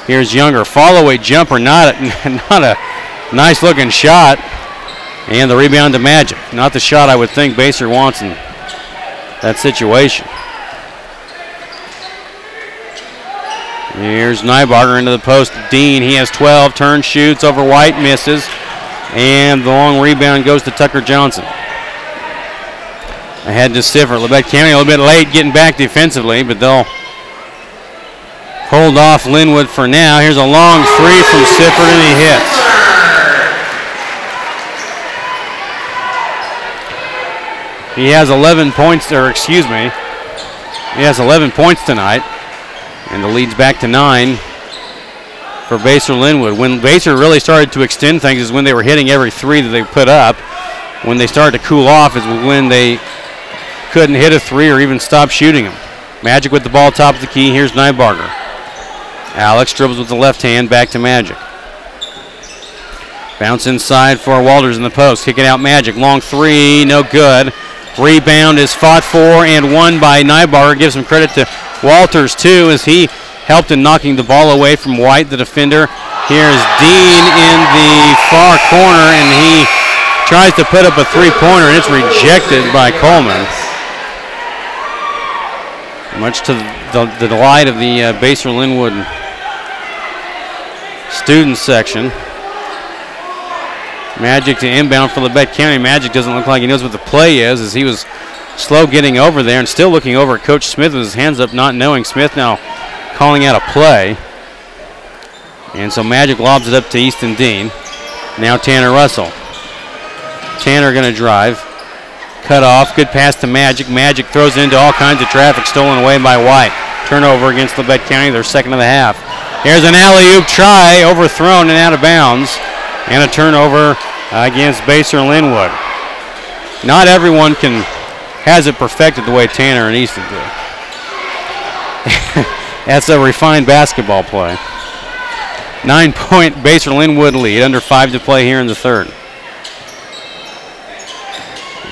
Here's Younger, fall-away jumper, not a nice-looking shot. And the rebound to Magic. Not the shot I would think Basehor wants in that situation. Here's Nybarger into the post. Dean, he has 12, turns, shoots over White, misses. And the long rebound goes to Tucker Johnson. Ahead to Sifford. Labette County a little bit late getting back defensively, but they'll hold off Linwood for now. Here's a long 3 from Sifford, and he hits. He has 11 points, he has 11 points tonight. And the lead's back to 9 for Basehor-Linwood. When Basehor really started to extend things is when they were hitting every 3 that they put up. When they started to cool off is when they couldn't hit a 3 or even stop shooting them. Magic with the ball top of the key. Here's Nybarger. Alex dribbles with the left hand, back to Magic. Bounce inside for Walters in the post. Kick it out Magic. Long 3, no good. Rebound is fought for and won by Nybarger. Gives some credit to Walters too as he helped in knocking the ball away from White, the defender. Here's Dean in the far corner, and he tries to put up a 3-pointer, and it's rejected by Coleman. Much to the delight of the Basehor-Linwood student section. Magic to inbound for Labette County. Magic doesn't look like he knows what the play is as he was slow getting over there and still looking over at Coach Smith with his hands up, not knowing. Smith now calling out a play. And so Magic lobs it up to Easton Dean. Now Tanner Russell. Tanner going to drive. Cut off. Good pass to Magic. Magic throws it into all kinds of traffic, stolen away by White. Turnover against Labette County, their second of the half. Here's an alley-oop try, overthrown and out of bounds. And a turnover against Basehor-Linwood. Not everyone has it perfected the way Tanner and Easton do. That's a refined basketball play. 9-point Basehor-Linwood lead, under 5 to play here in the third.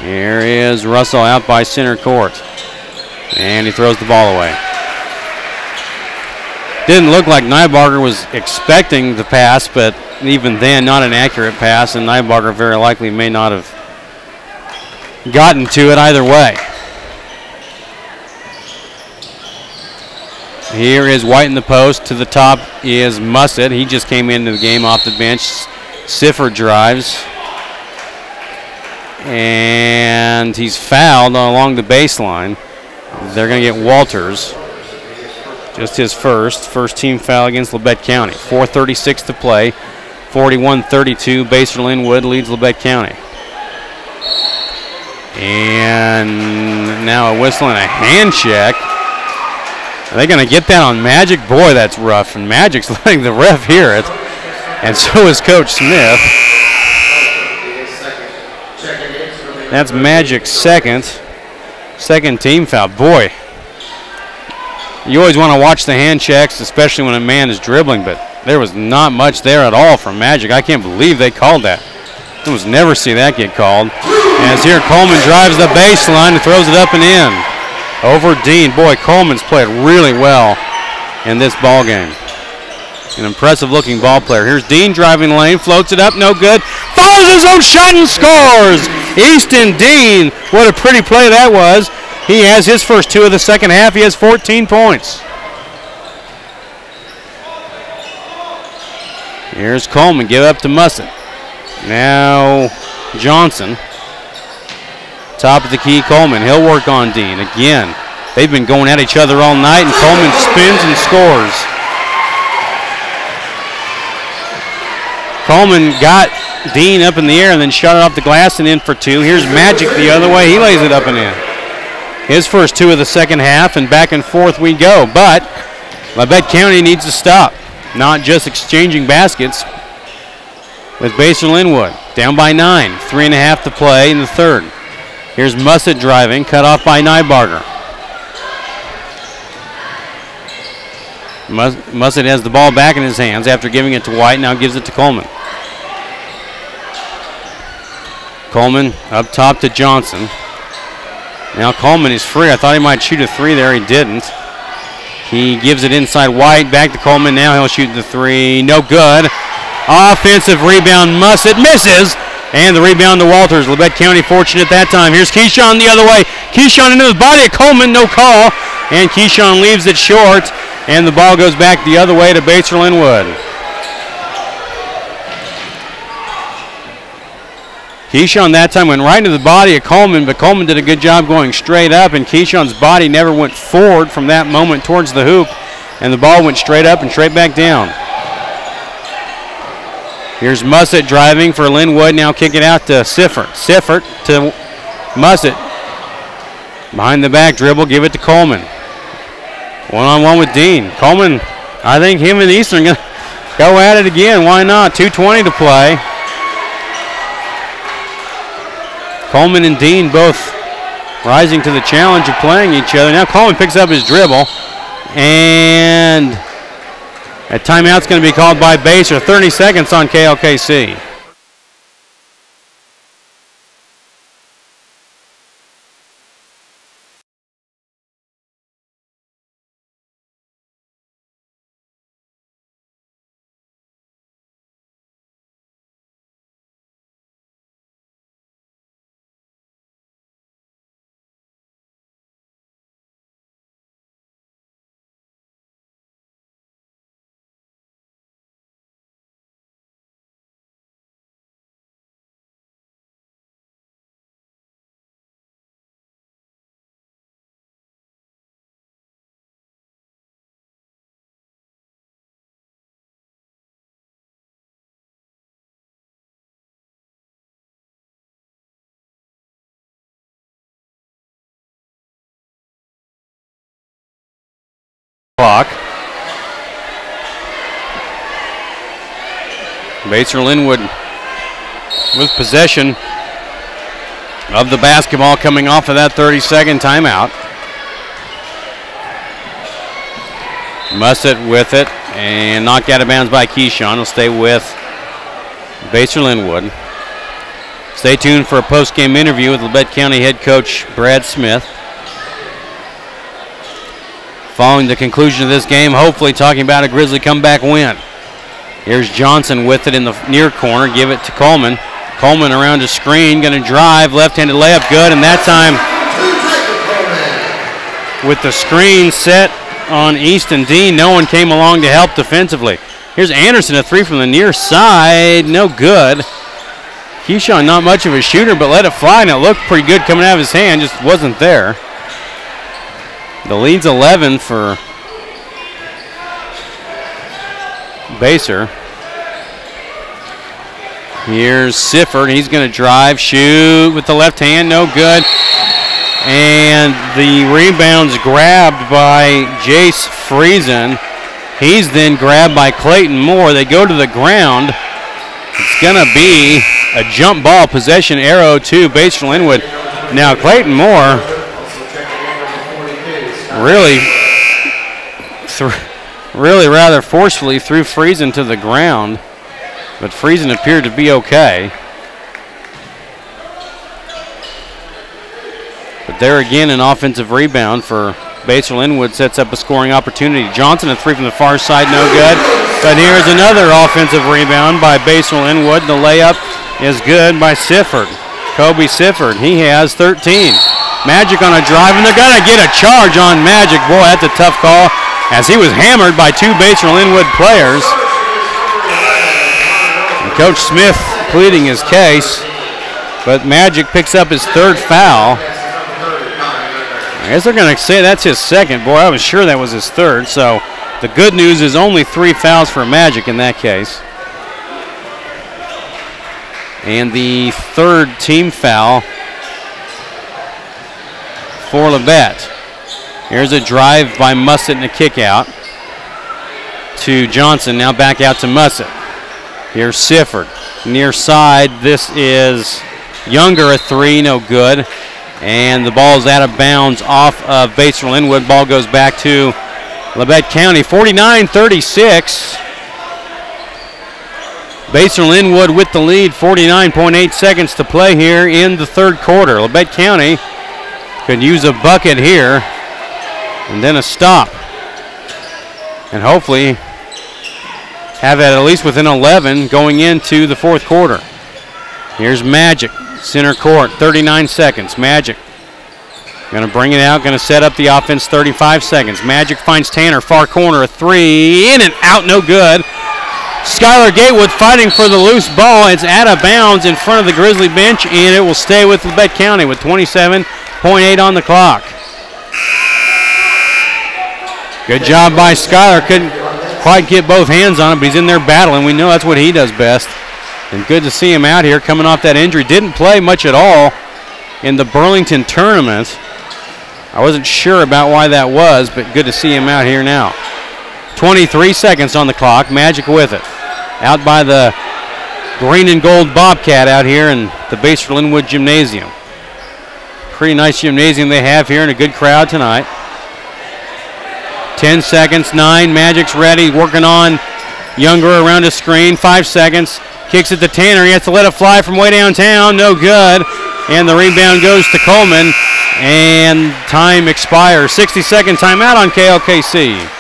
Here is Russell out by center court. And he throws the ball away. Didn't look like Nybarger was expecting the pass, but even then, not an accurate pass, and Nybarger very likely may not have gotten to it either way. Here is White in the post. To the top is Mussett. He just came into the game off the bench. Sifford drives. And he's fouled along the baseline. They're going to get Walters. Just his first team foul against Labette County. 4:36 to play. 41-32. Basehor-Linwood leads Labette County. And now a whistle and a hand check. Are they going to get that on Magic? Boy, that's rough. And Magic's letting the ref hear it. And so is Coach Smith. That's Magic's second team foul. Boy, you always want to watch the hand checks, especially when a man is dribbling, but there was not much there at all from Magic. I can't believe they called that. I almost never see that get called. As here Coleman drives the baseline and throws it up and in. Over Dean. Boy, Coleman's played really well in this ball game. An impressive-looking ball player. Here's Dean driving lane, floats it up, no good. Fires his own shot and scores! Easton Dean, what a pretty play that was. He has his first 2 of the second half. He has 14 points. Here's Coleman, give up to Mussett. Now Johnson. Top of the key, Coleman. He'll work on Dean again. They've been going at each other all night, and Coleman spins and scores. Coleman got Dean up in the air and then shot it off the glass and in for 2. Here's Magic the other way. He lays it up and in. His first 2 of the second half, and back and forth we go. But Labette County needs to stop. Not just exchanging baskets with Basehor-Linwood. Down by 9. 3.5 to play in the third. Here's Mussett driving, cut off by Nybarger. Mussett has the ball back in his hands after giving it to White, now gives it to Coleman. Coleman up top to Johnson. Now Coleman is free. I thought he might shoot a 3 there. He didn't. He gives it inside White, back to Coleman. Now he'll shoot the 3. No good. Offensive rebound. Mussett misses. And the rebound to Walters. Labette County fortunate that time. Here's Keyshawn the other way. Keyshawn into the body of Coleman. No call. And Keyshawn leaves it short. And the ball goes back the other way to Basehor-Linwood. Keyshawn that time went right into the body of Coleman, but Coleman did a good job going straight up, and Keyshawn's body never went forward from that moment towards the hoop, and the ball went straight up and straight back down. Here's Mussett driving for Linwood, now kick it out to Sifford. Sifford to Mussett. Behind the back dribble, give it to Coleman. One-on-one with Dean. Coleman, I think him and Eastern going to go at it again. Why not? 2:20 to play. Coleman and Dean both rising to the challenge of playing each other. Now Coleman picks up his dribble, and a timeout's going to be called by Baser. 30 seconds on KLKC. Baser Linwood with possession of the basketball coming off of that 30-second timeout. Mussett with it and knocked out of bounds by Keyshawn. Will stay with Baser Linwood. Stay tuned for a post-game interview with Labette County head coach Brad Smith. Following the conclusion of this game, hopefully talking about a Grizzly comeback win. Here's Johnson with it in the near corner. Give it to Coleman. Coleman around a screen, going to drive. Left-handed layup, good. And that time, with the screen set on Easton Dean, no one came along to help defensively. Here's Anderson, a three from the near side. No good. Keyshawn, not much of a shooter, but let it fly, and it looked pretty good coming out of his hand. Just wasn't there. The lead's 11 for Baser. Here's Sifford. He's going to drive, shoot with the left hand. No good. And the rebound's grabbed by Jace Friesen. He's then grabbed by Clayton Moore. They go to the ground. It's going to be a jump ball possession arrow to Baser Linwood. Now Clayton Moore really rather forcefully threw Friesen to the ground, but Friesen appeared to be okay. But there again, an offensive rebound for Baser Linwood sets up a scoring opportunity. Johnson, a three from the far side, no good. But here's another offensive rebound by Baser Linwood. The layup is good by Sifford. Kobe Sifford, he has 13. Magic on a drive, and they're going to get a charge on Magic. Boy, that's a tough call, as he was hammered by two Baser Linwood players. And Coach Smith pleading his case, but Magic picks up his third foul. I guess they're going to say that's his second. Boy, I was sure that was his third. So the good news is only 3 fouls for Magic in that case. And the third team foul for Labette. Here's a drive by Mussett and a kick out to Johnson. Now back out to Mussett. Here's Sifford. Near side, this is Younger, a three, no good. And the ball's out of bounds off of Baser Linwood. Ball goes back to Labette County. 49-36. Baser Linwood with the lead. 49.8 seconds to play here in the third quarter. Labette County could use a bucket here and then a stop, and hopefully have it at least within 11 going into the fourth quarter. Here's Magic, center court, 39 seconds. Magic going to bring it out, going to set up the offense, 35 seconds. Magic finds Tanner, far corner, a three, in and out, no good. Skylar Gatewood fighting for the loose ball. It's out of bounds in front of the Grizzly bench, and it will stay with Labette County with 27.8 on the clock. Good job by Skylar. Couldn't quite get both hands on it, but he's in there battling. We know that's what he does best. And good to see him out here coming off that injury. Didn't play much at all in the Burlington tournament. I wasn't sure about why that was, but good to see him out here now. 23 seconds on the clock. Magic with it. Out by the green and gold Bobcat out here in the Basehor Linwood Gymnasium. Pretty nice gymnasium they have here and a good crowd tonight. 10 seconds, 9. Magic's ready, working on Younger around a screen. 5 seconds. Kicks it to Tanner. He has to let it fly from way downtown. No good. And the rebound goes to Coleman. And time expires. 60-second timeout on KLKC.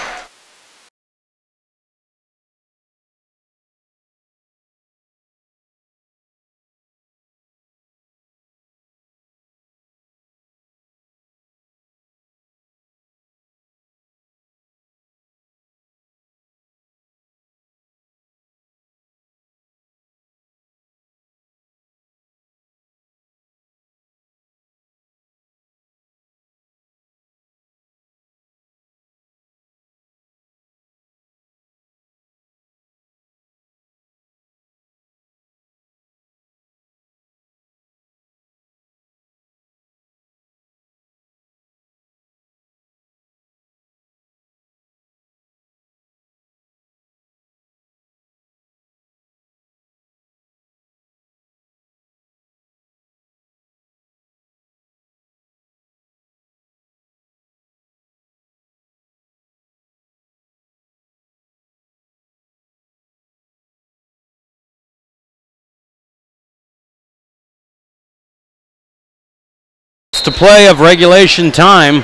To play of regulation time.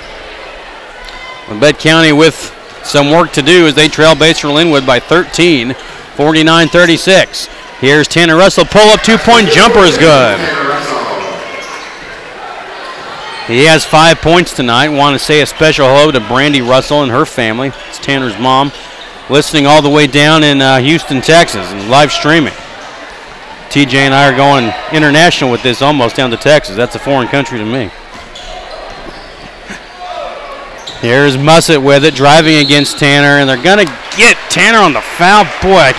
Labette County with some work to do as they trail Basehor Linwood by 13, 49-36. Here's Tanner Russell. Pull up 2-point jumper is good. He has 5 points tonight. Want to say a special hello to Brandy Russell and her family. It's Tanner's mom, listening all the way down in Houston, Texas, and live streaming. TJ and I are going international with this, almost down to Texas. That's a foreign country to me. Here's Mussett with it, driving against Tanner, and they're going to get Tanner on the foul. Boy,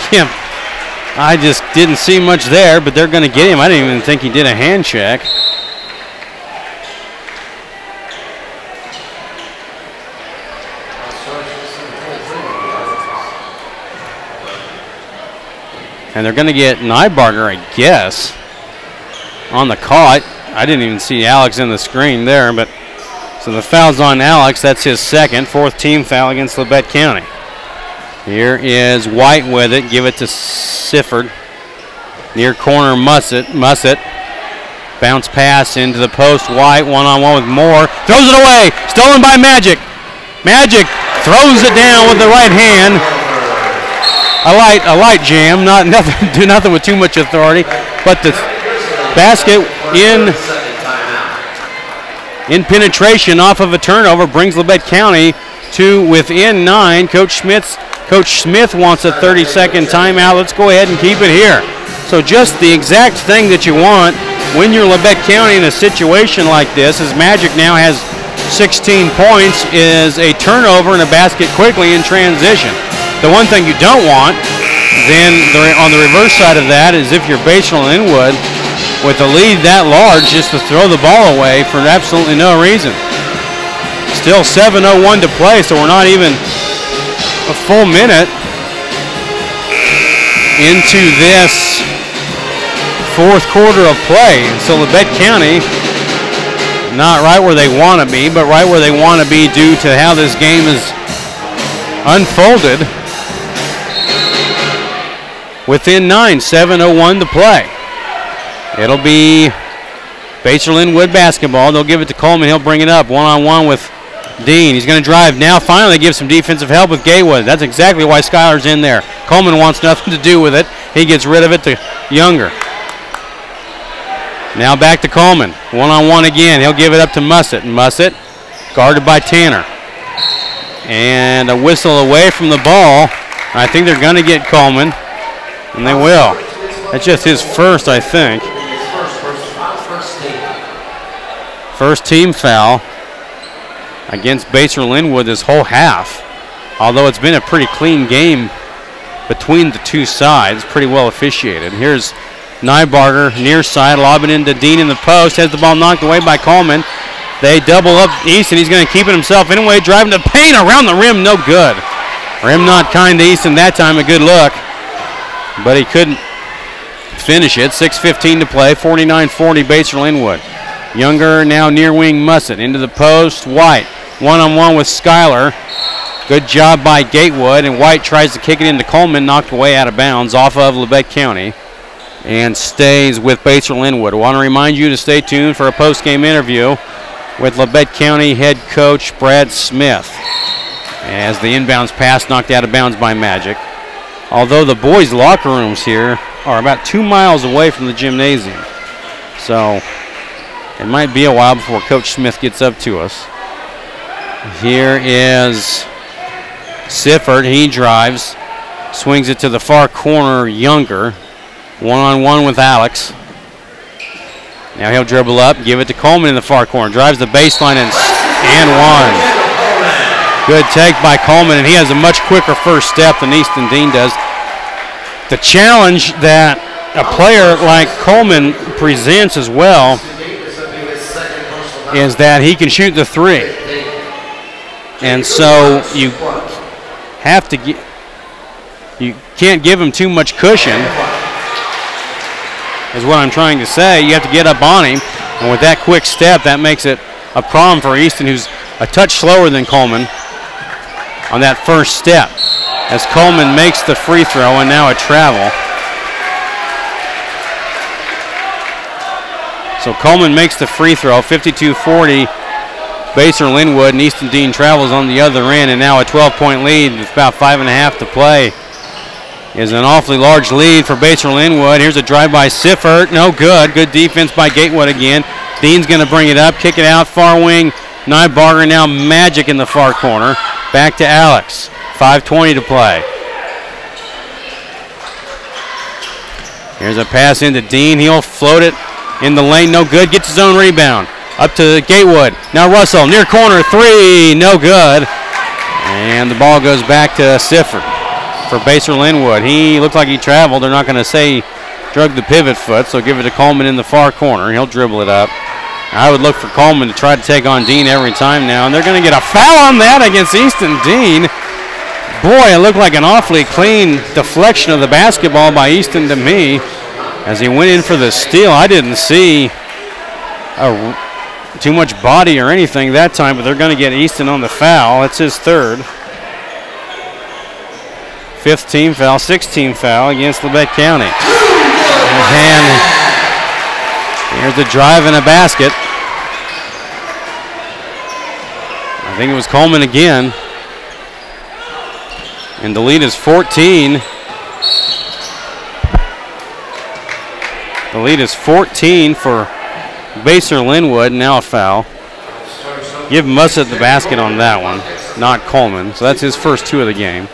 I just didn't see much there, but they're going to get him. I didn't even think he did a hand check. And they're going to get Nybarger, I guess, on the call. I didn't even see Alex in the screen there, but so the foul's on Alex. That's his second, 4th team foul against Labette County. Here is White with it. Give it to Sifford. Near corner, Mussett. Bounce pass into the post. White one-on-one with Moore. Throws it away. Stolen by Magic. Magic throws it down with the right hand. A light jam. Do nothing with too much authority. But the basket in penetration off of a turnover brings Labette County to within 9. Coach Smith wants a 30-second timeout. Let's go ahead and keep it here. So just the exact thing that you want when you're Labette County in a situation like this, as Magic now has 16 points, is a turnover and a basket quickly in transition. The one thing you don't want, then on the reverse side of that, is if you're Basehor Linwood with a lead that large, just to throw the ball away for absolutely no reason. Still 7:01 to play, so we're not even a full minute into this 4th quarter of play. So Labette County, not right where they want to be, but right where they want to be due to how this game is unfolded. Within 9, 7:01 to play. It'll be Basehor Linwood basketball. They'll give it to Coleman. He'll bring it up one-on-one with Dean. He's going to drive now. Finally give some defensive help with Gatewood. That's exactly why Skylar's in there. Coleman wants nothing to do with it. He gets rid of it to Younger. Now back to Coleman. One-on-one again. He'll give it up to Mussett. Mussett guarded by Tanner. And a whistle away from the ball. I think they're going to get Coleman, and they will. That's just his first, I think. First team foul against Basehor Linwood this whole half. Although it's been a pretty clean game between the two sides, pretty well officiated. Here's Nybarger near side, lobbing into Dean in the post, has the ball knocked away by Coleman. They double up Easton. He's going to keep it himself anyway. Driving the paint around the rim. No good. Rim not kind to Easton that time. A good look. But he couldn't finish it. 6:15 to play. 49-40 Basel Linwood. Younger now near wing Mussett. Into the post. White. One-on-one with Schuyler. Good job by Gatewood. And White tries to kick it into Coleman. Knocked away out of bounds off of Labette County. And stays with Basel Linwood. I want to remind you to stay tuned for a post-game interview with Labette County head coach Brad Smith as the inbounds pass knocked out of bounds by Magic. Although the boys' locker rooms here are about 2 miles away from the gymnasium. So it might be a while before Coach Smith gets up to us. Here is Sifford. He drives, swings it to the far corner. Younger. One-on-one with Alex. Now he'll dribble up, give it to Coleman in the far corner. Drives the baseline and one. Good take by Coleman, and he has a much quicker first step than Easton Dean does. The challenge that a player like Coleman presents as well is that he can shoot the three. And so you have to get, you can't give him too much cushion, is what I'm trying to say. You have to get up on him, and with that quick step, that makes it a problem for Easton, who's a touch slower than Coleman on that first step. As Coleman makes the free throw, and now a travel. So Coleman makes the free throw, 52-40. Basel Linwood, and Easton Dean travels on the other end, and now a 12-point lead with about 5.5 to play. Is an awfully large lead for Basel Linwood. Here's a drive by Siffert. No good. Good defense by Gatewood again. Dean's going to bring it up, kick it out, far wing. Nybarger, now Magic in the far corner. Back to Alex. 5:20 to play. Here's a pass into Dean. He'll float it in the lane. No good. Gets his own rebound. Up to Gatewood. Now Russell, near corner, three. No good. And the ball goes back to Sifford for Basel Linwood. He looked like he traveled. They're not going to say drug the pivot foot, so give it to Coleman in the far corner. He'll dribble it up. I would look for Coleman to try to take on Dean every time now, and they're going to get a foul on that against Easton Dean. Boy, it looked like an awfully clean deflection of the basketball by Easton to me as he went in for the steal. I didn't see too much body or anything that time, but they're going to get Easton on the foul. It's his third. 5th team foul, 6th team foul against Labette County. And here's the drive and a basket. I think it was Coleman again. And the lead is 14. The lead is 14 for Basel Linwood. Now a foul. Give Mussett the basket on that one, not Coleman. So that's his first two of the game.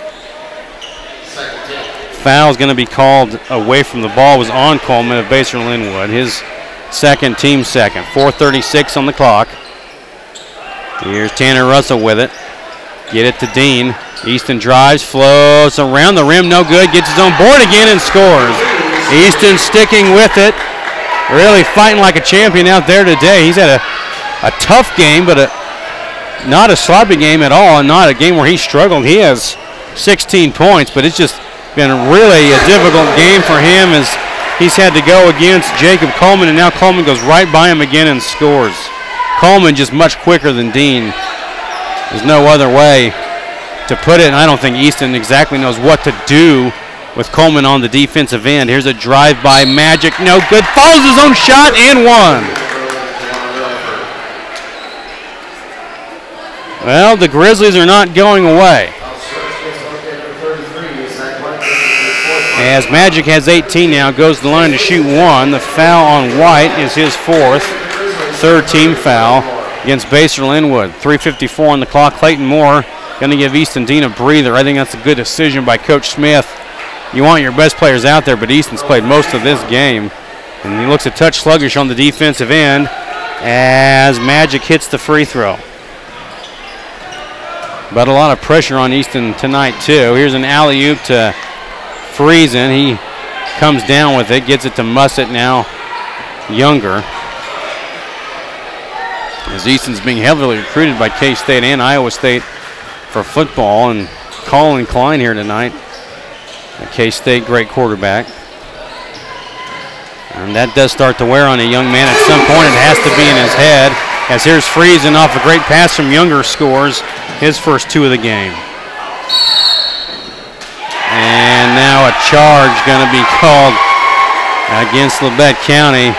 Foul is going to be called away from the ball. It was on Coleman of Basel Linwood. His second, team second. 4:36 on the clock. Here's Tanner Russell with it. Get it to Dean. Easton drives, floats around the rim, no good. Gets his own board again and scores. Easton sticking with it. Really fighting like a champion out there today. He's had a tough game, but not a sloppy game at all, and not a game where he struggled. He has 16 points, but it's just been really a difficult game for him as he's had to go against Jacob Coleman, and now Coleman goes right by him again and scores. Coleman just much quicker than Dean. There's no other way to put it, and I don't think Easton exactly knows what to do with Coleman on the defensive end. Here's a drive by Magic. No good. Follows his own shot and one. Well, the Grizzlies are not going away, as Magic has 18 now, goes to the line to shoot one. The foul on White is his fourth, third team foul against Basel Linwood. 3:54 on the clock. Clayton Moore going to give Easton Dean a breather. I think that's a good decision by Coach Smith. You want your best players out there, but Easton's played most of this game, and he looks a touch sluggish on the defensive end as Magic hits the free throw. But a lot of pressure on Easton tonight, too. Here's an alley-oop to Friesen. He comes down with it, gets it to Mussett now. Younger. As Easton's being heavily recruited by K-State and Iowa State for football, and Colin Klein here tonight. A K-State great quarterback. And that does start to wear on a young man. At some point it has to be in his head. As here's Friesen off a great pass from Younger, scores his first 2 of the game. And now a charge going to be called against Labette County.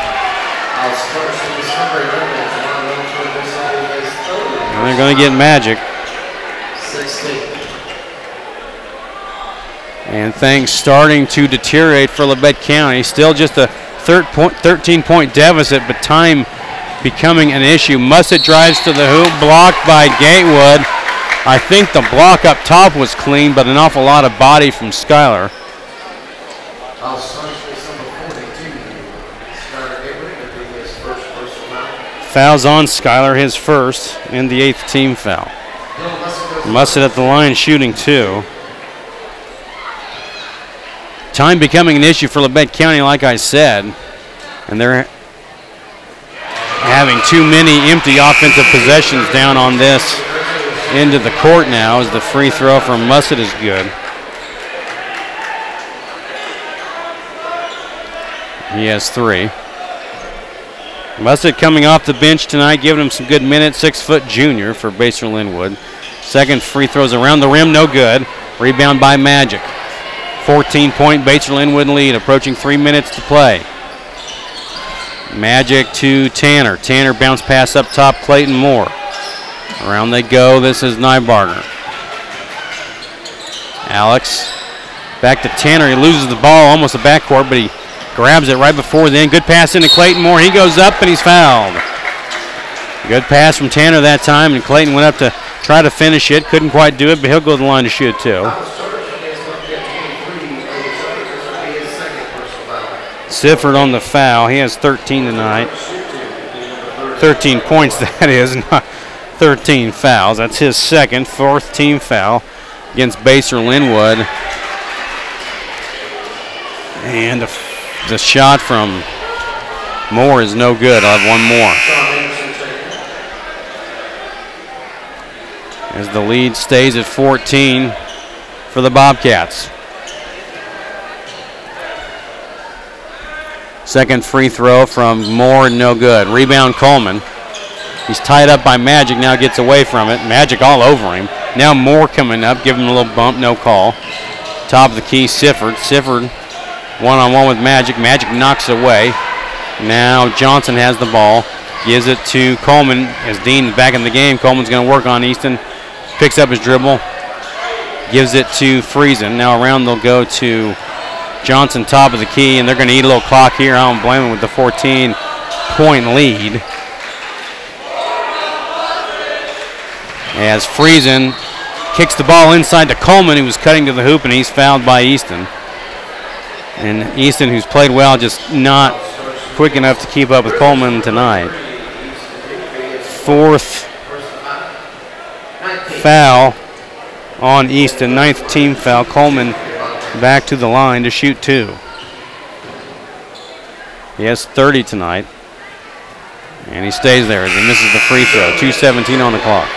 And they're going to get Magic. And things starting to deteriorate for Labette County. Still just a 13-point deficit, but time becoming an issue. Mussett drives to the hoop, blocked by Gatewood. I think the block up top was clean, but an awful lot of body from Schuyler. Fouls on Schuyler, his first, and the 8th team foul. Mussett at the line shooting 2. Time becoming an issue for Labette County, like I said, and they're having too many empty offensive possessions down on this end of the court now, as the free throw from Mussett is good. He has 3. Mussett coming off the bench tonight, giving him some good minutes, 6-foot junior for Basel Linwood. Second free throws around the rim, no good. Rebound by Magic. 14-point Basel Linwood lead, approaching 3 minutes to play. Magic to Tanner. Tanner bounce pass up top, Clayton Moore. Around they go, this is Nybarger. Alex back to Tanner, he loses the ball, almost a backcourt, but he grabs it right before then. Good pass into Clayton Moore, he goes up and he's fouled. Good pass from Tanner that time, and Clayton went up to try to finish it, couldn't quite do it, but he'll go to the line to shoot 2. Sifford on the foul. He has 13 tonight. 13 points, that is, not 13 fouls. That's his second, 4th team foul against Basel Linwood. And the shot from Moore is no good. I'll have one more. As the lead stays at 14 for the Bobcats. Second free throw from Moore, no good. Rebound Coleman. He's tied up by Magic, now gets away from it. Magic all over him. Now Moore coming up, give him a little bump, no call. Top of the key, Sifford. Sifford one-on-one with Magic. Magic knocks it away. Now Johnson has the ball. Gives it to Coleman as Dean's back in the game. Coleman's going to work on Easton. Picks up his dribble. Gives it to Friesen. Now around they'll go to Johnson, top of the key, and they're going to eat a little clock here. I don't blame him with the 14-point lead. As Friesen kicks the ball inside to Coleman, who was cutting to the hoop, and he's fouled by Easton. And Easton, who's played well, just not quick enough to keep up with Coleman tonight. 4th foul on Easton, 9th team foul. Coleman back to the line to shoot 2. He has 30 tonight. And he stays there as he misses the free throw. 2:17 on the clock.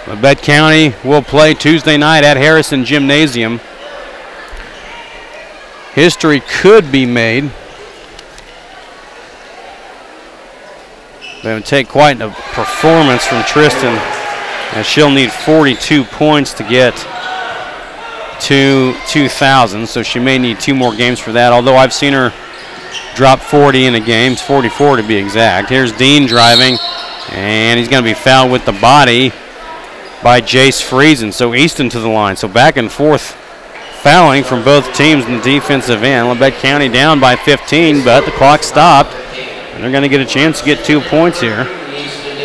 Labette County will play Tuesday night at Harrison Gymnasium. History could be made. They would take quite a performance from Tristan, as she'll need 42 points to get to 2,000, so she may need 2 more games for that, although I've seen her drop 40 in a game, 44 to be exact. Here's Dean driving, and he's going to be fouled with the body by Jace Friesen, so Easton to the line. So back and forth fouling from both teams in the defensive end. Labette County down by 15, but the clock stopped, and they're going to get a chance to get 2 points here.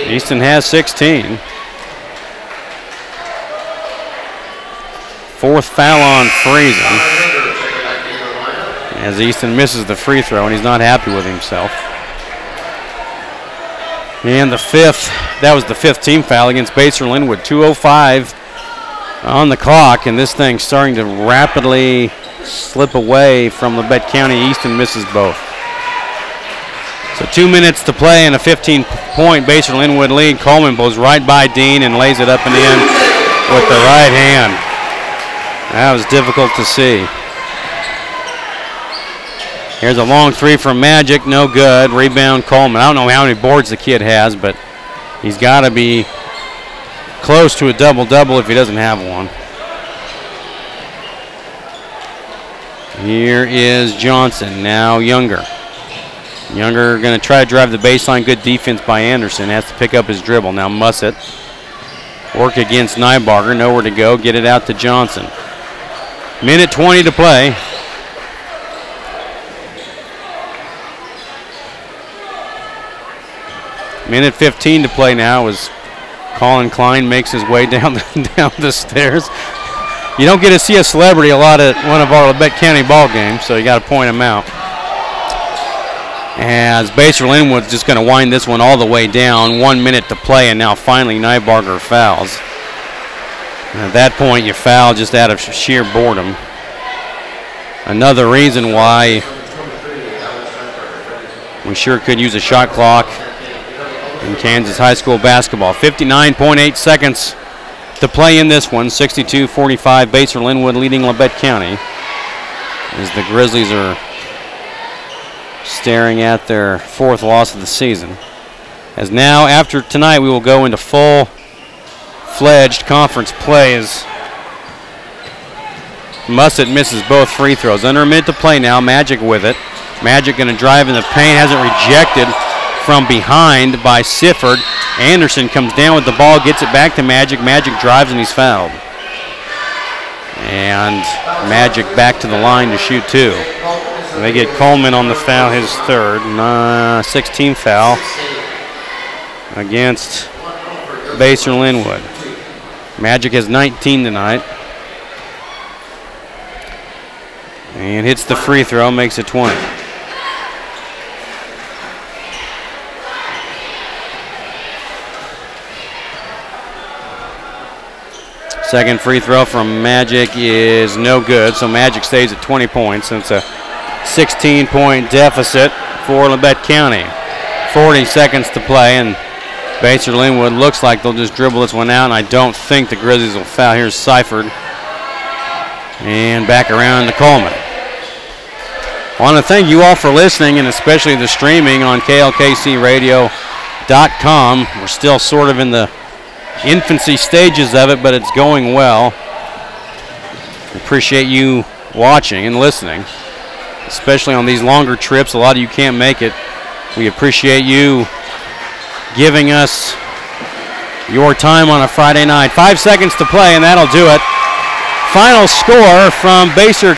Easton has 16. 4th foul on Friesen, as Easton misses the free throw, and he's not happy with himself. And the 5th, that was the 5th team foul against Basel Linwood. 2:05 on the clock, and this thing's starting to rapidly slip away from Labette County. Easton misses both. So 2 minutes to play and a 15-point Basehor Linwood lead. Coleman blows right by Dean and lays it up and in with the right hand. That was difficult to see. Here's a long three from Magic, no good. Rebound Coleman. I don't know how many boards the kid has, but he's got to be close to a double-double if he doesn't have one. Here is Johnson, now Younger. Younger going to try to drive the baseline. Good defense by Anderson. Has to pick up his dribble. Now Mussett. Work against Nybarger. Nowhere to go. Get it out to Johnson. Minute 20 to play. Minute 15 to play now as Colin Klein makes his way down the stairs. You don't get to see a celebrity a lot at one of our Labette County ball games, so you got to point him out. As Basehor Linwood's just going to wind this one all the way down. 1 minute to play, and now finally Nybarger fouls. And at that point, you foul just out of sheer boredom. Another reason why we sure could use a shot clock in Kansas high school basketball. 59.8 seconds to play in this one. 62-45, Basehor Linwood leading Labette County as the Grizzlies are staring at their fourth loss of the season. As now, after tonight, we will go into full-fledged conference play as Mussett misses both free throws. Under a minute to play now, Magic with it. Magic going to drive in the paint, has it rejected from behind by Sifford. Anderson comes down with the ball, gets it back to Magic. Magic drives and he's fouled. And Magic back to the line to shoot two. And they get Coleman on the foul, his third. 16th foul against Basehor Linwood. Magic has 19 tonight. And hits the free throw, makes it 20. Second free throw from Magic is no good, so Magic stays at 20 points. And it's a 16-point deficit for Labette County. 40 seconds to play, and Basehor Linwood looks like they'll just dribble this one out, and I don't think the Grizzlies will foul. Here's Seifert. And back around to Coleman. I want to thank you all for listening, and especially the streaming on KLKCradio.com. We're still sort of in the infancy stages of it, but it's going well. Appreciate you watching and listening, especially on these longer trips. A lot of you can't make it. We appreciate you giving us your time on a Friday night. 5 seconds to play, and that'll do it. Final score from Basehor